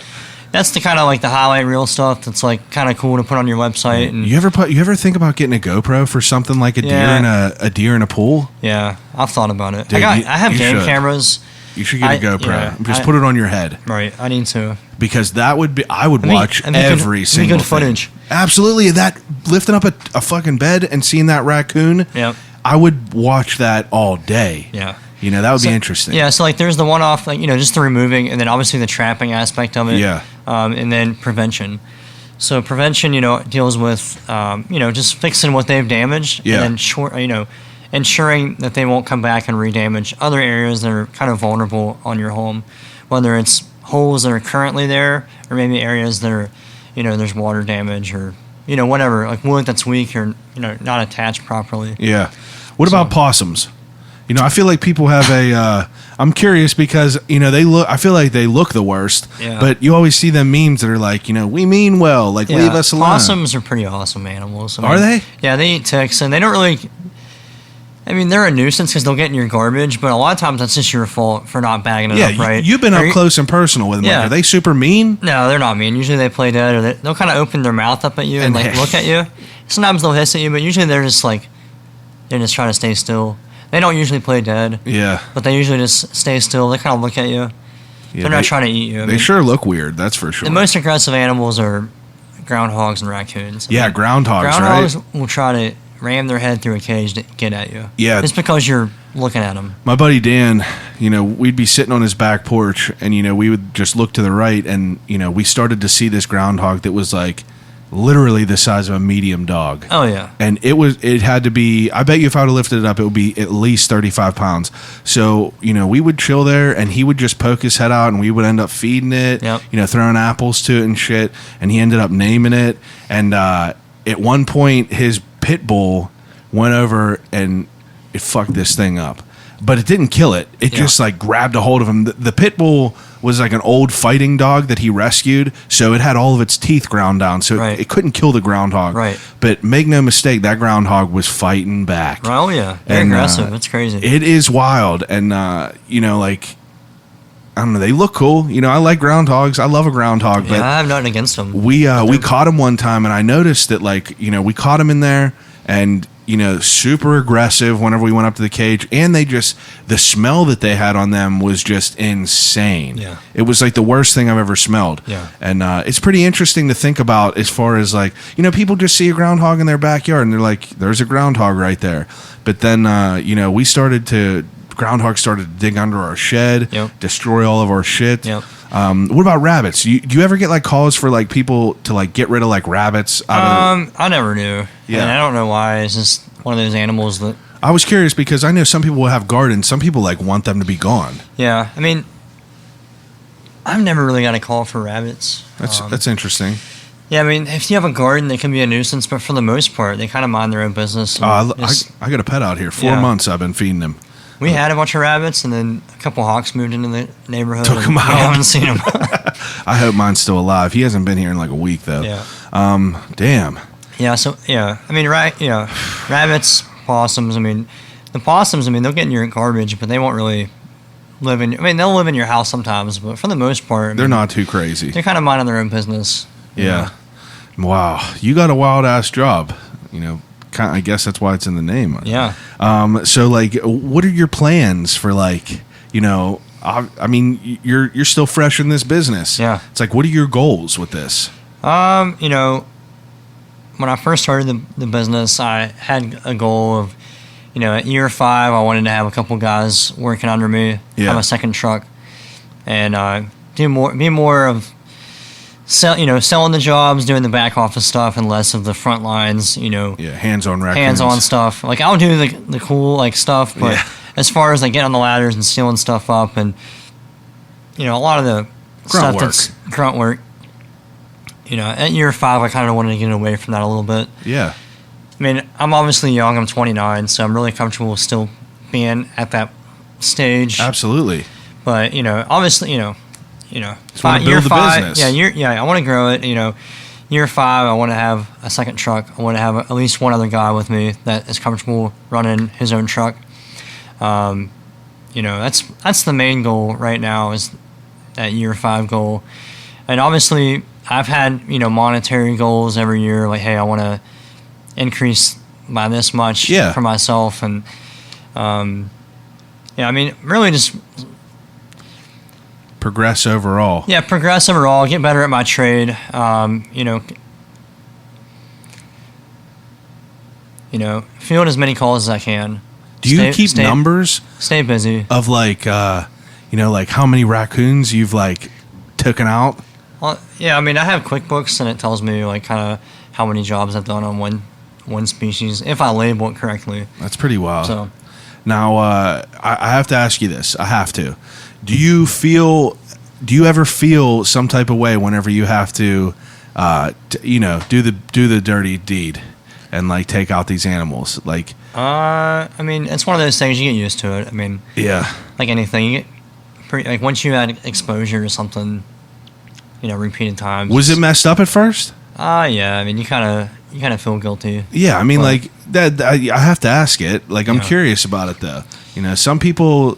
That's the kind of like the highlight reel stuff. That's like kind of cool to put on your website. And you ever think about getting a GoPro for something like a deer in a pool? Yeah, I've thought about it. Dude, I have game cameras. You should get a GoPro. Just put it on your head. Right, I need to. Because that would be, I would watch every single good footage. Thing. Absolutely, that lifting up a fucking bed and seeing that raccoon. Yep. I would watch that all day. Yeah. You know, that would be interesting. Yeah, so like there's the one-off, like, you know, just the removing, and then obviously the trapping aspect of it. Yeah. And then prevention. So prevention, you know, deals with, you know, just fixing what they've damaged. Yeah. And then, you know, ensuring that they won't come back and re-damage other areas that are kind of vulnerable on your home, whether it's holes that are currently there or maybe areas that are, you know, there's water damage or, you know, whatever, like wood that's weak or, you know, not attached properly. Yeah. What about possums? You know, I feel like people have a. I'm curious because, you know, I feel like they look the worst. Yeah. But you always see them memes that are like, you know, we mean well, like leave us alone. Possums are pretty awesome animals. Are they? Yeah, they eat ticks, and they don't really. I mean, they're a nuisance because they'll get in your garbage, but a lot of times that's just your fault for not bagging it up right. You've been up close and personal with them. Yeah. Like, are they super mean? No, they're not mean. Usually they play dead, or they'll kind of open their mouth up at you and like look at you. Sometimes they'll hiss at you, but usually they're just trying to stay still. They don't usually play dead. Yeah. But they usually just stay still. They kind of look at you. Yeah, they're not trying to eat you. They sure look weird, that's for sure. The most aggressive animals are groundhogs and raccoons. Groundhogs will try to ram their head through a cage to get at you. Yeah. Just because you're looking at them. My buddy Dan, you know, we'd be sitting on his back porch and, you know, we would just look to the right and, you know, we started to see this groundhog that was like literally the size of a medium dog. Oh, yeah. And it had to be, I bet you if I would have lifted it up, it would be at least 35 pounds. So, you know, we would chill there and he would just poke his head out and we would end up feeding it, you know, throwing apples to it and shit. And he ended up naming it. And at one point, his pit bull went over and it fucked this thing up. But it didn't kill it. It just like grabbed a hold of him. The pit bull was like an old fighting dog that he rescued, so it had all of its teeth ground down, so it couldn't kill the groundhog. Right. But make no mistake, that groundhog was fighting back. Oh yeah, they're aggressive. It's crazy. It is wild, and you know, like I don't know, they look cool. You know, I like groundhogs. I love a groundhog. But I have nothing against them. We caught him one time, and I noticed that like you know we caught him in there, and you know, super aggressive whenever we went up to the cage. And the smell that they had on them was just insane. Yeah. It was like the worst thing I've ever smelled. Yeah. And it's pretty interesting to think about as far as like, you know, people just see a groundhog in their backyard and they're like, there's a groundhog right there. But then, you know, groundhogs started to dig under our shed, destroy all of our shit. Yep. What about rabbits? Do you ever get like calls for like people to like get rid of like rabbits? I never do. Yeah, and I don't know why. It's just one of those animals that. I was curious because I know some people will have gardens. Some people like want them to be gone. Yeah, I mean, I've never really got a call for rabbits. That's interesting. Yeah, I mean, if you have a garden, they can be a nuisance, but for the most part, they kind of mind their own business. I got a pet out here. 4 months I've been feeding them. We had a bunch of rabbits, and then a couple hawks moved into the neighborhood. Took them out. We haven't seen them. I hope mine's still alive. He hasn't been here in like a week, though. Yeah. Damn. Yeah, so, yeah. I mean, rabbits, possums, I mean, the possums, they'll get in your garbage, but they won't really they'll live in your house sometimes, but for the most part, they're not too crazy. They're kind of minding their own business. Yeah. Wow. You got a wild-ass job, you know. I guess that's why it's in the name. Yeah. So, like, what are your plans for, like, you know, I mean, you're still fresh in this business. Yeah. It's like, what are your goals with this? You know, when I first started the business, I had a goal of, you know, at year 5, I wanted to have a couple guys working under me, have a second truck, and be more of selling the jobs, doing the back office stuff, and less of the front lines, you know. Yeah, hands-on stuff. Like, I'll do the cool, like, stuff, but as far as, like, getting on the ladders and stealing stuff up and, you know, a lot of the stuff that's grunt work, you know, at year 5, I kind of wanted to get away from that a little bit. Yeah. I mean, I'm obviously young. I'm 29, so I'm really comfortable still being at that stage. Absolutely. But, you know, obviously, you know, year 5, business. I want to grow it. You know, year 5, I want to have a second truck. I want to have at least one other guy with me that is comfortable running his own truck. You know, that's the main goal right now, is that year 5 goal. And obviously, I've had, you know, monetary goals every year. Like, hey, I want to increase by this much for myself, and I mean, really just. Progress overall. Yeah, progress overall. Get better at my trade. Field as many calls as I can. Do you keep numbers? Stay busy. Of like, like how many raccoons you've like taken out? Well, yeah, I mean, I have QuickBooks, and it tells me like kind of how many jobs I've done on one species, if I label it correctly. That's pretty wild. So now, I have to ask you this. I have to. Do you ever feel some type of way whenever you have to, do the dirty deed and like take out these animals? Like, I mean, it's one of those things you get used to it. I mean, yeah, like anything, you get like once you had exposure to something, repeated times. Was it messed up at first? Yeah. I mean, you kind of feel guilty. Yeah, I mean, like that. I have to ask it. Like, I'm curious about it though. Some people,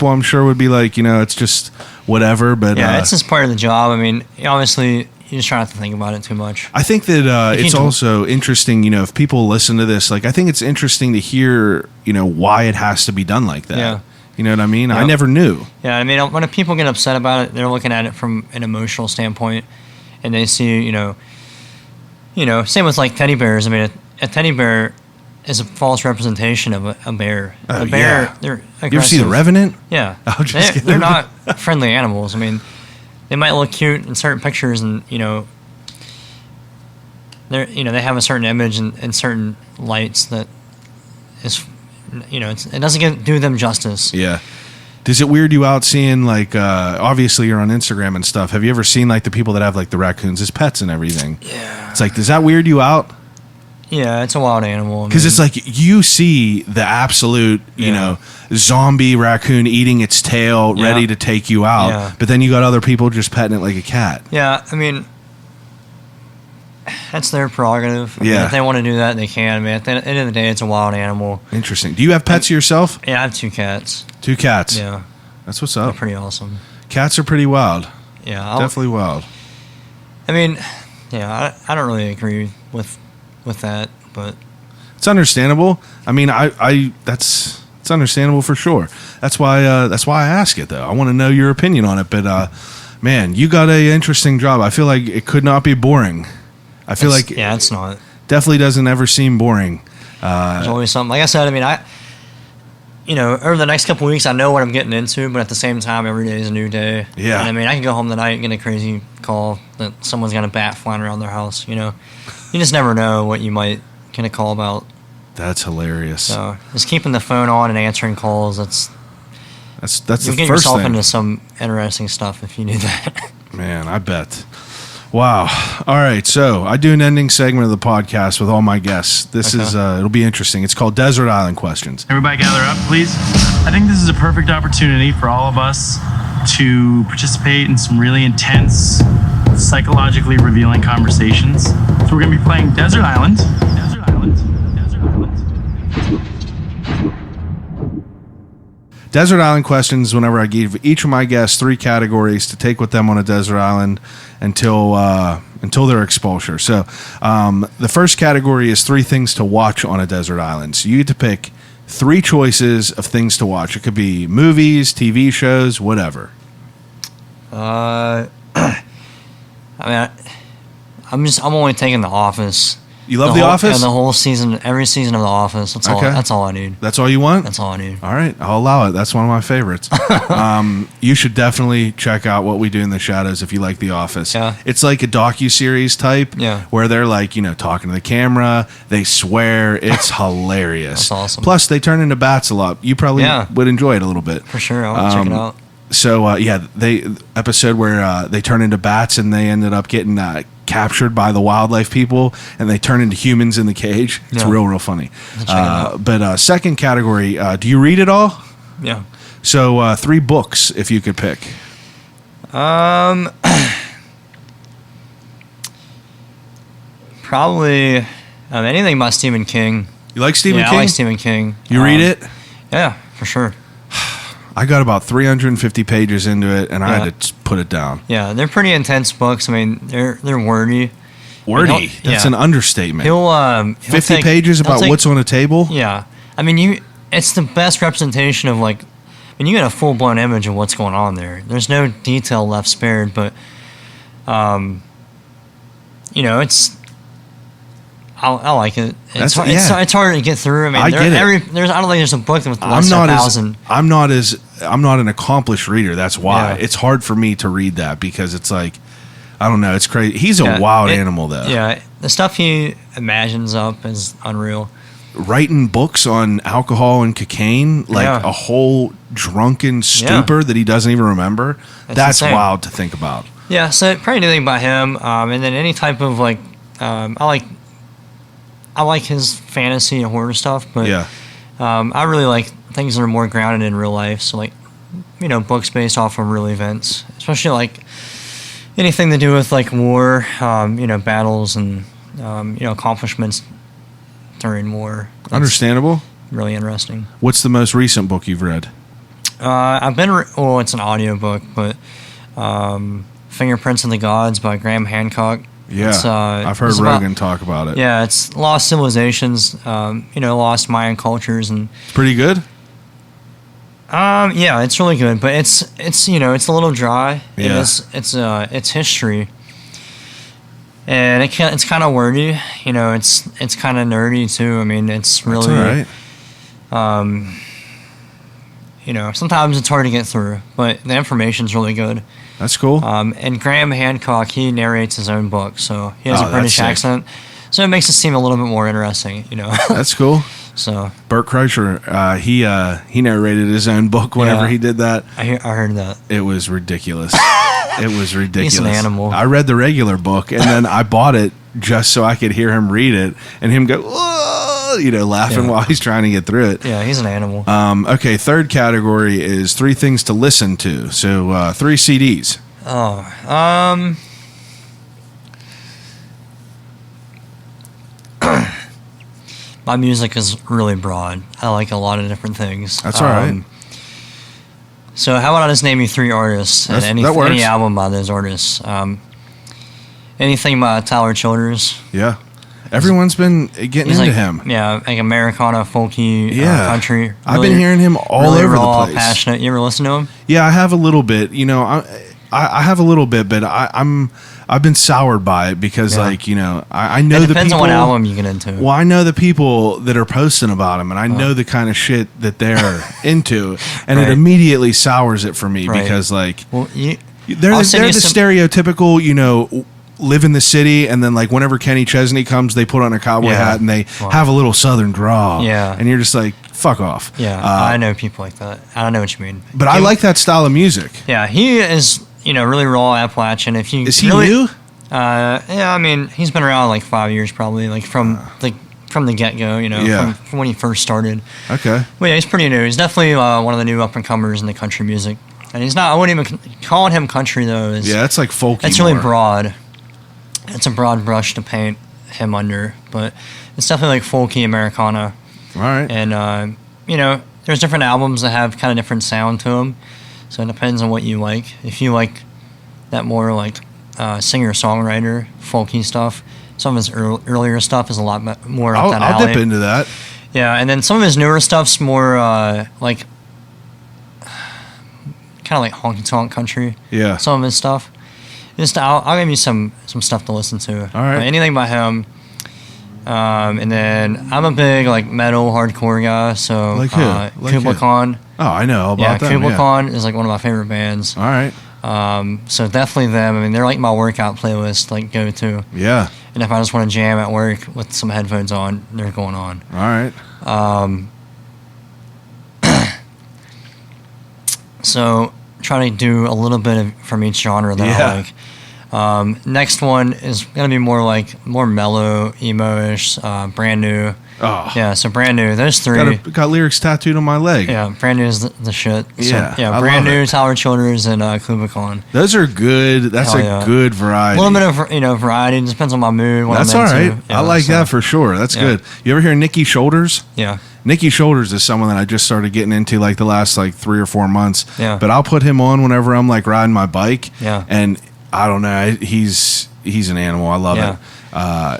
I'm sure would be like, it's just whatever. But yeah, it's just part of the job. I mean, obviously, you just try not to think about it too much. I think that it's also interesting. If people listen to this, like, I think it's interesting to hear, why it has to be done like that. Yeah. You know what I mean? Yep. I never knew. Yeah, I mean, when people get upset about it, they're looking at it from an emotional standpoint, and they see, same with like teddy bears. I mean, a teddy bear is a false representation of a bear. Oh, a bear, they're aggressive. You ever see The Revenant? Yeah. Oh, They're not friendly animals. I mean, they might look cute in certain pictures, and they have a certain image and certain lights that is, it doesn't do them justice. Yeah. Does it weird you out seeing like obviously you're on Instagram and stuff? Have you ever seen like the people that have like the raccoons as pets and everything? Yeah. It's like, does that weird you out? Yeah, it's a wild animal. Because it's like you see the absolute, zombie raccoon eating its tail, ready to take you out. Yeah. But then you got other people just petting it like a cat. Yeah, I mean, that's their prerogative. I mean, if they want to do that, they can. I mean, at the end of the day, it's a wild animal. Interesting. Do you have pets yourself? Yeah, I have 2 cats. 2 cats? Yeah. That's what's up. They're pretty awesome. Cats are pretty wild. Yeah. Definitely wild. I mean, yeah, I don't really agree with that, but it's understandable. I mean, it's understandable for sure. That's why I ask it though. I want to know your opinion on it. But man, you got a interesting job. I feel like it could not be boring. I feel like it's not. Definitely doesn't ever seem boring. There's always something. Like I said, I mean, over the next couple of weeks, I know what I'm getting into, but at the same time, every day is a new day. Yeah. And I mean, I can go home tonight and get a crazy call that someone's got a bat flying around their house. You just never know what you might get a call about. That's hilarious. So just keeping the phone on and answering calls, that's the first thing. You'll get yourself into some interesting stuff if you do that. Man, I bet. Wow. All right. So I do an ending segment of the podcast with all my guests. This is, it'll be interesting. It's called Desert Island Questions. Everybody gather up, please. I think this is a perfect opportunity for all of us to participate in some really intense, psychologically revealing conversations. So we're going to be playing Desert Island. Desert Island. Desert Island. Desert Island Questions, whenever I give each of my guests 3 categories to take with them on a desert island until their expulsion. So the first category is 3 things to watch on a desert island. So you get to pick 3 choices of things to watch. It could be movies, TV shows, whatever. I mean, I'm only taking The Office. You love The Office? And the whole season, every season of The Office. That's all I need. That's all you want? That's all I need. All right, I'll allow it. That's one of my favorites. You should definitely check out What We Do in the Shadows if you like The Office. Yeah. It's like a docuseries type where they're like, talking to the camera. They swear. It's hilarious. That's awesome. Plus, they turn into bats a lot. You probably would enjoy it a little bit. For sure. I'll check it out. So, episode where they turn into bats and they ended up getting captured by the wildlife people and they turn into humans in the cage. It's real funny. But second category, do you read it all? Yeah. So 3 books if you could pick. Probably anything by Stephen King. You like Stephen King? I like Stephen King. You read it? Yeah, for sure. I got about 350 pages into it, and I had to put it down. Yeah, they're pretty intense books. I mean, they're wordy. Wordy? That's an understatement. He'll 50 pages about what's on a table? Yeah. I mean, it's the best representation of, like, you get a full-blown image of what's going on there. There's no detail left spared, but, it's... I like it. That's- It's hard to get through. I mean, I get it. I don't think there's a book with less than 1,000. I'm not an accomplished reader. That's why Yeah. it's hard for me to read that, because it's like, I don't know. It's crazy. He's a wild animal, though. Yeah, the stuff he imagines up is unreal. Writing books on alcohol and cocaine, like a whole drunken stupor that he doesn't even remember. That's insane. wild to think about. Yeah, so probably anything by him, and then any type of like, I like his fantasy and horror stuff, but I really like things that are more grounded in real life. So like, books based off of real events, especially like anything to do with like war, battles and accomplishments during war. That's Understandable. really interesting. What's the most recent book you've read? I've been it's an audiobook, but Fingerprints of the Gods by Graham Hancock. Yeah, It's, I've heard it's about- Rogan talk about it. Yeah, it's lost civilizations, lost Mayan cultures, and It's pretty good. yeah, it's really good, but it's it's a little dry. Yeah. It's history, and it's kind of wordy. It's kind of nerdy too. I mean, it's really That's all right. Sometimes it's hard to get through, but the information's really good. That's cool. And Graham Hancock, he narrates his own book, so he has Oh, a British that's sick. accent, so it makes it seem a little bit more interesting. That's cool. So Bert Kreischer, he narrated his own book whenever Yeah. he did that. I heard that. It was ridiculous. It was ridiculous. He's an animal. I read the regular book, and then I bought it just so I could hear him read it and him go, "Whoa," laughing Yeah. while he's trying to get through it. Yeah, he's an animal. Okay, third category is 3 things to listen to. So 3 CDs. My music is really broad. I like a lot of different things. That's all right. So how about I just name you 3 artists and that works. any album by those artists? Anything by Tyler Childers. Yeah. Everyone's been getting He's into like, him. Yeah, like Americana, folky, Yeah. country. I've been hearing him all really over raw, the place. passionate. You ever listen to him? Yeah, I have a little bit. I have a little bit, but I've been soured by it because, Yeah. I know It the depends people. on what album you get into. Well, I know the people that are posting about him, and I know the kind of shit that they're into, and it Right. immediately sours it for me Right. because, like, Well, they're I'll the send you some- stereotypical, live in the city, and then like whenever Kenny Chesney comes, they put on a cowboy Yeah. hat and they Wow. have a little southern drawl. Yeah. and you're just like, fuck off. Yeah, I know people like that. I don't know what you mean. But I like that style of music. Yeah, he is, really raw Appalachian. If you Is he really, new? Yeah, I mean, he's been around like 5 years probably, like from the get go. Yeah. from when he first started. Okay. Well, yeah, he's pretty new. He's definitely one of the new up and comers in the country music. And he's not. I wouldn't even calling him country though. Is, Yeah, it's like folky. it's really more. broad. It's a broad brush to paint him under, but it's definitely like folky Americana. All right. And there's different albums that have kind of different sound to them, so it depends on what you like. If you like that more like singer-songwriter folky stuff, some of his earlier stuff is a lot more up that I'll alley. dip into that. Yeah, and then some of his newer stuff's more like kind of like honky tonk country. Yeah. Some of his stuff. I'll give you some stuff to listen to. All right. Anything by him. And then I'm a big like metal hardcore guy. So Like who? Like Kubla who? Khan. Oh, I know all Yeah, about them. Kubla Yeah. Khan is like one of my favorite bands. All right. So definitely them. I mean, they're like my workout playlist, like go to. Yeah. And if I just want to jam at work with some headphones on, they're going on. All right. So try to do a little bit from each genre that Yeah. I like. Next one is gonna be more mellow, emo-ish, brand new. Oh. Yeah, so brand new. Those 3. Got lyrics tattooed on my leg. Yeah, brand new is the shit. Yeah, So, yeah, I brand love new, it. Tyler Childers and Kubla Khan. Those are good. That's Hell a yeah. good variety. A little bit of variety. It depends on my mood. What That's I'm all into. right. Yeah, I like so, that for sure. That's yeah. good. You ever hear Nikki Shoulders? Yeah. Nikki Shoulders is someone that I just started getting into like the last like 3 or 4 months. Yeah. But I'll put him on whenever I'm like riding my bike. Yeah. And I don't know. He's an animal. I love Yeah. it.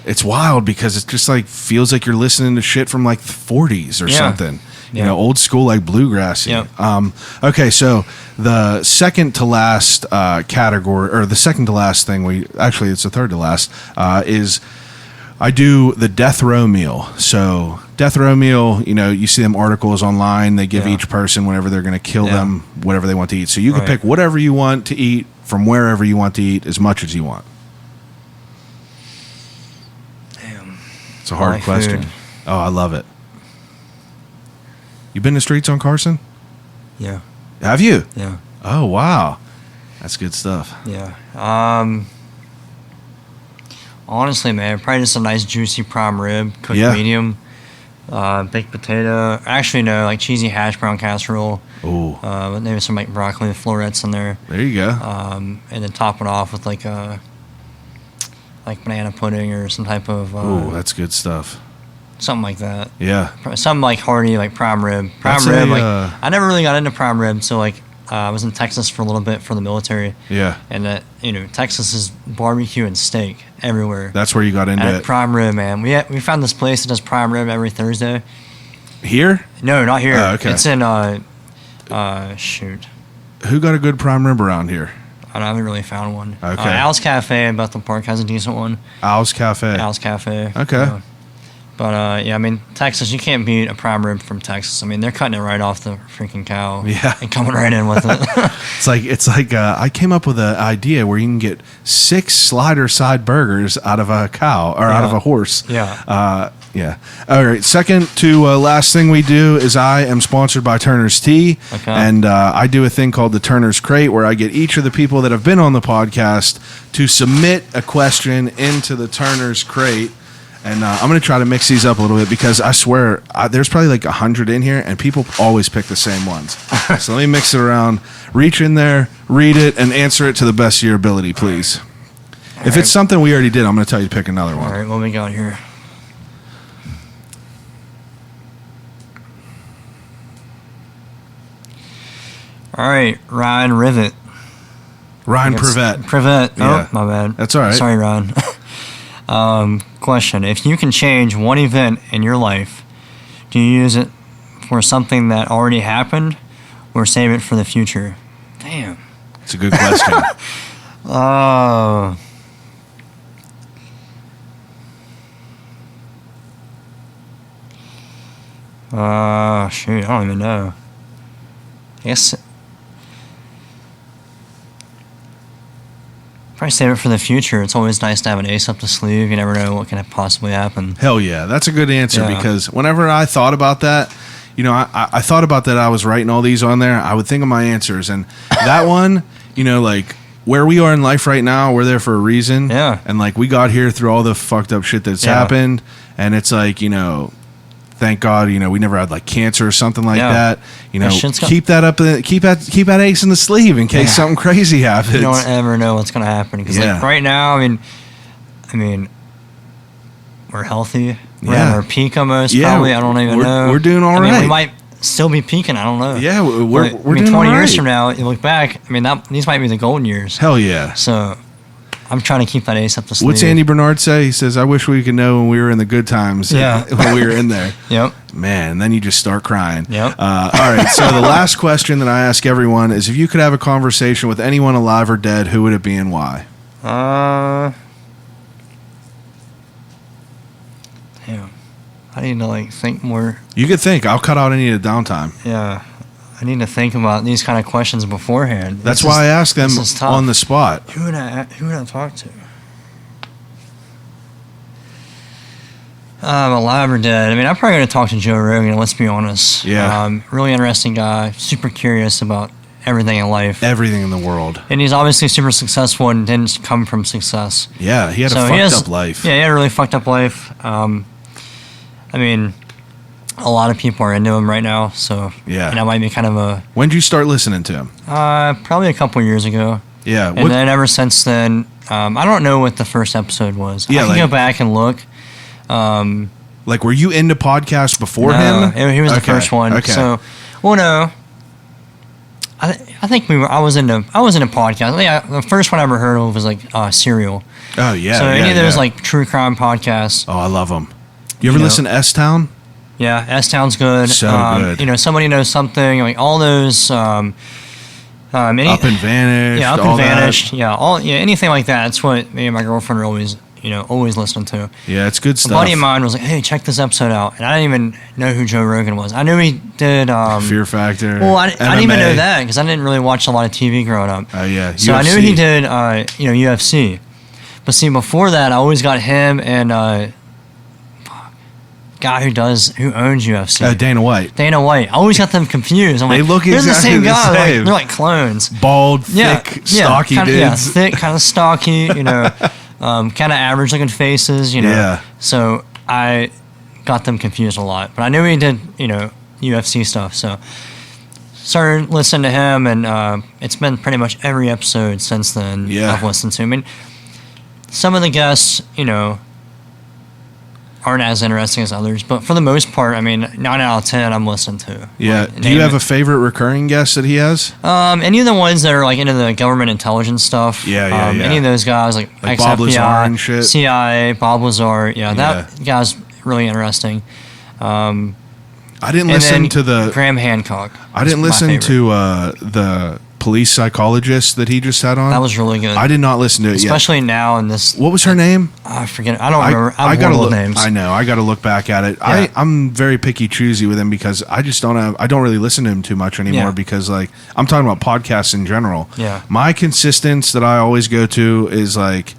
It's wild because it just like feels like you're listening to shit from like the 40s or Yeah. something. You Yeah. know, old school like bluegrassy. Yep. Okay, so the second to last category, or the second to last thing it's the third to last, is I do the death row meal. So death row meal, you see them articles online. They give each person whenever they're going to kill them, whatever they want to eat. So you can pick whatever you want to eat from wherever you want to eat, as much as you want. Damn. It's a hard question. Food. Oh, I love it. You been to Streets on Carson? Yeah. Have you? Yeah. Oh, wow. That's good stuff. Yeah. Honestly, man, probably just a nice juicy prime rib, cooked medium, baked potato. Actually, no, like cheesy hash brown casserole. Ooh. Maybe some like broccoli with florets in there. There you go. And then top it off with like banana pudding or some type of. Ooh, that's good stuff. Something like that. Yeah. Something like hearty, like prime rib. Prime rib, I never really got into prime rib, so like I was in Texas for a little bit for the military. Yeah. And Texas is barbecue and steak everywhere. That's where you got into it. Prime rib, man. We found this place that does prime rib every Thursday. Here? No, not here. Oh, okay. It's in shoot. Who got a good prime rib around here? I haven't really found one. Okay. Al's Cafe in Bethel Park has a decent one. Al's Cafe. Al's Cafe. Okay. But, I mean, Texas, you can't beat a prime rib from Texas. I mean, they're cutting it right off the freaking cow. Yeah. And coming right in with it. It's like I came up with an idea where you can get 6 slider side burgers out of a cow or out of a horse. Yeah. Yeah. All right. Second to last thing we do is I am sponsored by Turner's Tea. Okay. And I do a thing called the Turner's Crate where I get each of the people that have been on the podcast to submit a question into the Turner's Crate. And I'm going to try to mix these up a little bit because I swear there's probably like 100 in here and people always pick the same ones. So let me mix it around. Reach in there, read it, and answer it to the best of your ability, please. If it's something we already did, I'm going to tell you to pick another one. All right, what we got here? All right, Ryan Rivet. Ryan Privet. Privet. Yeah. Oh, my bad. That's all right. Sorry, Ryan. Question. If you can change one event in your life, do you use it for something that already happened or save it for the future? Damn. It's a good question. Shoot, I don't even know. I guess probably save it for the future. It's always nice to have an ace up the sleeve. You never know what can possibly happen. Hell yeah, that's a good answer because whenever I thought about that, I thought about that. I was writing all these on there. I would think of my answers, and that one, like where we are in life right now, we're there for a reason. Yeah, and like we got here through all the fucked up shit that's happened, and it's like thank God, we never had like cancer or something like that. Keep that up, keep that ace in the sleeve in case something crazy happens. You don't ever know what's going to happen because like right now, I mean, we're healthy. We're at our peak almost. Probably. I don't even know. We're doing all right. We might still be peaking. I don't know. Yeah, we're doing 20 all right. years from now, you look back. I mean, these might be the golden years. Hell yeah. So I'm trying to keep that ace up the sleeve. What's Andy Bernard say? He says, I wish we could know when we were in the good times when we were in there. Yep. Man, and then you just start crying. Yep. All right, so the last question that I ask everyone is if you could have a conversation with anyone alive or dead, who would it be and why? Damn. I need to think more. You could think. I'll cut out any of the downtime. Yeah. I need to think about these kind of questions beforehand. That's why I ask them on the spot. Who would I talk to? Alive or dead? I mean, I'm probably going to talk to Joe Rogan, let's be honest. Yeah. Really interesting guy, super curious about everything in life. Everything in the world. And he's obviously super successful and didn't come from success. Yeah, he had a fucked up life. Yeah, he had a really fucked up life. I mean, a lot of people are into him right now, so that might be kind of a... When did you start listening to him? Probably a couple years ago. Yeah. And then ever since then, I don't know what the first episode was. Yeah, I can go back and look. Were you into podcasts before him? He was the first one. Okay. So, no. I think I was into podcasts. Yeah, the first one I ever heard of was Serial. Oh yeah. So any of those true crime podcasts. Oh, I love them. You ever listen to S-Town? Yeah, S-Town's good. So good. Somebody knows something. All those. Up and Vanished. Yeah, Up and Vanished. Yeah, anything like that. That's what me and my girlfriend are always always listen to. Yeah, it's good stuff. A buddy of mine was like, "Hey, check this episode out," and I didn't even know who Joe Rogan was. I knew he did Fear Factor. Well, I didn't even know that because I didn't really watch a lot of TV growing up. Oh yeah, so UFC. I knew he did UFC, but see, before that, I always got him and guy who owns UFC. Dana White. Dana White. I always got them confused. I'm They like, look they're the exactly same the guy. same. They're like clones. Bald, thick, stocky kinda, dudes. Yeah, thick, kind of stocky. Kind of average looking faces. Yeah. So I got them confused a lot, but I knew he did UFC stuff. So started listening to him, and it's been pretty much every episode since then. Yeah. I've listened to. I mean, some of the guests, aren't as interesting as others, but for the most part, I mean, 9 out of 10 I'm listening to. Yeah. Like, Do you have a favorite recurring guest that he has? any of the ones that are like into the government intelligence stuff? Yeah. Any of those guys like Bob Lazar ex-FBI, and shit? CIA, Bob Lazar. Yeah, that guy's really interesting. I didn't listen to the Graham Hancock. I didn't listen to the police psychologist that he just had on. That was really good. I did not listen to it Especially yet. now in this. What was her name? I forget. I don't remember. I gotta horrible look. names. I know. I got to look back at it. Yeah. I'm very picky choosy with him because I just don't have. I don't really listen to him too much anymore Yeah. because like I'm talking about podcasts in general. Yeah. My consistence that I always go to is like.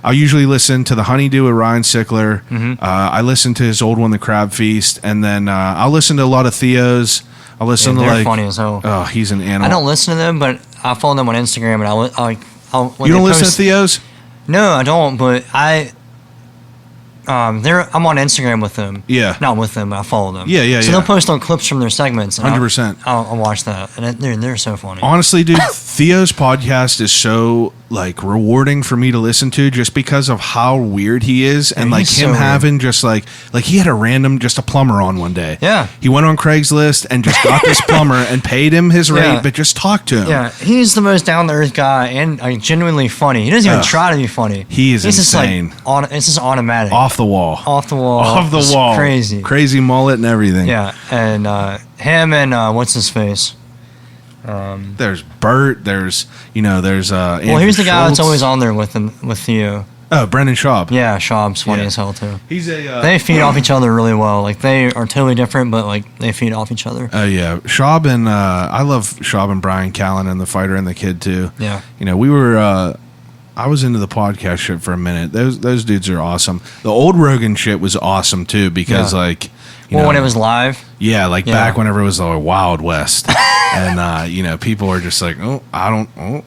I'll usually listen to the Honeydew with Ryan Sickler. Mm-hmm. I listen to his old one, The Crab Feast, and then I'll listen to a lot of Theo's. I'll listen to they're like funny as hell. Oh, he's an animal. I don't listen to them, but I follow them on Instagram, and I'll when You they don't listen to post- Theo's? No, I don't. But I'm on Instagram with them. Yeah. Not with them. I follow them. Yeah. So they'll post on clips from their segments. and 100%. I'll watch that, and they're so funny. Honestly, dude, Theo's podcast is so like rewarding for me to listen to just because of how weird he is and like he's him so weird. having just like he had just a plumber on one day. Yeah. He went on Craigslist and just got this plumber and paid him his rate, Yeah. but just talked to him. Yeah, he's the most down to earth guy and genuinely funny. He doesn't even try to be funny. He is He's insane. Just like it's just automatic. Off the wall. Off the wall. Off the It's wall. Crazy. Crazy mullet and everything. Yeah, and him and what's his face? There's Bert. There's there's Well, Andrew here's the guy that's Schultz. always on there with Theo. Oh, Brendan Schaub. Yeah, Schaub's funny Yeah. as hell too. He's a They feed off each other really well. Like they are totally different, but like they feed off each other. Oh yeah, Schaub and I love Schaub and Brian Callen and the fighter and the kid too. Yeah. We were. I was into the podcast shit for a minute. Those dudes are awesome. The old Rogan shit was awesome too because Yeah. like. When it was live. Yeah, like Yeah. back whenever it was the Wild West, and people were just like, I don't know,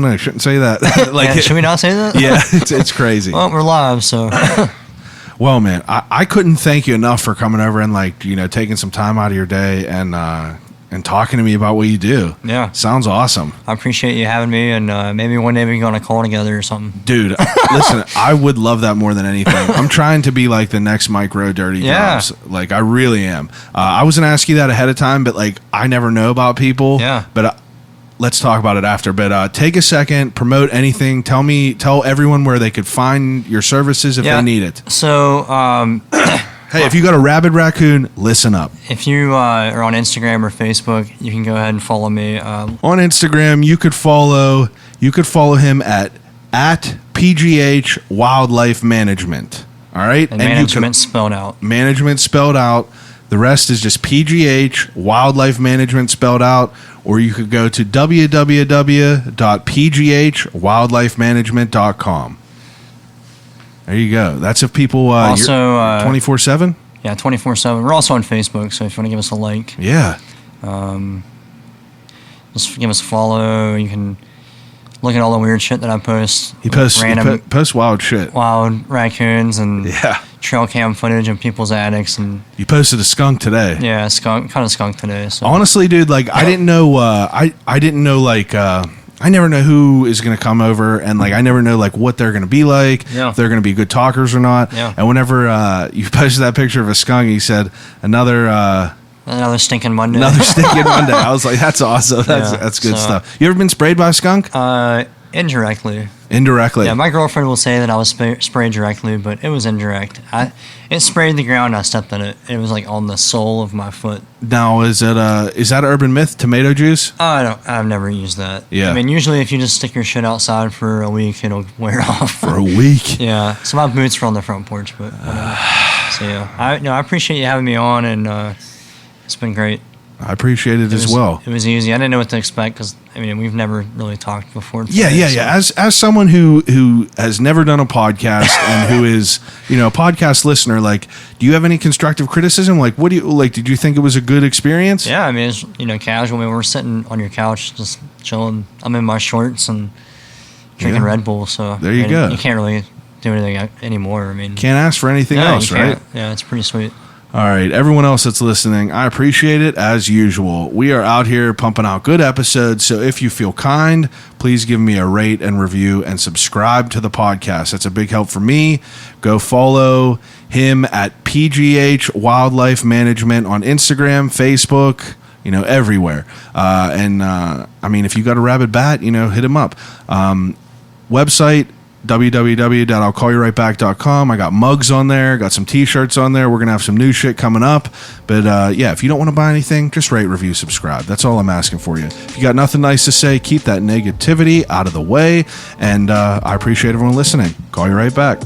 I shouldn't say that. Yeah, should we not say that? Yeah, it's crazy. Well, we're live, so. Well, man, I couldn't thank you enough for coming over and taking some time out of your day and talking to me about what you do. Yeah. Sounds awesome. I appreciate you having me, and maybe one day we can go on a call together or something. Dude, listen, I would love that more than anything. I'm trying to be like the next Mike Rowe Dirty Yeah. Jobs. Like, I really am. I was going to ask you that ahead of time, but I never know about people. Yeah. But let's talk about it after. But take a second, promote anything. Tell everyone where they could find your services if they need it. So, Hey, if you got a rabid raccoon, listen up. if you are on Instagram or Facebook, you can go ahead and follow me. On Instagram, you could follow him at PGH Wildlife Management. All right, and you can- management spelled out. management spelled out. The rest is just PGH Wildlife Management spelled out. Or you could go to www.pghwildlifemanagement.com. There you go. That's if people Also, 24/7. Yeah, 24/7. We're also on Facebook, so if you want to give us a like, Yeah. just give us a follow. You can look at all the weird shit that I post. He posts random posts wild shit. wild raccoons and Yeah. trail cam footage of people's attics, and You posted a skunk today. yeah, skunk today. So Honestly, dude, I didn't know. I didn't know. I never know who is going to come over, and I never know what they're going to be like. Yeah. If they're going to be good talkers or not. Yeah. And whenever you posted that picture of a skunk, he said another stinking Monday. stinking Monday. I was like, that's awesome. That's Yeah, good so- stuff. You ever been sprayed by a skunk? Indirectly. Indirectly. Yeah, my girlfriend will say that I was sprayed directly, but it was indirect. It sprayed the ground. I stepped in it. It was like on the sole of my foot. Now, is that urban myth? Tomato juice? I've never used that. Yeah. I mean, usually if you just stick your shit outside for a week, it'll wear off. For a week? Yeah. So my boots were on the front porch, but whatever. So yeah, I appreciate you having me on, and it's been great. I appreciate it as well. It was easy. I didn't know what to expect because, I mean, we've never really talked before. Yeah. As someone who has never done a podcast and who is, a podcast listener, like, do you have any constructive criticism? Like, what do you like? Did you think it was a good experience? Yeah, I mean, it's casual. I mean, we're sitting on your couch just chilling. I'm in my shorts and drinking Red Bull. So there you go. You can't really do anything anymore. I mean, can't ask for anything else, right? Yeah, it's pretty sweet. All right, everyone else that's listening, I appreciate it as usual. We are out here pumping out good episodes, so if you feel kind, please give me a rate and review and subscribe to the podcast. That's a big help for me. Go follow him at PGH Wildlife Management on Instagram, Facebook, everywhere. I mean, if you got a rabid bat, hit him up. Website, www.I'llCallYouRightBack.com. I got mugs on there, got some t-shirts on there. We're gonna have some new shit coming up, but if you don't want to buy anything, just rate, review, subscribe. That's all I'm asking for you. If you got nothing nice to say, keep that negativity out of the way, and I appreciate everyone listening. Call you right back.